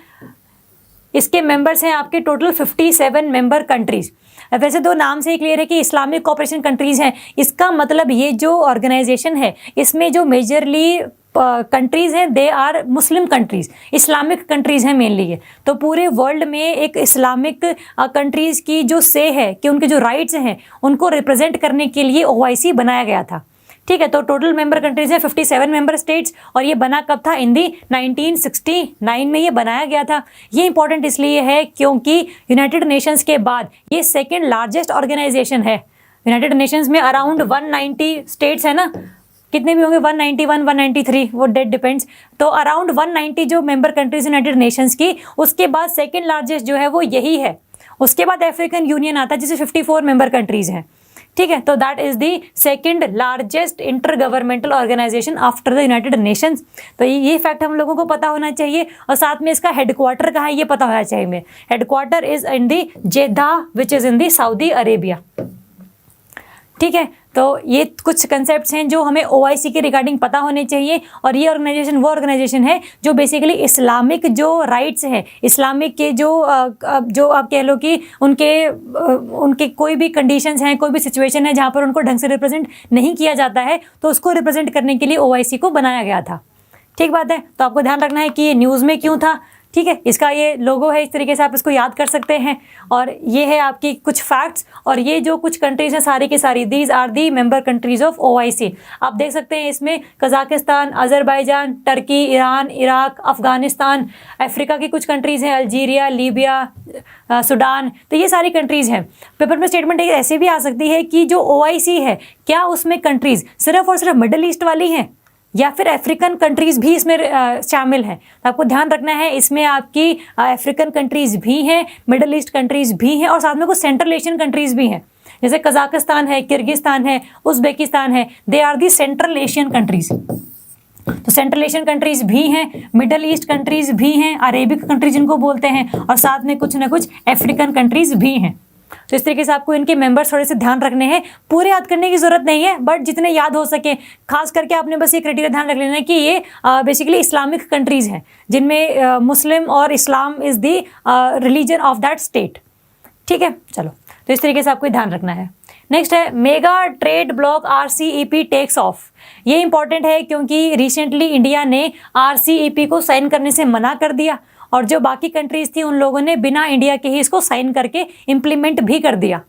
इसके मेंबर्स हैं आपके टोटल 57 मेंबर कंट्रीज़। वैसे दो नाम से ही क्लियर है कि इस्लामिक कोऑपरेशन कंट्रीज़ हैं। इसका मतलब ये जो ऑर्गेनाइजेशन है इसमें जो मेजरली कंट्रीज़ हैं they are Muslim countries, Islamic countries हैं मेनली ये। तो पूरे वर्ल्ड में एक इस्लामिक कंट्रीज़ की जो से है कि उनके जो राइट्स हैं उनको रिप्रेजेंट करने के लिए OIC बनाया गया था। ठीक है, तो टोटल मेंबर कंट्रीज़ हैं 57 मेंबर स्टेट्स और ये बना कब था, इन दी 1969 में ये बनाया गया था। ये इंपॉर्टेंट इसलिए है क्योंकि यूनाइटेड नेशंस के बाद ये सेकेंड लार्जेस्ट ऑर्गेनाइजेशन है। यूनाइटेड नेशंस में अराउंड 190 स्टेट्स है ना, कितने भी होंगे 191, 193, वो डेट डिपेंड्स। तो अराउंड 190 जो मेंबर कंट्रीज यूनाइटेड नेशंस की, उसके बाद सेकंड लार्जेस्ट जो है वो यही है। उसके बाद अफ्रीकन यूनियन आता है जिसे 54 मेंबर कंट्रीज हैं। ठीक है, तो that is the second largest inter governmental organisation after the United Nations. तो ये फैक्ट हम लोगों को पता होना चाहिए और साथ में इसका हेडक्वार्टर कहाँ है ये पता होना चाहिए हमें। Headquarter is in the Jeddah which is in the Saudi Arabia. ठीक है, तो ये कुछ कंसेप्ट्स हैं जो हमें OIC के रिगार्डिंग पता होने चाहिए। और ये ऑर्गेनाइजेशन वो ऑर्गेनाइजेशन है जो बेसिकली इस्लामिक जो राइट्स हैं, इस्लामिक के जो आप कह लो कि उनके कोई भी कंडीशंस हैं, कोई भी सिचुएशन है जहाँ पर उनको ढंग से रिप्रेजेंट नहीं किया जाता है तो उसको रिप्रेजेंट करने के लिए OIC को बनाया गया था। ठीक बात है, तो आपको ध्यान रखना है कि ये न्यूज़ में क्यों था। ठीक है, इसका ये लोगो है, इस तरीके से आप इसको याद कर सकते हैं। और ये है आपकी कुछ फैक्ट्स, और ये जो कुछ कंट्रीज हैं सारी की सारी these are the member countries of OIC। आप देख सकते हैं इसमें Kazakhstan, Azerbaijan, Turkey, Iran, Iraq, Afghanistan, Africa की कुछ कंट्रीज़ हैं, अल्जीरिया, लीबिया, सूडान। तो ये सारी कंट्रीज़ हैं। पेपर में स्टेटमेंट ऐसे भी आ सकती है कि जो OIC है क्या उसमें कंट्रीज़ सिर्फ और सिर्फ मिडल ईस्ट वाली हैं, या फिर अफ्रीकन कंट्रीज़ भी इसमें शामिल हैं। तो आपको ध्यान रखना है, इसमें आपकी अफ्रीकन कंट्रीज़ भी हैं, मिडल ईस्ट कंट्रीज़ भी हैं और साथ में कुछ सेंट्रल एशियन कंट्रीज़ भी हैं, जैसे कजाकिस्तान है, किर्गिस्तान है, उज़्बेकिस्तान है। They are the central Asian countries. तो सेंट्रल एशियन कंट्रीज़ भी हैं, मिडल ईस्ट कंट्रीज़ भी हैं, अरेबिक कंट्रीज जिनको बोलते हैं, और साथ में कुछ ना कुछ अफ्रीकन कंट्रीज़ भी हैं। तो इस तरीके से आपको इनके मेंबर्स थोड़े से ध्यान रखने हैं। पूरे याद करने की जरूरत नहीं है, बट जितने याद हो सके। खास करके आपने बस ये क्राइटेरिया ध्यान रख लेना है कि ये बेसिकली इस्लामिक कंट्रीज़ हैं, जिनमें मुस्लिम और Islam is the religion of that state. ठीक है, चलो, तो इस तरीके से आपको ध्यान रखना है। नेक्स्ट है mega trade block RCEP takes off. ये इंपॉर्टेंट है क्योंकि रिसेंटली इंडिया ने RCEP को साइन करने से मना कर दिया, और जो बाकी कंट्रीज़ थी उन लोगों ने बिना इंडिया के ही इसको साइन करके इम्प्लीमेंट भी कर दिया।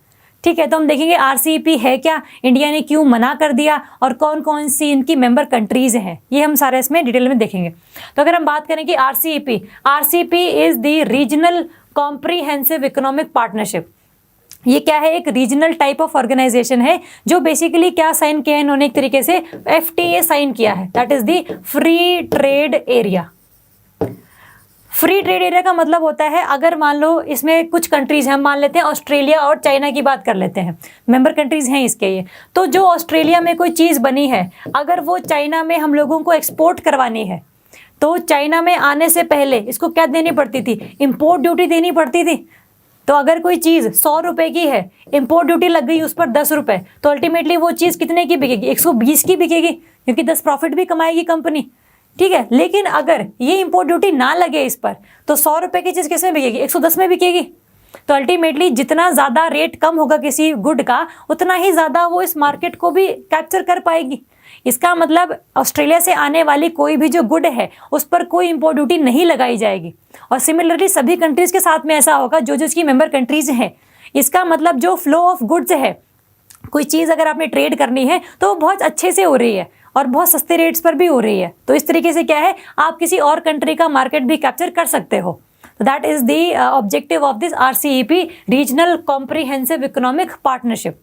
ठीक है, तो हम देखेंगे RCEP है क्या, इंडिया ने क्यों मना कर दिया, और कौन कौन सी इनकी मेंबर कंट्रीज़ हैं, ये हम सारे इसमें डिटेल में देखेंगे। तो अगर हम बात करें कि RCEP is the regional comprehensive economic partnership. ये क्या है, एक रीजनल टाइप ऑफ ऑर्गेनाइजेशन है जो बेसिकली क्या साइन किया है इन्होंने, एक तरीके से FTA साइन किया है, that is the free trade area. Free trade area का मतलब होता है, अगर मान लो इसमें कुछ कंट्रीज हैं, हम मान लेते हैं ऑस्ट्रेलिया और चाइना की बात कर लेते हैं, मेंबर कंट्रीज हैं इसके ये। तो जो ऑस्ट्रेलिया में कोई चीज़ बनी है, अगर वो चाइना में हम लोगों को एक्सपोर्ट करवानी है, तो चाइना में आने से पहले इसको क्या देनी पड़ती थी, इम्पोर्ट ड्यूटी देनी पड़ती थी। तो अगर कोई चीज़ 100 रुपये की है, इम्पोर्ट ड्यूटी लग गई उस पर 10 रुपये, तो अल्टीमेटली वो चीज़ कितने की बिकेगी, 120 की बिकेगी, क्योंकि 10 प्रॉफिट भी कमाएगी कंपनी। ठीक है, लेकिन अगर ये इम्पोर्ट ड्यूटी ना लगे इस पर, तो 100 रुपये की चीज़ किसमें बिकेगी, 110 में बिकेगी। तो अल्टीमेटली जितना ज़्यादा रेट कम होगा किसी गुड का, उतना ही ज़्यादा वो इस मार्केट को भी कैप्चर कर पाएगी। इसका मतलब ऑस्ट्रेलिया से आने वाली कोई भी जो गुड है उस पर कोई इम्पोर्ट ड्यूटी नहीं लगाई जाएगी। और सिमिलरली सभी कंट्रीज़ के साथ में ऐसा होगा जो जिसकी मेंबर कंट्रीज़ हैं। इसका मतलब जो फ्लो ऑफ गुड्स है, कोई चीज़ अगर आपने ट्रेड करनी है तो वो बहुत अच्छे से हो रही है और बहुत सस्ते रेट्स पर भी हो रही है। तो इस तरीके से क्या है, आप किसी और कंट्री का मार्केट भी कैप्चर कर सकते हो। तो that is the objective of this RCEP, regional comprehensive economic partnership.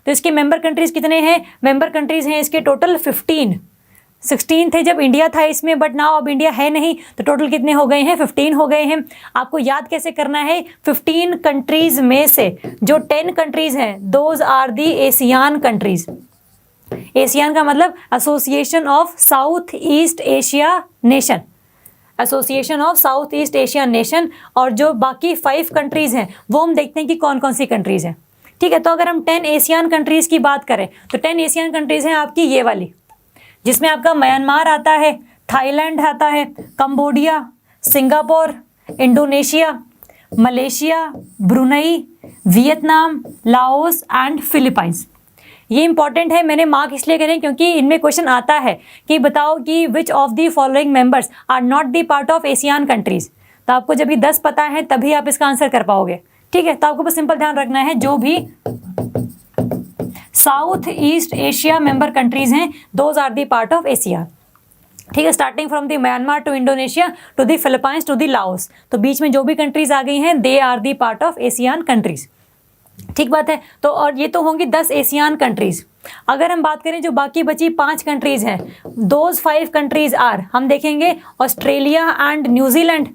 तो इसके मेंबर कंट्रीज़ कितने हैं, मेंबर कंट्रीज़ हैं इसके टोटल 15। 16 थे जब इंडिया था इसमें, बट नाउ अब इंडिया है नहीं, तो टोटल कितने हो गए हैं, 15 हो गए हैं। आपको याद कैसे करना है, 15 कंट्रीज़ में से जो 10 कंट्रीज़ हैं, those are the ASEAN countries. ASEAN का मतलब association of south east Asia nation, association of south east Asia nation. और जो बाकी 5 कंट्रीज़ हैं वो हम देखते हैं कि कौन कौन सी कंट्रीज़ हैं। ठीक है, तो अगर हम 10 एशियान कंट्रीज़ की बात करें तो 10 एशियन कंट्रीज़ हैं आपकी ये वाली, जिसमें आपका म्यांमार आता है, थाईलैंड आता है, Cambodia, Singapore, Indonesia, Malaysia, Brunei, Vietnam, Laos and Philippines. ये इंपॉर्टेंट है, मैंने मार्क इसलिए करें क्योंकि इनमें क्वेश्चन आता है कि बताओ कि which of the following members are not the part of ASEAN countries. तो आपको जब ये 10 पता है तभी आप इसका आंसर कर पाओगे। ठीक है, तो आपको बस सिंपल ध्यान रखना है, जो भी south east Asia member countries हैं, those are the part of Asia. ठीक है, starting from the Myanmar to Indonesia to the Philippines to the Laos, तो बीच में जो भी कंट्रीज आ गई हैं, they are the part of ASEAN countries. ठीक बात है, तो और ये तो होंगी 10 एशियान कंट्रीज। अगर हम बात करें जो बाकी बची 5 कंट्रीज हैं, दोज 5 कंट्रीज आर, हम देखेंगे ऑस्ट्रेलिया एंड न्यूजीलैंड।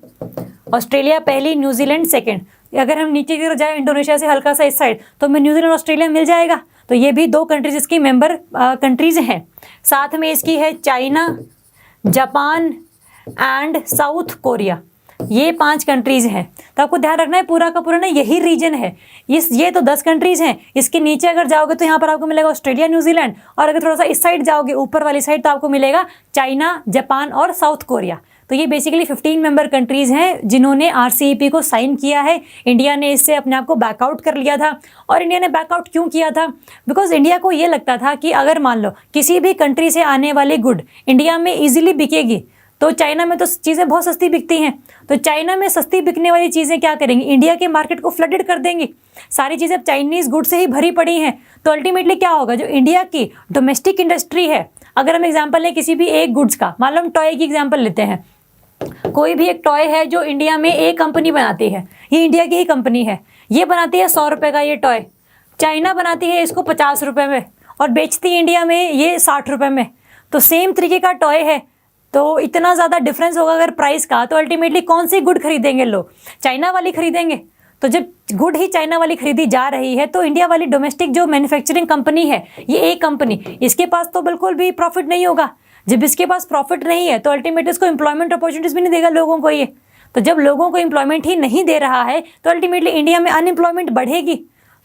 ऑस्ट्रेलिया पहली, न्यूजीलैंड सेकेंड। अगर हम नीचे की तरफ जाए इंडोनेशिया से हल्का सा इस साइड, तो हमें न्यूजीलैंड ऑस्ट्रेलिया मिल जाएगा। तो ये भी 2 कंट्रीज इसकी मेंबर कंट्रीज हैं। साथ में इसकी है China, Japan and south Korea, ये 5 कंट्रीज हैं। तो आपको ध्यान रखना है पूरा का पूरा ना यही रीजन है। ये तो 10 कंट्रीज हैं, इसके नीचे अगर जाओगे तो यहाँ पर आपको मिलेगा ऑस्ट्रेलिया, न्यूजीलैंड, और अगर थोड़ा सा इस साइड जाओगे ऊपर वाली साइड तो आपको मिलेगा चाइना, जापान और साउथ कोरिया। तो ये बेसिकली 15 मेंबर कंट्रीज़ हैं जिन्होंने RCEP को साइन किया है। इंडिया ने इससे अपने आप को बैकआउट कर लिया था। और इंडिया ने बैकआउट क्यों किया था, बिकॉज इंडिया को ये लगता था कि अगर मान लो किसी भी कंट्री से आने वाली गुड इंडिया में ईजिली बिकेगी, तो चाइना में तो चीज़ें बहुत सस्ती बिकती हैं, तो चाइना में सस्ती बिकने वाली चीज़ें क्या करेंगी, इंडिया के मार्केट को फ्लडेड कर देंगी। सारी चीज़ें अब चाइनीज़ गुड से ही भरी पड़ी हैं। तो अल्टीमेटली क्या होगा, जो इंडिया की डोमेस्टिक इंडस्ट्री है, अगर हम एग्जाम्पल लें किसी भी एक गुड्स का, मान लो हम टॉय की एग्जाम्पल लेते हैं, कोई भी एक टॉय है जो इंडिया में एक कंपनी बनाती है, ये इंडिया की ही कंपनी है, ये बनाती है 100 रुपये का ये टॉय, चाइना बनाती है इसको 50 रुपये में और बेचती है इंडिया में ये 60 रुपये में। तो सेम तरीके का टॉय है, तो इतना ज़्यादा डिफरेंस होगा अगर प्राइस का, तो अल्टीमेटली कौन सी गुड खरीदेंगे लोग? चाइना वाली खरीदेंगे। तो जब गुड ही चाइना वाली खरीदी जा रही है, तो इंडिया वाली डोमेस्टिक जो मैन्युफैक्चरिंग कंपनी है, ये एक कंपनी, इसके पास तो बिल्कुल भी प्रॉफिट नहीं होगा। जब इसके पास प्रॉफिट नहीं है तो अल्टीमेटली इसको एम्प्लॉयमेंट अपॉर्चुनिटीज भी नहीं देगा लोगों को ये। तो जब लोगों को एम्प्लॉयमेंट ही नहीं दे रहा है तो अल्टीमेटली इंडिया में अनएम्प्लॉयमेंट बढ़ेगी।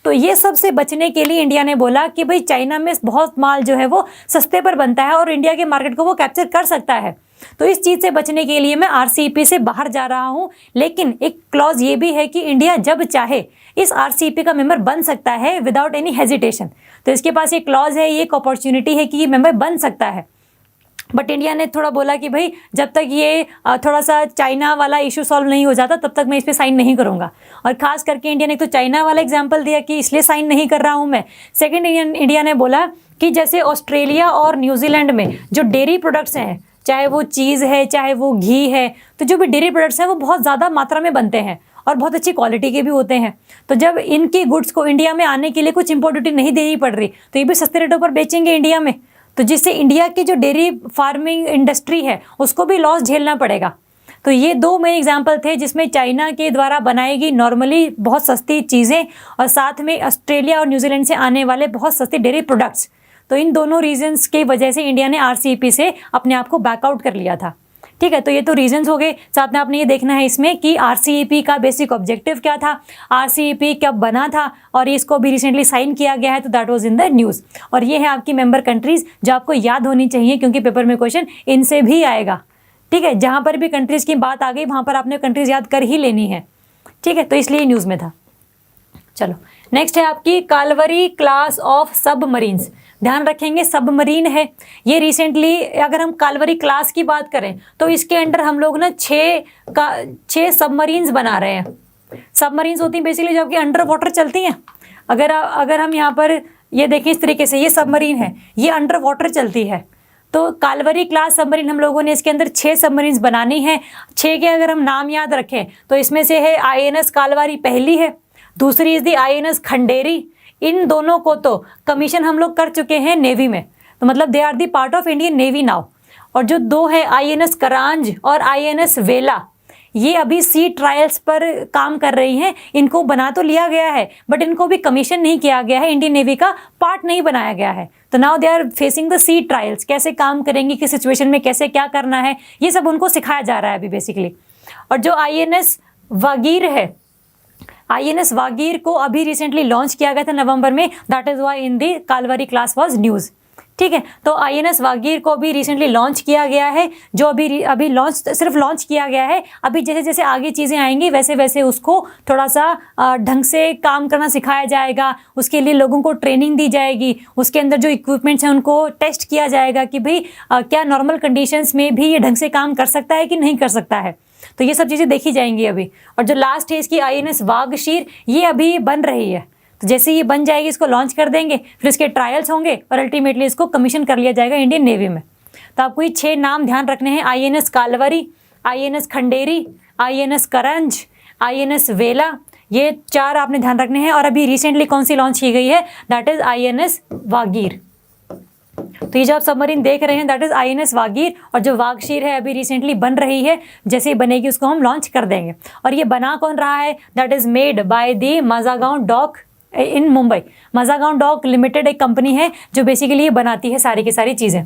तो ये सब से बचने के लिए इंडिया ने बोला कि भाई चाइना में बहुत माल जो है वो सस्ते पर बनता है और इंडिया के मार्केट को वो कैप्चर कर सकता है। तो इस चीज़ से बचने के लिए मैं आरसीईपी से बाहर जा रहा हूँ, लेकिन एक क्लॉज ये भी है कि इंडिया जब चाहे इस आरसीईपी का मेंबर बन सकता है विदाउट एनी हेजिटेशन। तो इसके पास ये क्लॉज है, ये एक अपॉर्चुनिटी है कि ये मेंबर बन सकता है। बट इंडिया ने थोड़ा बोला कि भाई जब तक ये थोड़ा सा चाइना वाला इशू सॉल्व नहीं हो जाता तब तक मैं इस पर साइन नहीं करूँगा। और खास करके इंडिया ने तो चाइना वाला एग्जाम्पल दिया कि इसलिए साइन नहीं कर रहा हूँ मैं। सेकेंड, इंडिया ने बोला कि जैसे ऑस्ट्रेलिया और न्यूजीलैंड में जो डेयरी प्रोडक्ट्स हैं, चाहे वो चीज़ है चाहे वो घी है, तो जो भी डेयरी प्रोडक्ट्स हैं वो बहुत ज़्यादा मात्रा में बनते हैं और बहुत अच्छी क्वालिटी के भी होते हैं। तो जब इनकी गुड्स को इंडिया में आने के लिए कुछ इम्पोर्ट ड्यूटी नहीं देनी पड़ रही तो ये भी सस्ते रेटों पर बेचेंगे इंडिया में, तो जिससे इंडिया की जो डेयरी फार्मिंग इंडस्ट्री है उसको भी लॉस झेलना पड़ेगा। तो ये दो मेन एग्जाम्पल थे जिसमें चाइना के द्वारा बनाई गई नॉर्मली बहुत सस्ती चीज़ें और साथ में ऑस्ट्रेलिया और न्यूजीलैंड से आने वाले बहुत सस्ते डेयरी प्रोडक्ट्स। तो इन दोनों रीजंस की वजह से इंडिया ने आरसीईपी से अपने आप को बैकआउट कर लिया था। ठीक है, तो ये तो रीजंस हो गए। साथ में आपने ये देखना है इसमें कि आरसीईपी का बेसिक ऑब्जेक्टिव क्या था, आरसीईपी कब बना था, और इसको भी रिसेंटली साइन किया गया है, तो that was in the news. और ये है आपकी मेंबर कंट्रीज जो आपको याद होनी चाहिए क्योंकि पेपर में क्वेश्चन इनसे भी आएगा। ठीक है, जहाँ पर भी कंट्रीज़ की बात आ गई वहाँ पर आपने कंट्रीज़ याद कर ही लेनी है। ठीक है, तो इसलिए न्यूज़ में था। चलो नेक्स्ट है आपकी कालवरी क्लास ऑफ सबमरीन्स। ध्यान रखेंगे सबमरीन है ये। रिसेंटली अगर हम कालवरी क्लास की बात करें तो इसके अंडर हम लोग ना 6 सबमरीन्स बना रहे हैं। सबमरीन्स होती हैं बेसिकली जो आपकी अंडर वाटर चलती हैं। अगर हम यहाँ पर ये देखें इस तरीके से, ये सबमरीन है, ये अंडर वाटर चलती है। तो कालवरी क्लास सबमरीन हम लोगों ने इसके अंदर 6 सबमरीन्स बनानी है। 6 के अगर हम नाम याद रखें तो इसमें से है आईएनएस कालवारी पहली है, दूसरी इज दी आईएनएस खंडेरी। इन दोनों को तो कमीशन हम लोग कर चुके हैं नेवी में, तो मतलब they are the part of Indian navy now. और जो 2 है आईएनएस करांज और आईएनएस वेला, ये अभी सी ट्रायल्स पर काम कर रही हैं। इनको बना तो लिया गया है बट इनको भी कमीशन नहीं किया गया है, इंडियन नेवी का पार्ट नहीं बनाया गया है। तो now they are facing the sea trials, कैसे काम करेंगे, किस सिचुएशन में कैसे क्या करना है, ये सब उनको सिखाया जा रहा है अभी बेसिकली। और जो आईएनएस वागीर है, आईएनएस वागीर को अभी रिसेंटली लॉन्च किया गया था नवंबर में, that is why in the Kalvari class was news. ठीक है, तो आईएनएस वागीर को भी रिसेंटली लॉन्च किया गया है, जो अभी सिर्फ लॉन्च किया गया है। अभी जैसे जैसे आगे चीज़ें आएंगी वैसे वैसे उसको थोड़ा सा ढंग से काम करना सिखाया जाएगा, उसके लिए लोगों को ट्रेनिंग दी जाएगी, उसके अंदर जो इक्विपमेंट्स हैं उनको टेस्ट किया जाएगा कि भाई क्या नॉर्मल कंडीशंस में भी ये ढंग से काम कर सकता है कि नहीं कर सकता है। तो ये सब चीज़ें देखी जाएंगी अभी। और जो लास्ट है इसकी आईएनएस वागशीर, ये अभी बन रही है, तो जैसे ये बन जाएगी इसको लॉन्च कर देंगे, फिर इसके ट्रायल्स होंगे और अल्टीमेटली इसको कमीशन कर लिया जाएगा इंडियन नेवी में। तो आपको ये 6 नाम ध्यान रखने हैं, INS Kalvari, INS Khanderi, INS Karanj, INS Vela, ये 4 आपने ध्यान रखने हैं। और अभी रिसेंटली कौन सी लॉन्च की गई है, दैट इज आईएनएस वागीर। तो ये जो आप सबमरीन देख रहे हैं दैट इज आईएनएस वागीर, और जो वागशीर है अभी रिसेंटली बन रही है, जैसे ही बनेगी उसको हम लॉन्च कर देंगे। और ये बना कौन रहा है, that is made by the Mazagon dock in Mumbai. Mazagon dock limited एक कंपनी है जो बेसिकली ये बनाती है सारी की सारी चीज़ें।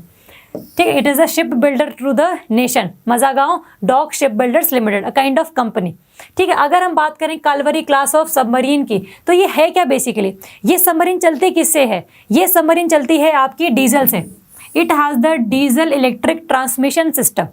ठीक है, it is a ship builder to the nation, Mazagon dock ship builders limited, a kind of company. ठीक है, अगर हम बात करें कालवरी क्लास ऑफ सबमरीन की, तो ये है क्या बेसिकली, ये सबमरीन चलती किससे है, ये सबमरीन चलती है आपकी डीजल से। It has the diesel electric transmission system,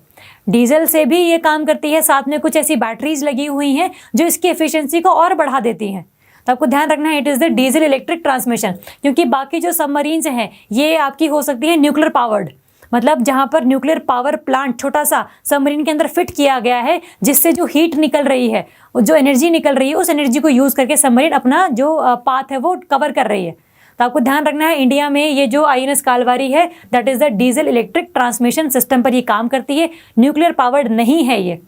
diesel से भी ये काम करती है, साथ में कुछ ऐसी बैटरीज लगी हुई हैं जो इसकी एफिशिएंसी को और बढ़ा देती हैं। तो आपको ध्यान रखना है it is the diesel electric transmission, क्योंकि बाकी जो सबमरीन्स हैं ये आपकी हो सकती है न्यूक्लियर पावर्ड, मतलब जहाँ पर न्यूक्लियर पावर प्लांट छोटा सा सबमरीन के अंदर फिट किया गया है, जिससे जो हीट निकल रही है, जो एनर्जी निकल रही है, उस एनर्जी को यूज़ करके सबमरीन अपना जो पाथ है वो कवर कर रही है। तो आपको ध्यान रखना है इंडिया में ये जो आईएनएस कालवारी है that is the diesel electric transmission system पर ये काम करती है, न्यूक्लियर पावर्ड नहीं है ये।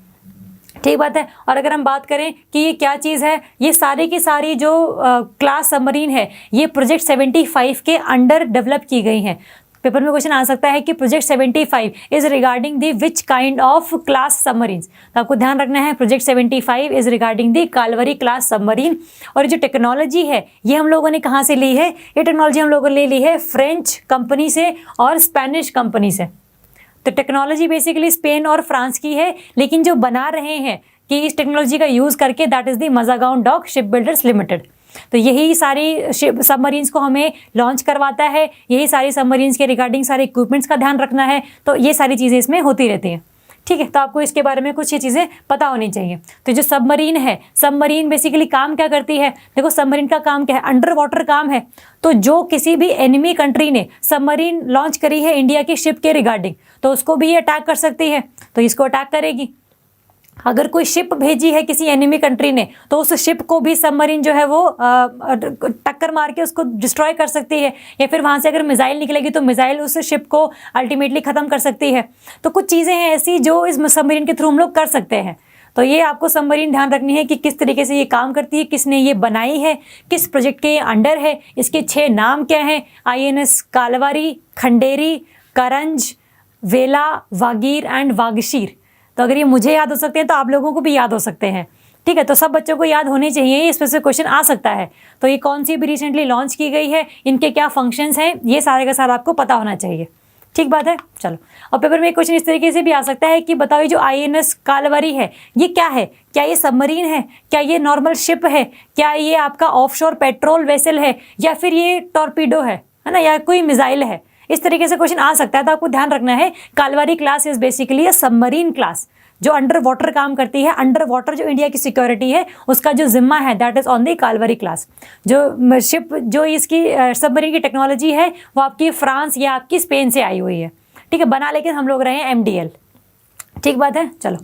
ठीक बात है। और अगर हम बात करें कि ये क्या चीज़ है, ये सारी की सारी जो क्लास सबमरीन है ये प्रोजेक्ट 75 के अंडर डेवलप की गई हैं। पेपर में क्वेश्चन आ सकता है कि project 75 is regarding the which kind of class submarines. तो आपको ध्यान रखना है project 75 is regarding the Kalvari class submarine. और जो टेक्नोलॉजी है ये हम लोगों ने कहाँ से ली है? ये टेक्नोलॉजी हम लोगों ने ली है फ्रेंच कंपनी से और स्पेनिश कंपनी से। तो टेक्नोलॉजी बेसिकली स्पेन और फ्रांस की है, लेकिन जो बना रहे हैं कि इस टेक्नोलॉजी का यूज़ करके that is the Mazagon dock ship builders limited. तो यही सारी सबमरीन्स को हमें लॉन्च करवाता है, यही सारी सबमरीन्स के रिगार्डिंग सारे इक्विपमेंट्स का ध्यान रखना है। तो ये सारी चीज़ें इसमें होती रहती हैं, ठीक है। तो आपको इसके बारे में कुछ ये चीज़ें पता होनी चाहिए। तो जो सबमरीन है, सबमरीन बेसिकली काम क्या करती है? देखो सबमरीन का काम क्या है? अंडर वाटर काम है। तो जो किसी भी एनिमी कंट्री ने सबमरीन लॉन्च करी है इंडिया की शिप के रिगार्डिंग, तो उसको भी ये अटैक कर सकती है, तो इसको अटैक करेगी। अगर कोई शिप भेजी है किसी एनिमी कंट्री ने, तो उस शिप को भी सबमरीन जो है वो टक्कर मार के उसको डिस्ट्रॉय कर सकती है, या फिर वहाँ से अगर मिसाइल निकलेगी तो मिसाइल उस शिप को अल्टीमेटली ख़त्म कर सकती है। तो कुछ चीज़ें हैं ऐसी जो इस सबमरीन के थ्रू हम लोग कर सकते हैं। तो ये आपको सबमरीन ध्यान रखनी है कि किस तरीके से ये काम करती है, किसने ये बनाई है, किस प्रोजेक्ट के अंडर है, इसके 6 नाम क्या हैं? INS कालवारी, खंडेरी, करंज, वेला, वागीर एंड वागशीर। तो अगर ये मुझे याद हो सकते हैं तो आप लोगों को भी याद हो सकते हैं, ठीक है। तो सब बच्चों को याद होने चाहिए, इस पर से क्वेश्चन आ सकता है। तो ये कौन सी भी रिसेंटली लॉन्च की गई है, इनके क्या फंक्शंस हैं, ये सारे का सारा आपको पता होना चाहिए, ठीक बात है। चलो, और पेपर में एक क्वेश्चन इस तरीके से भी आ सकता है कि बताओ ये जो INS कालवारी है ये क्या है? क्या ये सबमरीन है? क्या ये नॉर्मल शिप है? क्या ये आपका ऑफशोर पेट्रोल वेसल है? या फिर ये टॉर्पीडो है ना, या कोई मिसाइल है? इस तरीके से क्वेश्चन आ सकता है। तो आपको ध्यान रखना है Kalvari class is basically a submarine class जो अंडर वाटर काम करती है। अंडर वाटर जो इंडिया की सिक्योरिटी है उसका जो जिम्मा है that is on the Kalvari class. जो शिप जो इसकी सबमरीन की टेक्नोलॉजी है वो आपकी फ्रांस या आपकी स्पेन से आई हुई है, ठीक है। बना लेकिन हम लोग रहे हैं MDL, ठीक बात है। चलो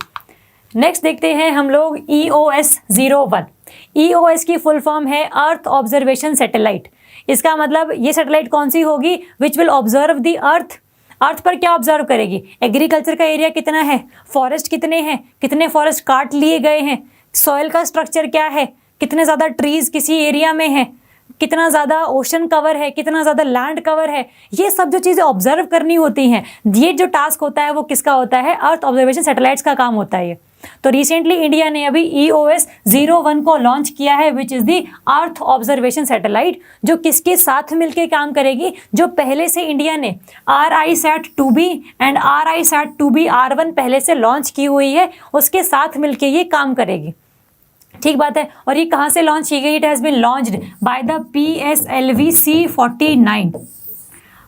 नेक्स्ट देखते हैं हम लोग EOS-01। EOS की फुल फॉर्म है अर्थ ऑब्जर्वेशन सैटेलाइट। इसका मतलब ये सैटेलाइट कौन सी होगी? Which will observe the earth. Earth पर क्या ऑब्जर्व करेगी? एग्रीकल्चर का एरिया कितना है, फॉरेस्ट कितने हैं, कितने फॉरेस्ट काट लिए गए हैं, सॉइल का स्ट्रक्चर क्या है, कितने ज़्यादा ट्रीज किसी एरिया में है, कितना ज़्यादा ओशन कवर है, कितना ज़्यादा लैंड कवर है। ये सब जो चीज़ें ऑब्जर्व करनी होती हैं, ये जो टास्क होता है वो किसका होता है? अर्थ ऑब्जर्वेशन सैटेलाइट्स का काम होता है ये। तो रिसेंटली इंडिया ने अभी EOS-01 को लॉन्च किया है which is the earth observation satellite, जो किसके साथ मिलके काम करेगी? जो पहले से इंडिया ने RISAT-2B एंड RISAT-2B R1 पहले से लॉन्च की हुई है, उसके साथ मिलके ये काम करेगी, ठीक बात है। और ये कहाँ से लॉन्च की गई? It has been launched by the PSLV C49।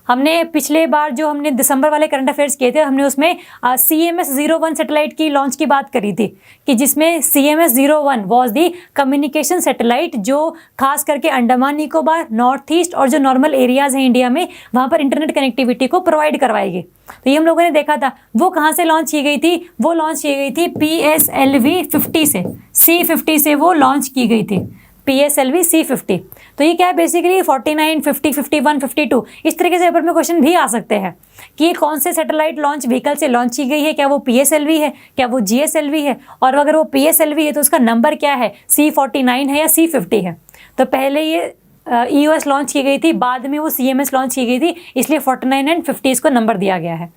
हमने पिछले बार जो हमने दिसंबर वाले करंट अफेयर्स किए थे, हमने उसमें CMS-01 सैटेलाइट की लॉन्च की बात करी थी कि जिसमें CMS-01 was the communication satellite जो खास करके अंडमान निकोबार, नॉर्थ ईस्ट और जो नॉर्मल एरियाज़ हैं इंडिया में वहाँ पर इंटरनेट कनेक्टिविटी को प्रोवाइड करवाएगी। तो ये हम लोगों ने देखा था। वो कहाँ से लॉन्च की गई थी? वो लॉन्च की गई थी PSLV-50 से, C50 से वो लॉन्च की गई थी, PSLV C50। तो ये क्या है? बेसिकली 49, 50, 51, 52 इस तरीके से पेपर में क्वेश्चन भी आ सकते हैं कि ये कौन से सैटेलाइट लॉन्च व्हीकल से लॉन्च की गई है। क्या वो PSLV है, क्या वो GSLV है, और अगर वो PSLV है तो उसका नंबर क्या है? C49 है या C50 है। तो पहले ये EOS लॉन्च की गई थी, बाद में वो CMS लॉन्च की गई थी, इसलिए 49 एंड 50 इसको नंबर दिया गया है,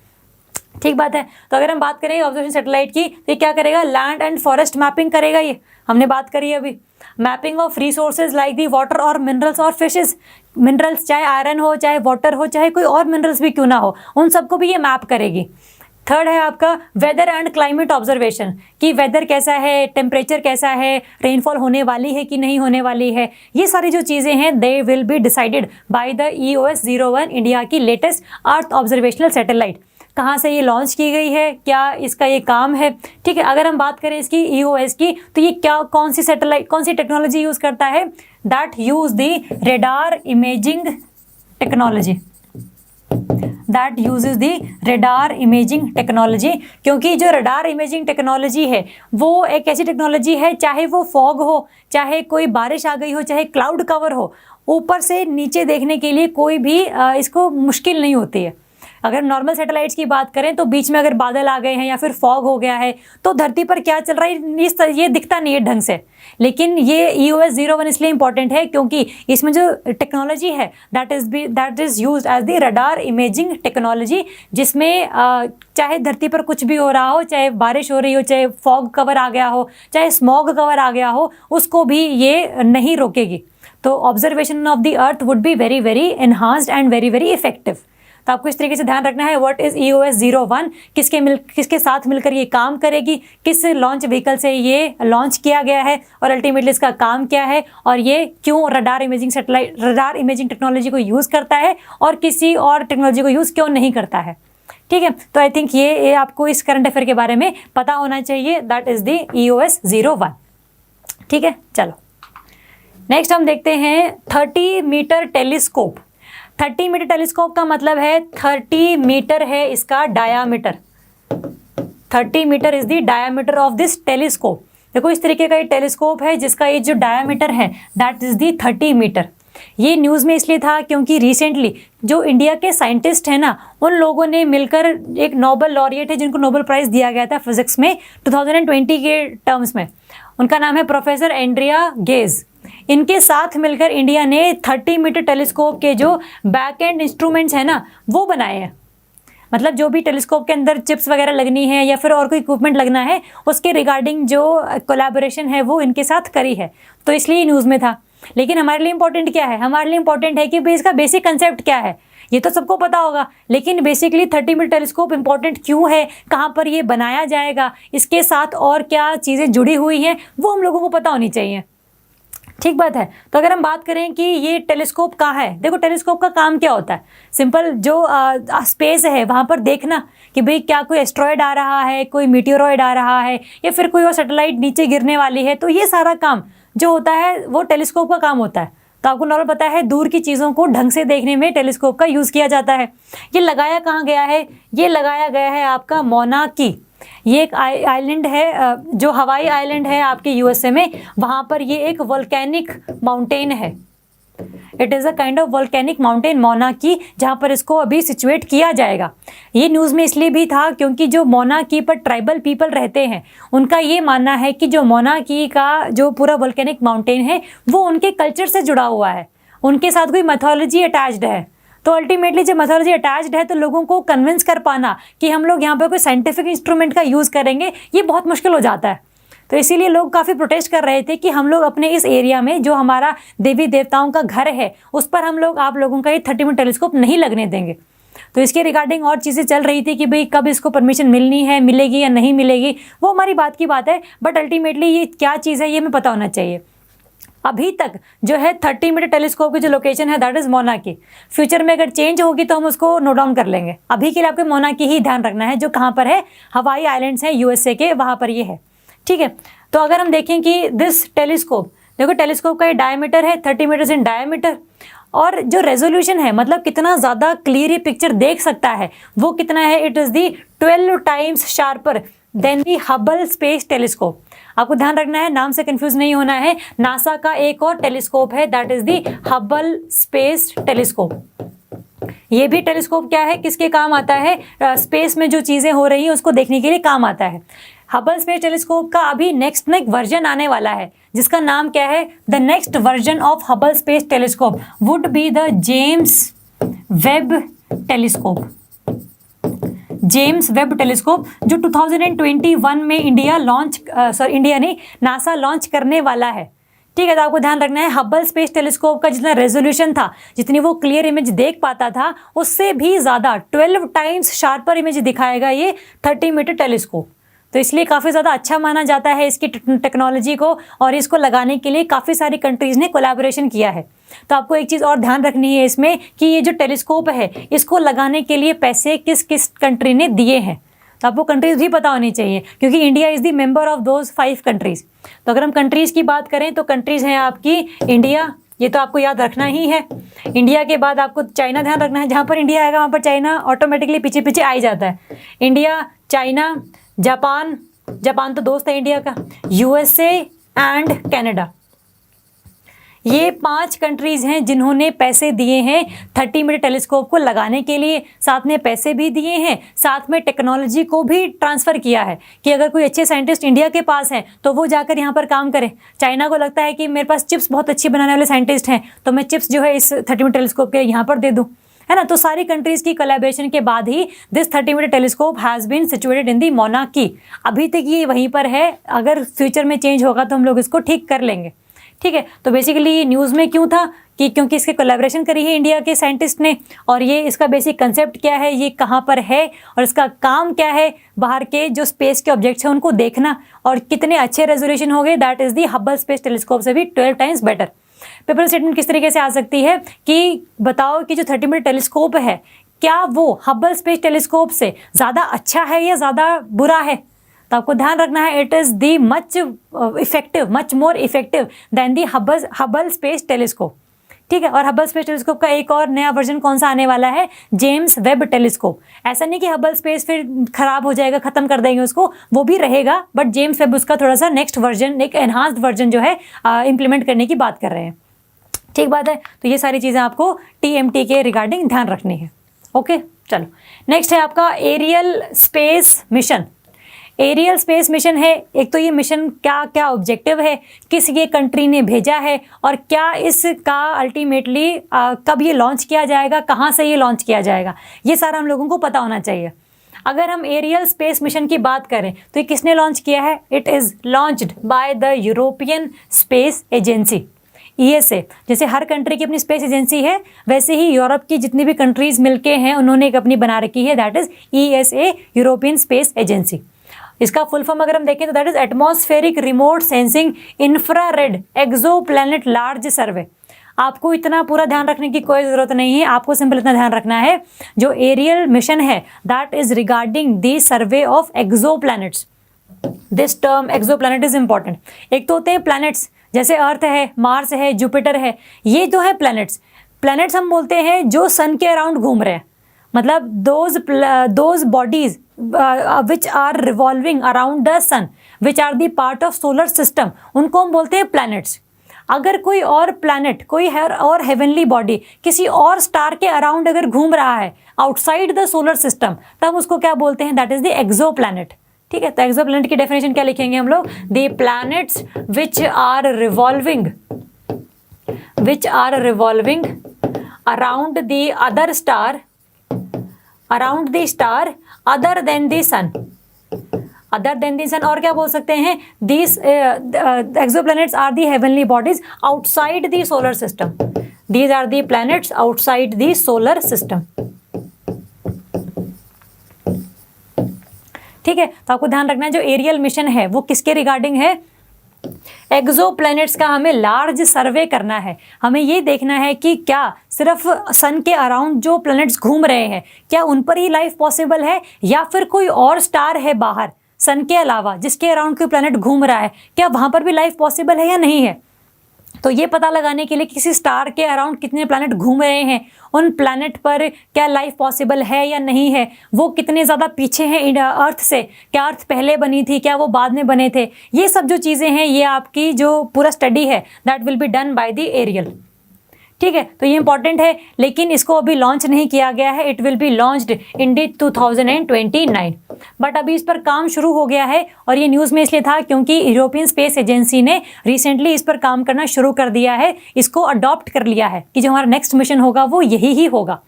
ठीक बात है। तो अगर हम बात करें ऑब्जर्वेशन सैटेलाइट की, तो ये क्या करेगा? लैंड एंड फॉरेस्ट मैपिंग करेगा। ये हमने बात करी है अभी। Mapping of resources like the water और मिनरल्स और फिशेस। मिनरल्स चाहे आयरन हो, चाहे वाटर हो, चाहे कोई और मिनरल्स भी क्यों ना हो, उन सबको भी ये मैप करेगी। थर्ड है आपका वेदर एंड क्लाइमेट ऑब्जर्वेशन, कि वेदर कैसा है, टेम्परेचर कैसा है, रेनफॉल होने वाली है कि नहीं होने वाली है। ये सारी जो चीज़ें हैं they will be decided by the EOS-01, India की लेटेस्ट अर्थ ऑब्जर्वेशनल सैटेलाइट। कहाँ से ये लॉन्च की गई है, क्या इसका ये काम है, ठीक है। अगर हम बात करें इसकी EOS की, तो ये क्या कौन सी सैटेलाइट कौन सी टेक्नोलॉजी यूज़ करता है? That use the radar imaging technology, that uses the radar imaging technology. क्योंकि जो रेडार इमेजिंग टेक्नोलॉजी है वो एक ऐसी टेक्नोलॉजी है, चाहे वो फॉग हो, चाहे कोई बारिश आ गई हो, चाहे क्लाउड कवर हो, ऊपर से नीचे देखने के लिए कोई भी इसको मुश्किल नहीं होती है। अगर नॉर्मल सैटेलाइट्स की बात करें तो बीच में अगर बादल आ गए हैं या फिर फॉग हो गया है तो धरती पर क्या चल रहा है ये दिखता नहीं है ढंग से। लेकिन ये EOS-01 इसलिए इंपॉर्टेंट है क्योंकि इसमें जो टेक्नोलॉजी है that is used as the radar imaging technology, जिसमें चाहे धरती पर कुछ भी हो रहा हो, चाहे बारिश हो रही हो, चाहे फॉग कवर आ गया हो, चाहे स्मॉग कवर आ गया हो, उसको भी ये नहीं रोकेगी। तो observation of the earth would be very very enhanced and very very effective. तो आपको इस तरीके से ध्यान रखना है व्हाट इज EOS-01, किसके साथ मिलकर ये काम करेगी, किस लॉन्च व्हीकल से ये लॉन्च किया गया है और अल्टीमेटली इसका काम क्या है, और ये क्यों रडार इमेजिंग टेक्नोलॉजी को यूज़ करता है और किसी और टेक्नोलॉजी को यूज़ क्यों नहीं करता है। ठीक है, तो आई थिंक ये आपको इस करंट अफेयर के बारे में पता होना चाहिए। That is the EOS-01। ठीक है, चलो नेक्स्ट हम देखते हैं 30 मीटर टेलीस्कोप। 30 मीटर टेलीस्कोप का मतलब है 30 मीटर है इसका diameter. 30 metre is the diameter of this telescope. देखो इस तरीके का ये टेलीस्कोप है जिसका ये जो डायामीटर है दैट इज द 30 मीटर। ये न्यूज़ में इसलिए था क्योंकि रिसेंटली जो इंडिया के साइंटिस्ट हैं ना, उन लोगों ने मिलकर एक नोबेल लॉरिएट है जिनको नोबेल प्राइज़ दिया गया था फिजिक्स में 2020 के टर्म्स में। उनका नाम है प्रोफेसर एंड्रिया गेज। इनके साथ मिलकर इंडिया ने 30 मीटर टेलीस्कोप के जो बैक एंड इंस्ट्रूमेंट्स हैं ना वो बनाए हैं। मतलब जो भी टेलीस्कोप के अंदर चिप्स वगैरह लगनी है या फिर और कोई इक्विपमेंट लगना है उसके रिगार्डिंग जो कोलैबोरेशन है वो इनके साथ करी है, तो इसलिए न्यूज़ में था। लेकिन हमारे लिए इंपॉर्टेंट क्या है? हमारे लिए इंपॉर्टेंट है कि भाई इसका बेसिक कंसेप्ट क्या है, ये तो सबको पता होगा, लेकिन बेसिकली 30 मीटर टेलीस्कोप इंपॉर्टेंट क्यों है, कहाँ पर ये बनाया जाएगा, इसके साथ और क्या चीज़ें जुड़ी हुई हैं वो हम लोगों को पता होनी चाहिए। ठीक बात है। तो अगर हम बात करें कि ये टेलीस्कोप कहाँ है, देखो टेलीस्कोप का काम क्या होता है, सिंपल जो स्पेस है वहाँ पर देखना कि भाई क्या कोई एस्ट्रॉयड आ रहा है, कोई मीटियोरॉयड आ रहा है या फिर कोई और सैटेलाइट नीचे गिरने वाली है, तो ये सारा काम जो होता है वो टेलीस्कोप का काम होता है। तो आपको नॉर्मल पता है दूर की चीज़ों को ढंग से देखने में टेलीस्कोप का यूज़ किया जाता है। ये लगाया कहाँ गया है? ये लगाया गया है आपका मोनाकी। ये एक आइलैंड है जो हवाई आइलैंड है आपके USA में, वहाँ पर ये एक वोल्केनिक माउंटेन है। It is a kind of volcanic mountain Mauna Kea, जहाँ पर इसको अभी सिचुएट किया जाएगा। ये न्यूज़ में इसलिए भी था क्योंकि जो मोनाकी पर ट्राइबल पीपल रहते हैं उनका ये मानना है कि जो मोनाकी का जो पूरा वोल्केनिक माउंटेन है वो उनके कल्चर से जुड़ा हुआ है, उनके साथ कोई मैथोलॉजी अटैच्ड है। तो अल्टीमेटली जब मैथोलॉजी अटैच्ड है तो लोगों को कन्विंस कर पाना कि हम लोग यहाँ पर कोई साइंटिफिक इंस्ट्रूमेंट का यूज़ करेंगे ये बहुत मुश्किल हो जाता है। तो इसीलिए लोग काफ़ी प्रोटेस्ट कर रहे थे कि हम लोग अपने इस एरिया में जो हमारा देवी देवताओं का घर है उस पर हम लोग आप लोगों का ये 30 मीटर टेलीस्कोप नहीं लगने देंगे। तो इसके रिगार्डिंग और चीज़ें चल रही थी कि भाई कब इसको परमिशन मिलनी है, मिलेगी या नहीं मिलेगी, वो हमारी बात की बात है, बट अल्टीमेटली ये क्या चीज़ है ये हमें पता होना चाहिए। अभी तक जो है 30 मीटर टेलीस्कोप की जो लोकेशन है दैट इज़ मोनाकी। फ्यूचर में अगर चेंज होगी तो हम उसको नोट डाउन कर लेंगे। अभी के लिए आपको मोनाकी ही ध्यान रखना है जो कहाँ पर है, हवाई आइलैंड्स हैं USA के, वहाँ पर ये है। ठीक है, तो अगर हम देखें कि दिस टेलीस्कोप, देखो टेलीस्कोप का ये डायमीटर है 30 मीटर्स इन डायमीटर, और जो रेजोल्यूशन है मतलब कितना ज़्यादा क्लियर ये पिक्चर देख सकता है वो कितना है, it is the 12 times sharper than the Hubble space telescope. आपको ध्यान रखना है, नाम से कंफ्यूज नहीं होना है। नासा का एक और टेलीस्कोप है that is the Hubble space telescope. ये भी टेलीस्कोप क्या है, किसके काम आता है, स्पेस में जो चीज़ें हो रही हैं उसको देखने के लिए काम आता है। हबल स्पेस टेलीस्कोप का अभी नेक्स्ट वर्जन आने वाला है जिसका नाम क्या है, the next version of Hubble space telescope would be the James Webb telescope. James Webb telescope जो 2021 में इंडिया ने नासा लॉन्च करने वाला है। ठीक है, तो आपको ध्यान रखना है हबल स्पेस टेलीस्कोप का जितना रेजोल्यूशन था, जितनी वो क्लियर इमेज देख पाता था उससे भी ज़्यादा 12 टाइम्स शार्पर इमेज दिखाएगा ये 30 मीटर टेलीस्कोप। तो इसलिए काफ़ी ज़्यादा अच्छा माना जाता है इसकी टेक्नोलॉजी को, और इसको लगाने के लिए काफ़ी सारी कंट्रीज़ ने कोलैबोरेशन किया है। तो आपको एक चीज़ और ध्यान रखनी है इसमें कि ये जो टेलीस्कोप है इसको लगाने के लिए पैसे किस किस कंट्री ने दिए हैं, तो आपको कंट्रीज़ भी पता होनी चाहिए क्योंकि India is the member of those 5 countries. तो अगर हम कंट्रीज़ की बात करें तो कंट्रीज़ हैं आपकी इंडिया, ये तो आपको याद रखना ही है। इंडिया के बाद आपको चाइना ध्यान रखना है, जहाँ पर इंडिया आएगा वहाँ पर चाइना ऑटोमेटिकली पीछे पीछे आ ही जाता है। इंडिया, चाइना, जापान तो दोस्त है इंडिया का, USA एंड कनाडा। ये 5 कंट्रीज़ हैं जिन्होंने पैसे दिए हैं 30 मीटर टेलीस्कोप को लगाने के लिए, साथ में पैसे भी दिए हैं, साथ में टेक्नोलॉजी को भी ट्रांसफ़र किया है कि अगर कोई अच्छे साइंटिस्ट इंडिया के पास हैं तो वो जाकर यहाँ पर काम करें। चाइना को लगता है कि मेरे पास चिप्स बहुत अच्छी बनाने वाले साइंटिस्ट हैं, तो मैं चिप्स जो है इस 30 मीटर टेलीस्कोप के यहाँ पर दे दूँ, है ना। तो सारी कंट्रीज़ की कोलैबोरेशन के बाद ही this 30 metre telescope has been situated in the Mauna Kea. अभी तक ये वहीं पर है, अगर फ्यूचर में चेंज होगा तो हम लोग इसको ठीक कर लेंगे, ठीक है। तो बेसिकली ये न्यूज़ में क्यों था कि क्योंकि इसके कोलैबोरेशन करी है इंडिया के साइंटिस्ट ने, और ये इसका बेसिक कंसेप्ट क्या है, ये कहाँ पर है और इसका काम क्या है, बाहर के जो स्पेस के ऑब्जेक्ट्स हैं उनको देखना, और कितने अच्छे रेजोल्यूशन हो गए, that is the Hubble space telescope से भी 12 टाइम्स बेटर। पेपर स्टेटमेंट किस तरीके से आ सकती है कि बताओ कि जो 30 मीटर टेलीस्कोप है क्या वो हबल स्पेस टेलीस्कोप से ज़्यादा अच्छा है या ज़्यादा बुरा है। तो आपको ध्यान रखना है it is the much more effective than the Hubble space telescope, ठीक है। और हबल स्पेस टेलीस्कोप का एक और नया वर्जन कौन सा आने वाला है, जेम्स वेब टेलीस्कोप। ऐसा नहीं कि हबल स्पेस फिर खराब हो जाएगा, ख़त्म कर देंगे उसको, वो भी रहेगा, बट जेम्स वेब उसका थोड़ा सा नेक्स्ट वर्जन, एक एनहांस्ड वर्जन जो है इम्प्लीमेंट करने की बात कर रहे हैं, ठीक बात है। तो ये सारी चीज़ें आपको TMT के रिगार्डिंग ध्यान रखनी है। ओके, चलो नेक्स्ट है आपका Ariel space mission. Ariel space mission है, एक तो ये मिशन क्या क्या ऑब्जेक्टिव है, किस ये कंट्री ने भेजा है, और क्या इसका अल्टीमेटली कब ये लॉन्च किया जाएगा, कहाँ से ये लॉन्च किया जाएगा, ये सारा हम लोगों को पता होना चाहिए। अगर हम एरियल स्पेस मिशन की बात करें तो ये किसने लॉन्च किया है, it is launched by the European space agency, ESA। जैसे हर कंट्री की अपनी स्पेस एजेंसी है, वैसे ही यूरोप की जितनी भी कंट्रीज़ मिलके हैं उन्होंने एक अपनी बना रखी है, that is ESA, European space agency. इसका फुल फॉर्म अगर हम देखें तो that is atmospheric remote sensing infrared exoplanet large survey. आपको इतना पूरा ध्यान रखने की कोई ज़रूरत नहीं है, आपको सिंपल इतना ध्यान रखना है जो एरियल मिशन है that is regarding the survey of exoplanets. This term exoplanet is important. एक तो होते हैं प्लैनेट्स, जैसे अर्थ है, मार्स है, जुपिटर है, ये जो है प्लैनेट्स हम बोलते हैं जो सन के अराउंड घूम रहे हैं, मतलब those bodies which are revolving around the sun which are the part of solar system, उनको हम बोलते हैं प्लैनेट्स। अगर कोई और प्लैनेट, कोई और हेवनली बॉडी किसी और स्टार के अराउंड अगर घूम रहा है आउटसाइड द सोलर सिस्टम, तब उसको क्या बोलते हैं, दैट इज द एक्सोप्लैनेट, ठीक है। तो एक्सोप्लैनेट की डेफिनेशन क्या लिखेंगे हम लोग, the planets which are revolving around the other star, around the star other than the sun, और क्या बोल सकते हैं, these exoplanets are the heavenly bodies outside the solar system, these are the planets outside the solar system, ठीक है। तो आपको ध्यान रखना है जो एरियल मिशन है वो किसके रिगार्डिंग है, एक्सोप्लैनेट्स का हमें लार्ज सर्वे करना है। हमें ये देखना है कि क्या सिर्फ सन के अराउंड जो प्लैनेट्स घूम रहे हैं क्या उन पर ही लाइफ पॉसिबल है, या फिर कोई और स्टार है बाहर सन के अलावा जिसके अराउंड कोई प्लैनेट घूम रहा है, क्या वहाँ पर भी लाइफ पॉसिबल है या नहीं है। तो ये पता लगाने के लिए किसी स्टार के अराउंड कितने प्लैनेट घूम रहे हैं, उन प्लैनेट पर क्या लाइफ पॉसिबल है या नहीं है, वो कितने ज़्यादा पीछे हैं अर्थ से, क्या अर्थ पहले बनी थी, क्या वो बाद में बने थे, ये सब जो चीज़ें हैं ये आपकी जो पूरा स्टडी है that will be done by the Ariel, ठीक है। तो ये इंपॉर्टेंट है, लेकिन इसको अभी लॉन्च नहीं किया गया है, it will be launched in 2029, but अभी इस पर काम शुरू हो गया है। और ये न्यूज़ में इसलिए था क्योंकि यूरोपियन स्पेस एजेंसी ने रिसेंटली इस पर काम करना शुरू कर दिया है, इसको अडॉप्ट कर लिया है कि जो हमारा नेक्स्ट मिशन होगा वो यही ही होगा,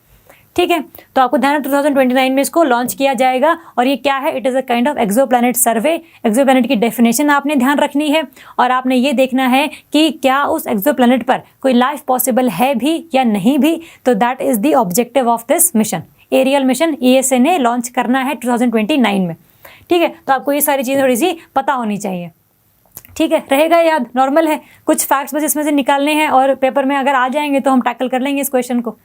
ठीक है। तो आपको ध्यान है 2029 में इसको लॉन्च किया जाएगा। और ये क्या है, it is a kind of exoplanet survey. Exoplanet की डेफिनेशन आपने ध्यान रखनी है, और आपने ये देखना है कि क्या उस एक्सोप्लैनेट पर कोई लाइफ पॉसिबल है भी या नहीं भी। तो that is the objective of this mission. Ariel mission ESA ने लॉन्च करना है 2029 में, ठीक है। तो आपको ये सारी चीज़ें थोड़ी सी पता होनी चाहिए, ठीक है। रहेगा याद, नॉर्मल है, कुछ फैक्ट्स बस इसमें से निकालने हैं और पेपर में अगर आ जाएंगे तो हम टैकल कर लेंगे इस क्वेश्चन को,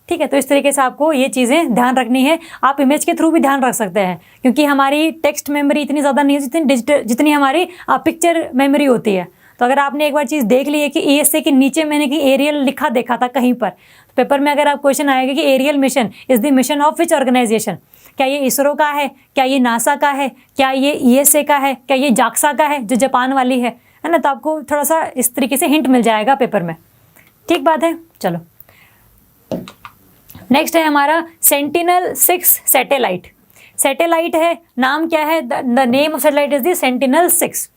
ठीक है। तो इस तरीके से आपको ये चीज़ें ध्यान रखनी है। आप इमेज के थ्रू भी ध्यान रख सकते हैं, क्योंकि हमारी टेक्स्ट मेमोरी इतनी ज़्यादा नहीं होती जितनी हमारी पिक्चर मेमोरी होती है। तो अगर आपने एक बार चीज़ देख ली है कि ESA के नीचे मैंने कि एरियल लिखा देखा था कहीं पर, तो पेपर में अगर आप क्वेश्चन आएगा कि Ariel mission is the mission of which organisation, क्या ये इसरो का है, क्या ये नासा का है, क्या ये ESA का है, क्या ये जाक्सा का है जो जापान वाली है ना। तो आपको थोड़ा सा इस तरीके से हिंट मिल जाएगा पेपर में, ठीक बात है। चलो नेक्स्ट है हमारा सेंटिनल-6 सैटेलाइट। सैटेलाइट है, नाम क्या है, the name of satellite is the Sentinel six.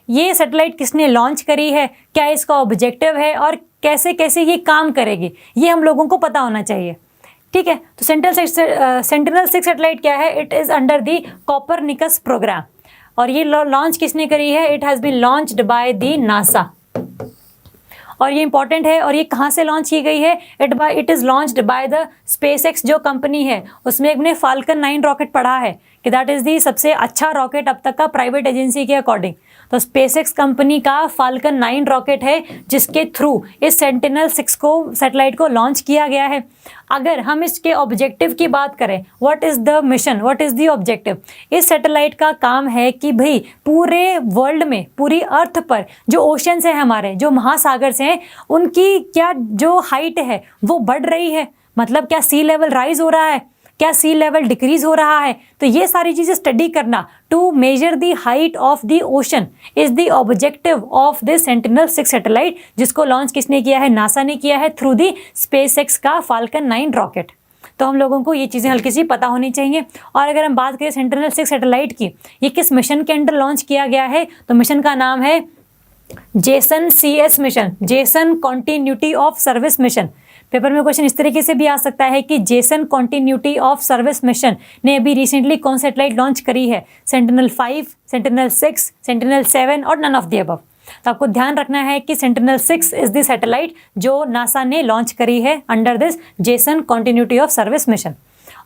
ये सैटेलाइट किसने लॉन्च करी है, क्या इसका ऑब्जेक्टिव है और कैसे कैसे ये काम करेगी, ये हम लोगों को पता होना चाहिए। ठीक है, तो सेंटिनल-6 सैटेलाइट क्या है, it is under the Copernicus programme और ये लॉन्च किसने करी है, it has been launched by the NASA. और ये इंपॉर्टेंट है, और ये कहाँ से लॉन्च की गई है, it is launched by the SpaceX जो कंपनी है, उसमें एक ने फाल्कन 9 रॉकेट पढ़ा है कि दैट इज़ दी सबसे अच्छा रॉकेट अब तक का प्राइवेट एजेंसी के अकॉर्डिंग। तो स्पेसएक्स कंपनी का फाल्कन 9 रॉकेट है जिसके थ्रू इस सेंटिनल-6 को सैटेलाइट को लॉन्च किया गया है। अगर हम इसके ऑब्जेक्टिव की बात करें, what is the mission, what is the objective, इस सैटेलाइट का काम है कि भाई पूरे वर्ल्ड में, पूरी अर्थ पर जो ओशंस हैं हमारे, जो महासागर से हैं, उनकी क्या जो हाइट है वो बढ़ रही है, मतलब क्या सी लेवल राइज हो रहा है, क्या सी लेवल डिक्रीज हो रहा है, तो ये सारी चीज़ें स्टडी करना to measure the height of the ocean is the objective of this Sentinel six satellite, जिसको लॉन्च किसने किया है, नासा ने किया है थ्रू दी स्पेसएक्स का फाल्कन 9 रॉकेट। तो हम लोगों को ये चीज़ें हल्की सी पता होनी चाहिए। और अगर हम बात करें सेंटिनल-6 सैटेलाइट की, ये किस मिशन के अंडर लॉन्च किया गया है, तो मिशन का नाम है Jason CS mission, Jason continuity of service mission. Paper में क्वेश्चन इस तरीके से भी आ सकता है कि Jason continuity of service mission ने अभी रिसेंटली कौन सैटेलाइट लॉन्च करी है, सेंटिनल-5, सेंटिनल-6, सेंटिनल-7 और नन ऑफ द अबव। तो आपको ध्यान रखना है कि सेंटिनल-6 इज द सैटेलाइट जो नासा ने लॉन्च करी है under this Jason continuity of service mission.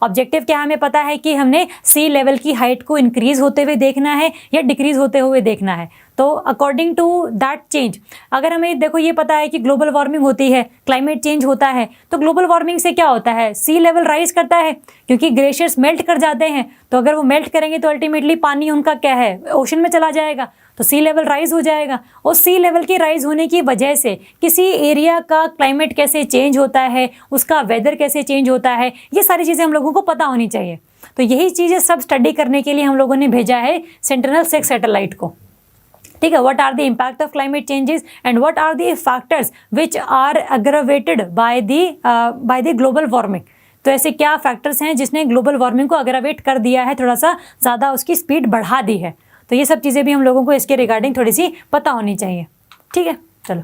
Objective क्या हमें पता है कि हमने सी लेवल की हाइट को इंक्रीज होते हुए देखना है या डिक्रीज होते हुए देखना है। तो अकॉर्डिंग टू दैट चेंज, अगर हमें देखो ये पता है कि ग्लोबल वार्मिंग होती है, क्लाइमेट चेंज होता है, तो ग्लोबल वार्मिंग से क्या होता है, सी लेवल राइज करता है क्योंकि ग्लेशियर्स मेल्ट कर जाते हैं। तो अगर वो मेल्ट करेंगे तो अल्टीमेटली पानी उनका क्या है, ओशन में चला जाएगा, तो सी लेवल राइज हो जाएगा। और सी लेवल की राइज होने की वजह से किसी एरिया का क्लाइमेट कैसे चेंज होता है, उसका वेदर कैसे चेंज होता है, ये सारी चीज़ें हम लोगों को पता होनी चाहिए। तो यही चीज़ें सब स्टडी करने के लिए हम लोगों ने भेजा है सेंटिनल-6 सैटेलाइट को। ठीक है, what are the impact of climate changes and what are the factors which are aggravated by the global warming. तो ऐसे क्या फैक्टर्स हैं जिसने ग्लोबल वार्मिंग को अग्रवेट कर दिया है, थोड़ा सा ज़्यादा उसकी स्पीड बढ़ा दी है। तो ये सब चीज़ें भी हम लोगों को इसके रिगार्डिंग थोड़ी सी पता होनी चाहिए। ठीक है, चलो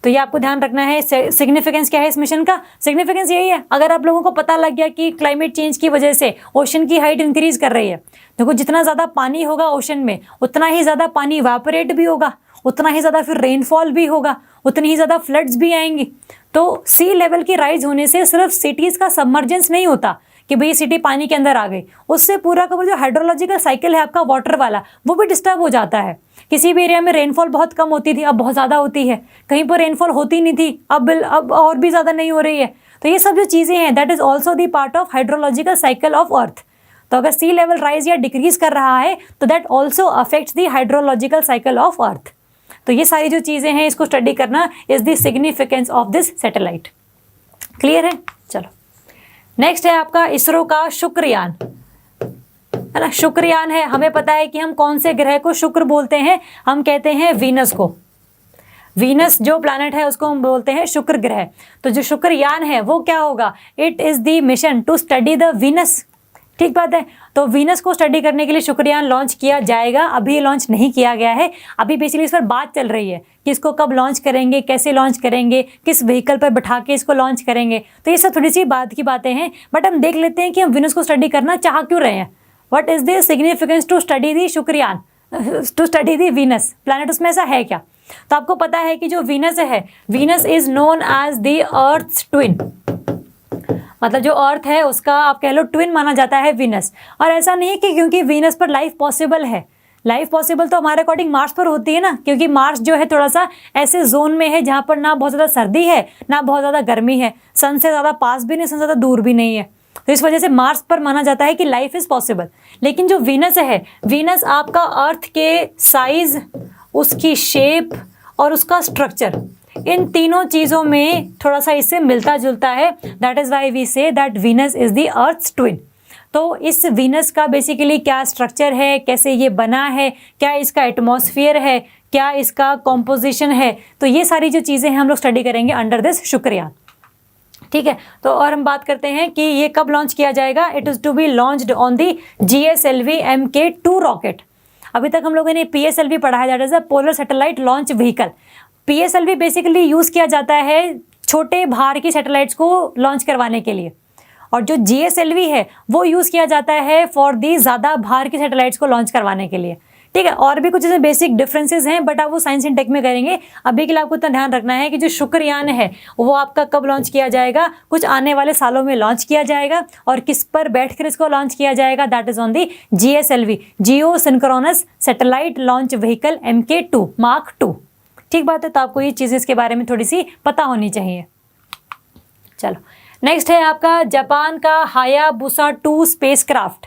तो ये आपको ध्यान रखना है। सिग्निफिकेंस क्या है इस मिशन का, सिग्निफिकेंस यही है, अगर आप लोगों को पता लग गया कि क्लाइमेट चेंज की वजह से ओशन की हाइट इंक्रीज कर रही है, देखो जितना ज़्यादा पानी होगा ओशन में उतना ही ज़्यादा पानी इवापोरेट भी होगा, उतना ही ज़्यादा फिर रेनफॉल भी होगा, उतनी ही ज़्यादा फ्लड्स भी आएंगी। तो सी लेवल की राइज होने से सिर्फ सिटीज़ का सबमर्जेंस नहीं होता कि भाई सिटी पानी के अंदर आ गई, उससे पूरा का जो हाइड्रोलॉजिकल साइकिल है आपका वाटर वाला, वो भी डिस्टर्ब हो जाता है। किसी भी एरिया में रेनफॉल बहुत कम होती थी, अब बहुत ज़्यादा होती है, कहीं पर रेनफॉल होती नहीं थी, अब और भी ज़्यादा नहीं हो रही है। तो ये सब जो चीज़ें हैं that is also the part of hydrological cycle of earth. तो अगर सी लेवल राइज या डिक्रीज कर रहा है तो that also affects the hydrological cycle of earth. तो ये सारी जो चीज़ें हैं इसको स्टडी करना is the significance of this satellite. Clear है, चलो नेक्स्ट है आपका इसरो का शुक्रयान, है ना। शुक्रयान है, हमें पता है कि हम कौन से ग्रह को शुक्र बोलते हैं, हम कहते हैं वीनस को। वीनस जो प्लैनेट है उसको हम बोलते हैं शुक्र ग्रह। तो जो शुक्रयान है वो क्या होगा, it is the mission to study the Venus. ठीक बात है, तो वीनस को स्टडी करने के लिए शुक्रयान लॉन्च किया जाएगा। अभी ये लॉन्च नहीं किया गया है, अभी बेसिकली इस पर बात चल रही है कि इसको कब लॉन्च करेंगे, कैसे लॉन्च करेंगे, किस व्हीकल पर बैठा के इसको लॉन्च करेंगे। तो ये सब थोड़ी सी बात की बातें हैं, बट हम देख लेते हैं कि हम वीनस को स्टडी करना चाह क्यों रहे हैं। What is the significance to study the Shukrayaan, to study the Venus planet, उसमें ऐसा है क्या। तो आपको पता है कि जो वीनस है, Venus is known as the earth's twin, मतलब जो अर्थ है उसका आप कह लो ट्विन माना जाता है वीनस। और ऐसा नहीं कि क्योंकि वीनस पर लाइफ पॉसिबल है, लाइफ पॉसिबल तो हमारे अकॉर्डिंग मार्स पर होती है ना, क्योंकि मार्स जो है थोड़ा सा ऐसे जोन में है जहाँ पर ना बहुत ज़्यादा सर्दी है ना बहुत ज़्यादा गर्मी है, सन से ज़्यादा पास भी नहीं, सन से ज़्यादा दूर भी नहीं है। तो इस वजह से मार्स पर माना जाता है कि लाइफ इज़ पॉसिबल। लेकिन जो वीनस है, वीनस आपका अर्थ के साइज, उसकी शेप और उसका स्ट्रक्चर, इन तीनों चीज़ों में थोड़ा सा इससे मिलता जुलता है। That is why we say that Venus is the earth's twin. तो इस वीनस का बेसिकली क्या स्ट्रक्चर है, कैसे ये बना है, क्या इसका एटमॉस्फेयर है, क्या इसका कॉम्पोजिशन है, तो ये सारी जो चीज़ें हैं हम लोग स्टडी करेंगे अंडर दिस शुक्रयान। ठीक है, तो और हम बात करते हैं कि ये कब लॉन्च किया जाएगा। It is to be launched on the GSLV Mk2 rocket. अभी तक हम लोगों ने PSLV पढ़ा है, that is a polar satellite launch vehicle. PSLV basically use किया जाता है छोटे भार की सैटेलाइट्स को लॉन्च करवाने के लिए, और जो GSLV है वो यूज़ किया जाता है फॉर दी ज़्यादा भार की सैटेलाइट्स को लॉन्च करवाने के लिए। ठीक है, और भी कुछ ऐसे बेसिक डिफरेंसेस हैं, बट आप वो साइंस एंड टेक में करेंगे। अभी के लिए आपको इतना ध्यान रखना है कि जो शुक्रयान है वो आपका कब लॉन्च किया जाएगा, कुछ आने वाले सालों में लॉन्च किया जाएगा, और किस पर बैठकर इसको लॉन्च किया जाएगा, that is on the GSLV Jio synchronous satellite launch vehicle Mk2 Mark 2। ठीक बात है, तो आपको ये चीज़ें इसके बारे में थोड़ी सी पता होनी चाहिए। चलो नेक्स्ट है आपका जापान का हायाबुसा 2 स्पेसक्राफ्ट।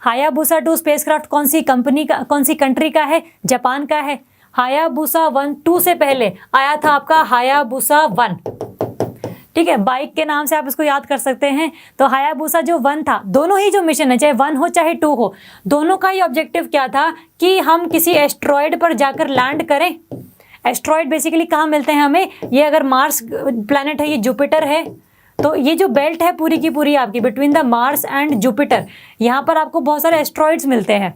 हायाबुसा 2 स्पेसक्राफ्ट कौन सी कंपनी का, कौन सी कंट्री का है, जापान का है। हायाबुसा 1 2 से पहले आया था आपका हायाबुसा 1। ठीक है, बाइक के नाम से आप इसको याद कर सकते हैं। तो हायाबुसा जो 1 था, दोनों ही जो मिशन है, चाहे 1 हो चाहे 2 हो, दोनों का ही ऑब्जेक्टिव क्या था कि हम किसी एस्ट्रॉयड पर जाकर लैंड करें। एस्ट्रॉयड बेसिकली कहाँ मिलते हैं हमें, ये अगर मार्स प्लैनेट है, ये जुपिटर है, तो ये जो बेल्ट है पूरी की पूरी आपकी between the Mars and Jupiter, यहाँ पर आपको बहुत सारे एस्ट्रॉइड्स मिलते हैं।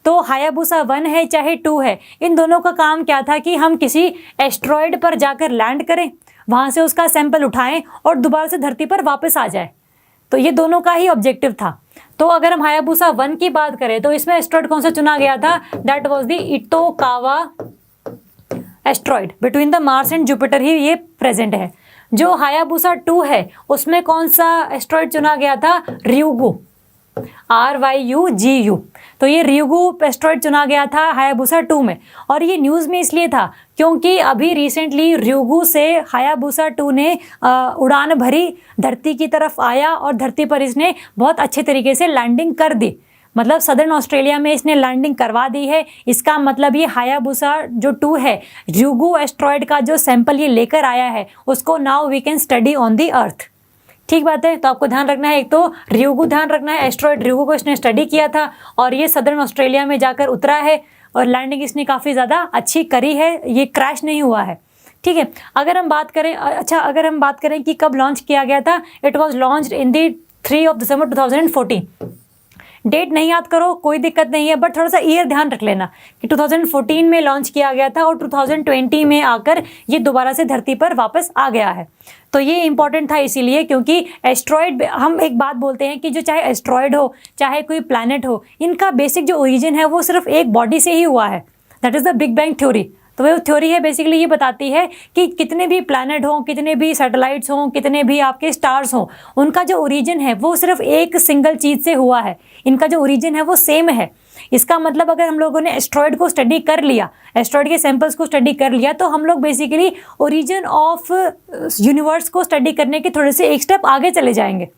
तो हायाबुसा 1 है चाहे 2 है, इन दोनों का काम क्या था कि हम किसी एस्ट्रॉइड पर जाकर लैंड करें, वहाँ से उसका सैंपल उठाएं और दोबारा से धरती पर वापस आ जाए। तो ये दोनों का ही ऑब्जेक्टिव था। तो अगर हम हायाबुसा 1 की बात करें तो इसमें एस्ट्रॉइड कौन सा चुना गया था, that was the Itokawa asteroid. Between the Mars and Jupiter ही ये प्रेजेंट है। जो हायाबुसा 2 है उसमें कौन सा एस्ट्रॉइड चुना गया था, ryugu, RYUGU। तो ये ryugu एस्ट्रॉइड चुना गया था हायाबुसा 2 में, और ये न्यूज़ में इसलिए था क्योंकि अभी रिसेंटली ryugu से हायाबुसा 2 ने उड़ान भरी, धरती की तरफ आया और धरती पर इसने बहुत अच्छे तरीके से लैंडिंग कर दी। मतलब सदर्न ऑस्ट्रेलिया में इसने लैंडिंग करवा दी है। इसका मतलब ये हायाबुसा जो 2 है, ryugu एस्ट्रॉइड का जो सैंपल ये लेकर आया है, उसको now we can study on the earth. ठीक बात है, तो आपको ध्यान रखना है, एक तो ryugu ध्यान रखना है, एस्ट्रॉइड ryugu को इसने स्टडी किया था और ये सदर्न ऑस्ट्रेलिया में जाकर उतरा है और लैंडिंग इसने काफ़ी ज़्यादा अच्छी करी है, ये क्रैश नहीं हुआ है। ठीक है, अगर हम बात करें कि कब लॉन्च किया गया था, it was launched in the 3 December 2014। Date नहीं याद करो कोई दिक्कत नहीं है, बट थोड़ा सा ईयर ध्यान रख लेना कि 2014 में लॉन्च किया गया था और 2020 में आकर ये दोबारा से धरती पर वापस आ गया है। तो ये इंपॉर्टेंट था इसीलिए क्योंकि एस्ट्रॉइड, हम एक बात बोलते हैं कि जो चाहे एस्ट्रॉइड हो चाहे कोई प्लैनेट हो, इनका बेसिक जो ओरिजिन है वो सिर्फ एक बॉडी से ही हुआ है, that is the big bang theory. तो वो थ्योरी है बेसिकली ये बताती है कि कितने भी प्लैनेट हों, कितने भी सैटेलाइट्स हों, कितने भी आपके स्टार्स हों, उनका जो ओरिजिन है वो सिर्फ एक सिंगल चीज़ से हुआ है। इनका जो ओरिजिन है वो सेम है। इसका मतलब अगर हम लोगों ने एस्ट्रॉइड को स्टडी कर लिया, एस्ट्रॉइड के सैंपल्स को स्टडी कर लिया, तो हम लोग बेसिकली ओरिजिन ऑफ यूनिवर्स को स्टडी करने के थोड़े से एक स्टेप आगे चले जाएंगे।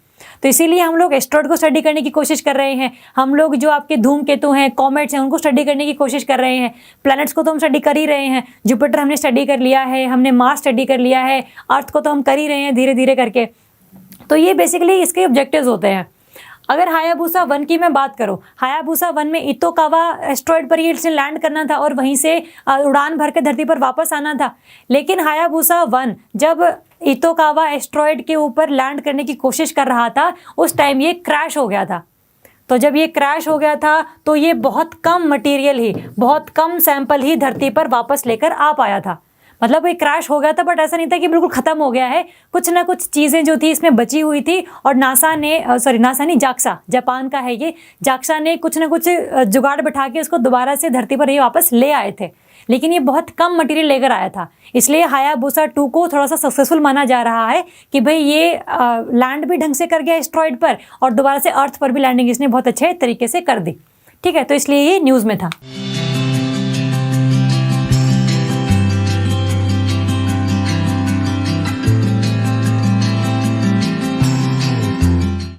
तो इसीलिए हम लोग एस्ट्रॉइड को स्टडी करने की कोशिश कर रहे हैं। हम लोग जो आपके धूमकेतु हैं, कॉमेट्स हैं, उनको स्टडी करने की कोशिश कर रहे हैं। प्लैनेट्स को तो हम स्टडी कर ही रहे हैं, जुपिटर हमने स्टडी कर लिया है, हमने मार्स स्टडी कर लिया है, अर्थ को तो हम कर ही रहे हैं धीरे धीरे करके। तो ये बेसिकली इसके ऑब्जेक्टिव्स होते हैं। अगर हायाबुसा 1 की मैं बात करूं, हायाबुसा 1 में इटोकावा एस्ट्रॉइड पर ये इसने लैंड करना था और वहीं से उड़ान भर के धरती पर वापस आना था। लेकिन हायाबुसा 1 जब इटोकावा एस्ट्रॉइड के ऊपर लैंड करने की कोशिश कर रहा था, उस टाइम ये क्रैश हो गया था। तो जब ये क्रैश हो गया था तो ये बहुत कम मटेरियल ही, बहुत कम सैंपल ही धरती पर वापस लेकर आ पाया था। मतलब ये क्रैश हो गया था, बट ऐसा नहीं था कि बिल्कुल ख़त्म हो गया है। कुछ ना कुछ चीज़ें जो थी इसमें बची हुई थी और नासा नहीं, जाक्सा, जापान का है ये, जाक्सा ने कुछ ना कुछ जुगाड़ बैठा के उसको दोबारा से धरती पर ये वापस ले आए थे। लेकिन ये बहुत कम मटेरियल लेकर आया था, इसलिए हायाबुसा 2 को थोड़ा सा सक्सेसफुल माना जा रहा है कि भाई ये लैंड भी ढंग से कर गया एस्ट्रॉइड पर और दोबारा से अर्थ पर भी लैंडिंग इसने बहुत अच्छे तरीके से कर दी। ठीक है, तो इसलिए ये न्यूज़ में था।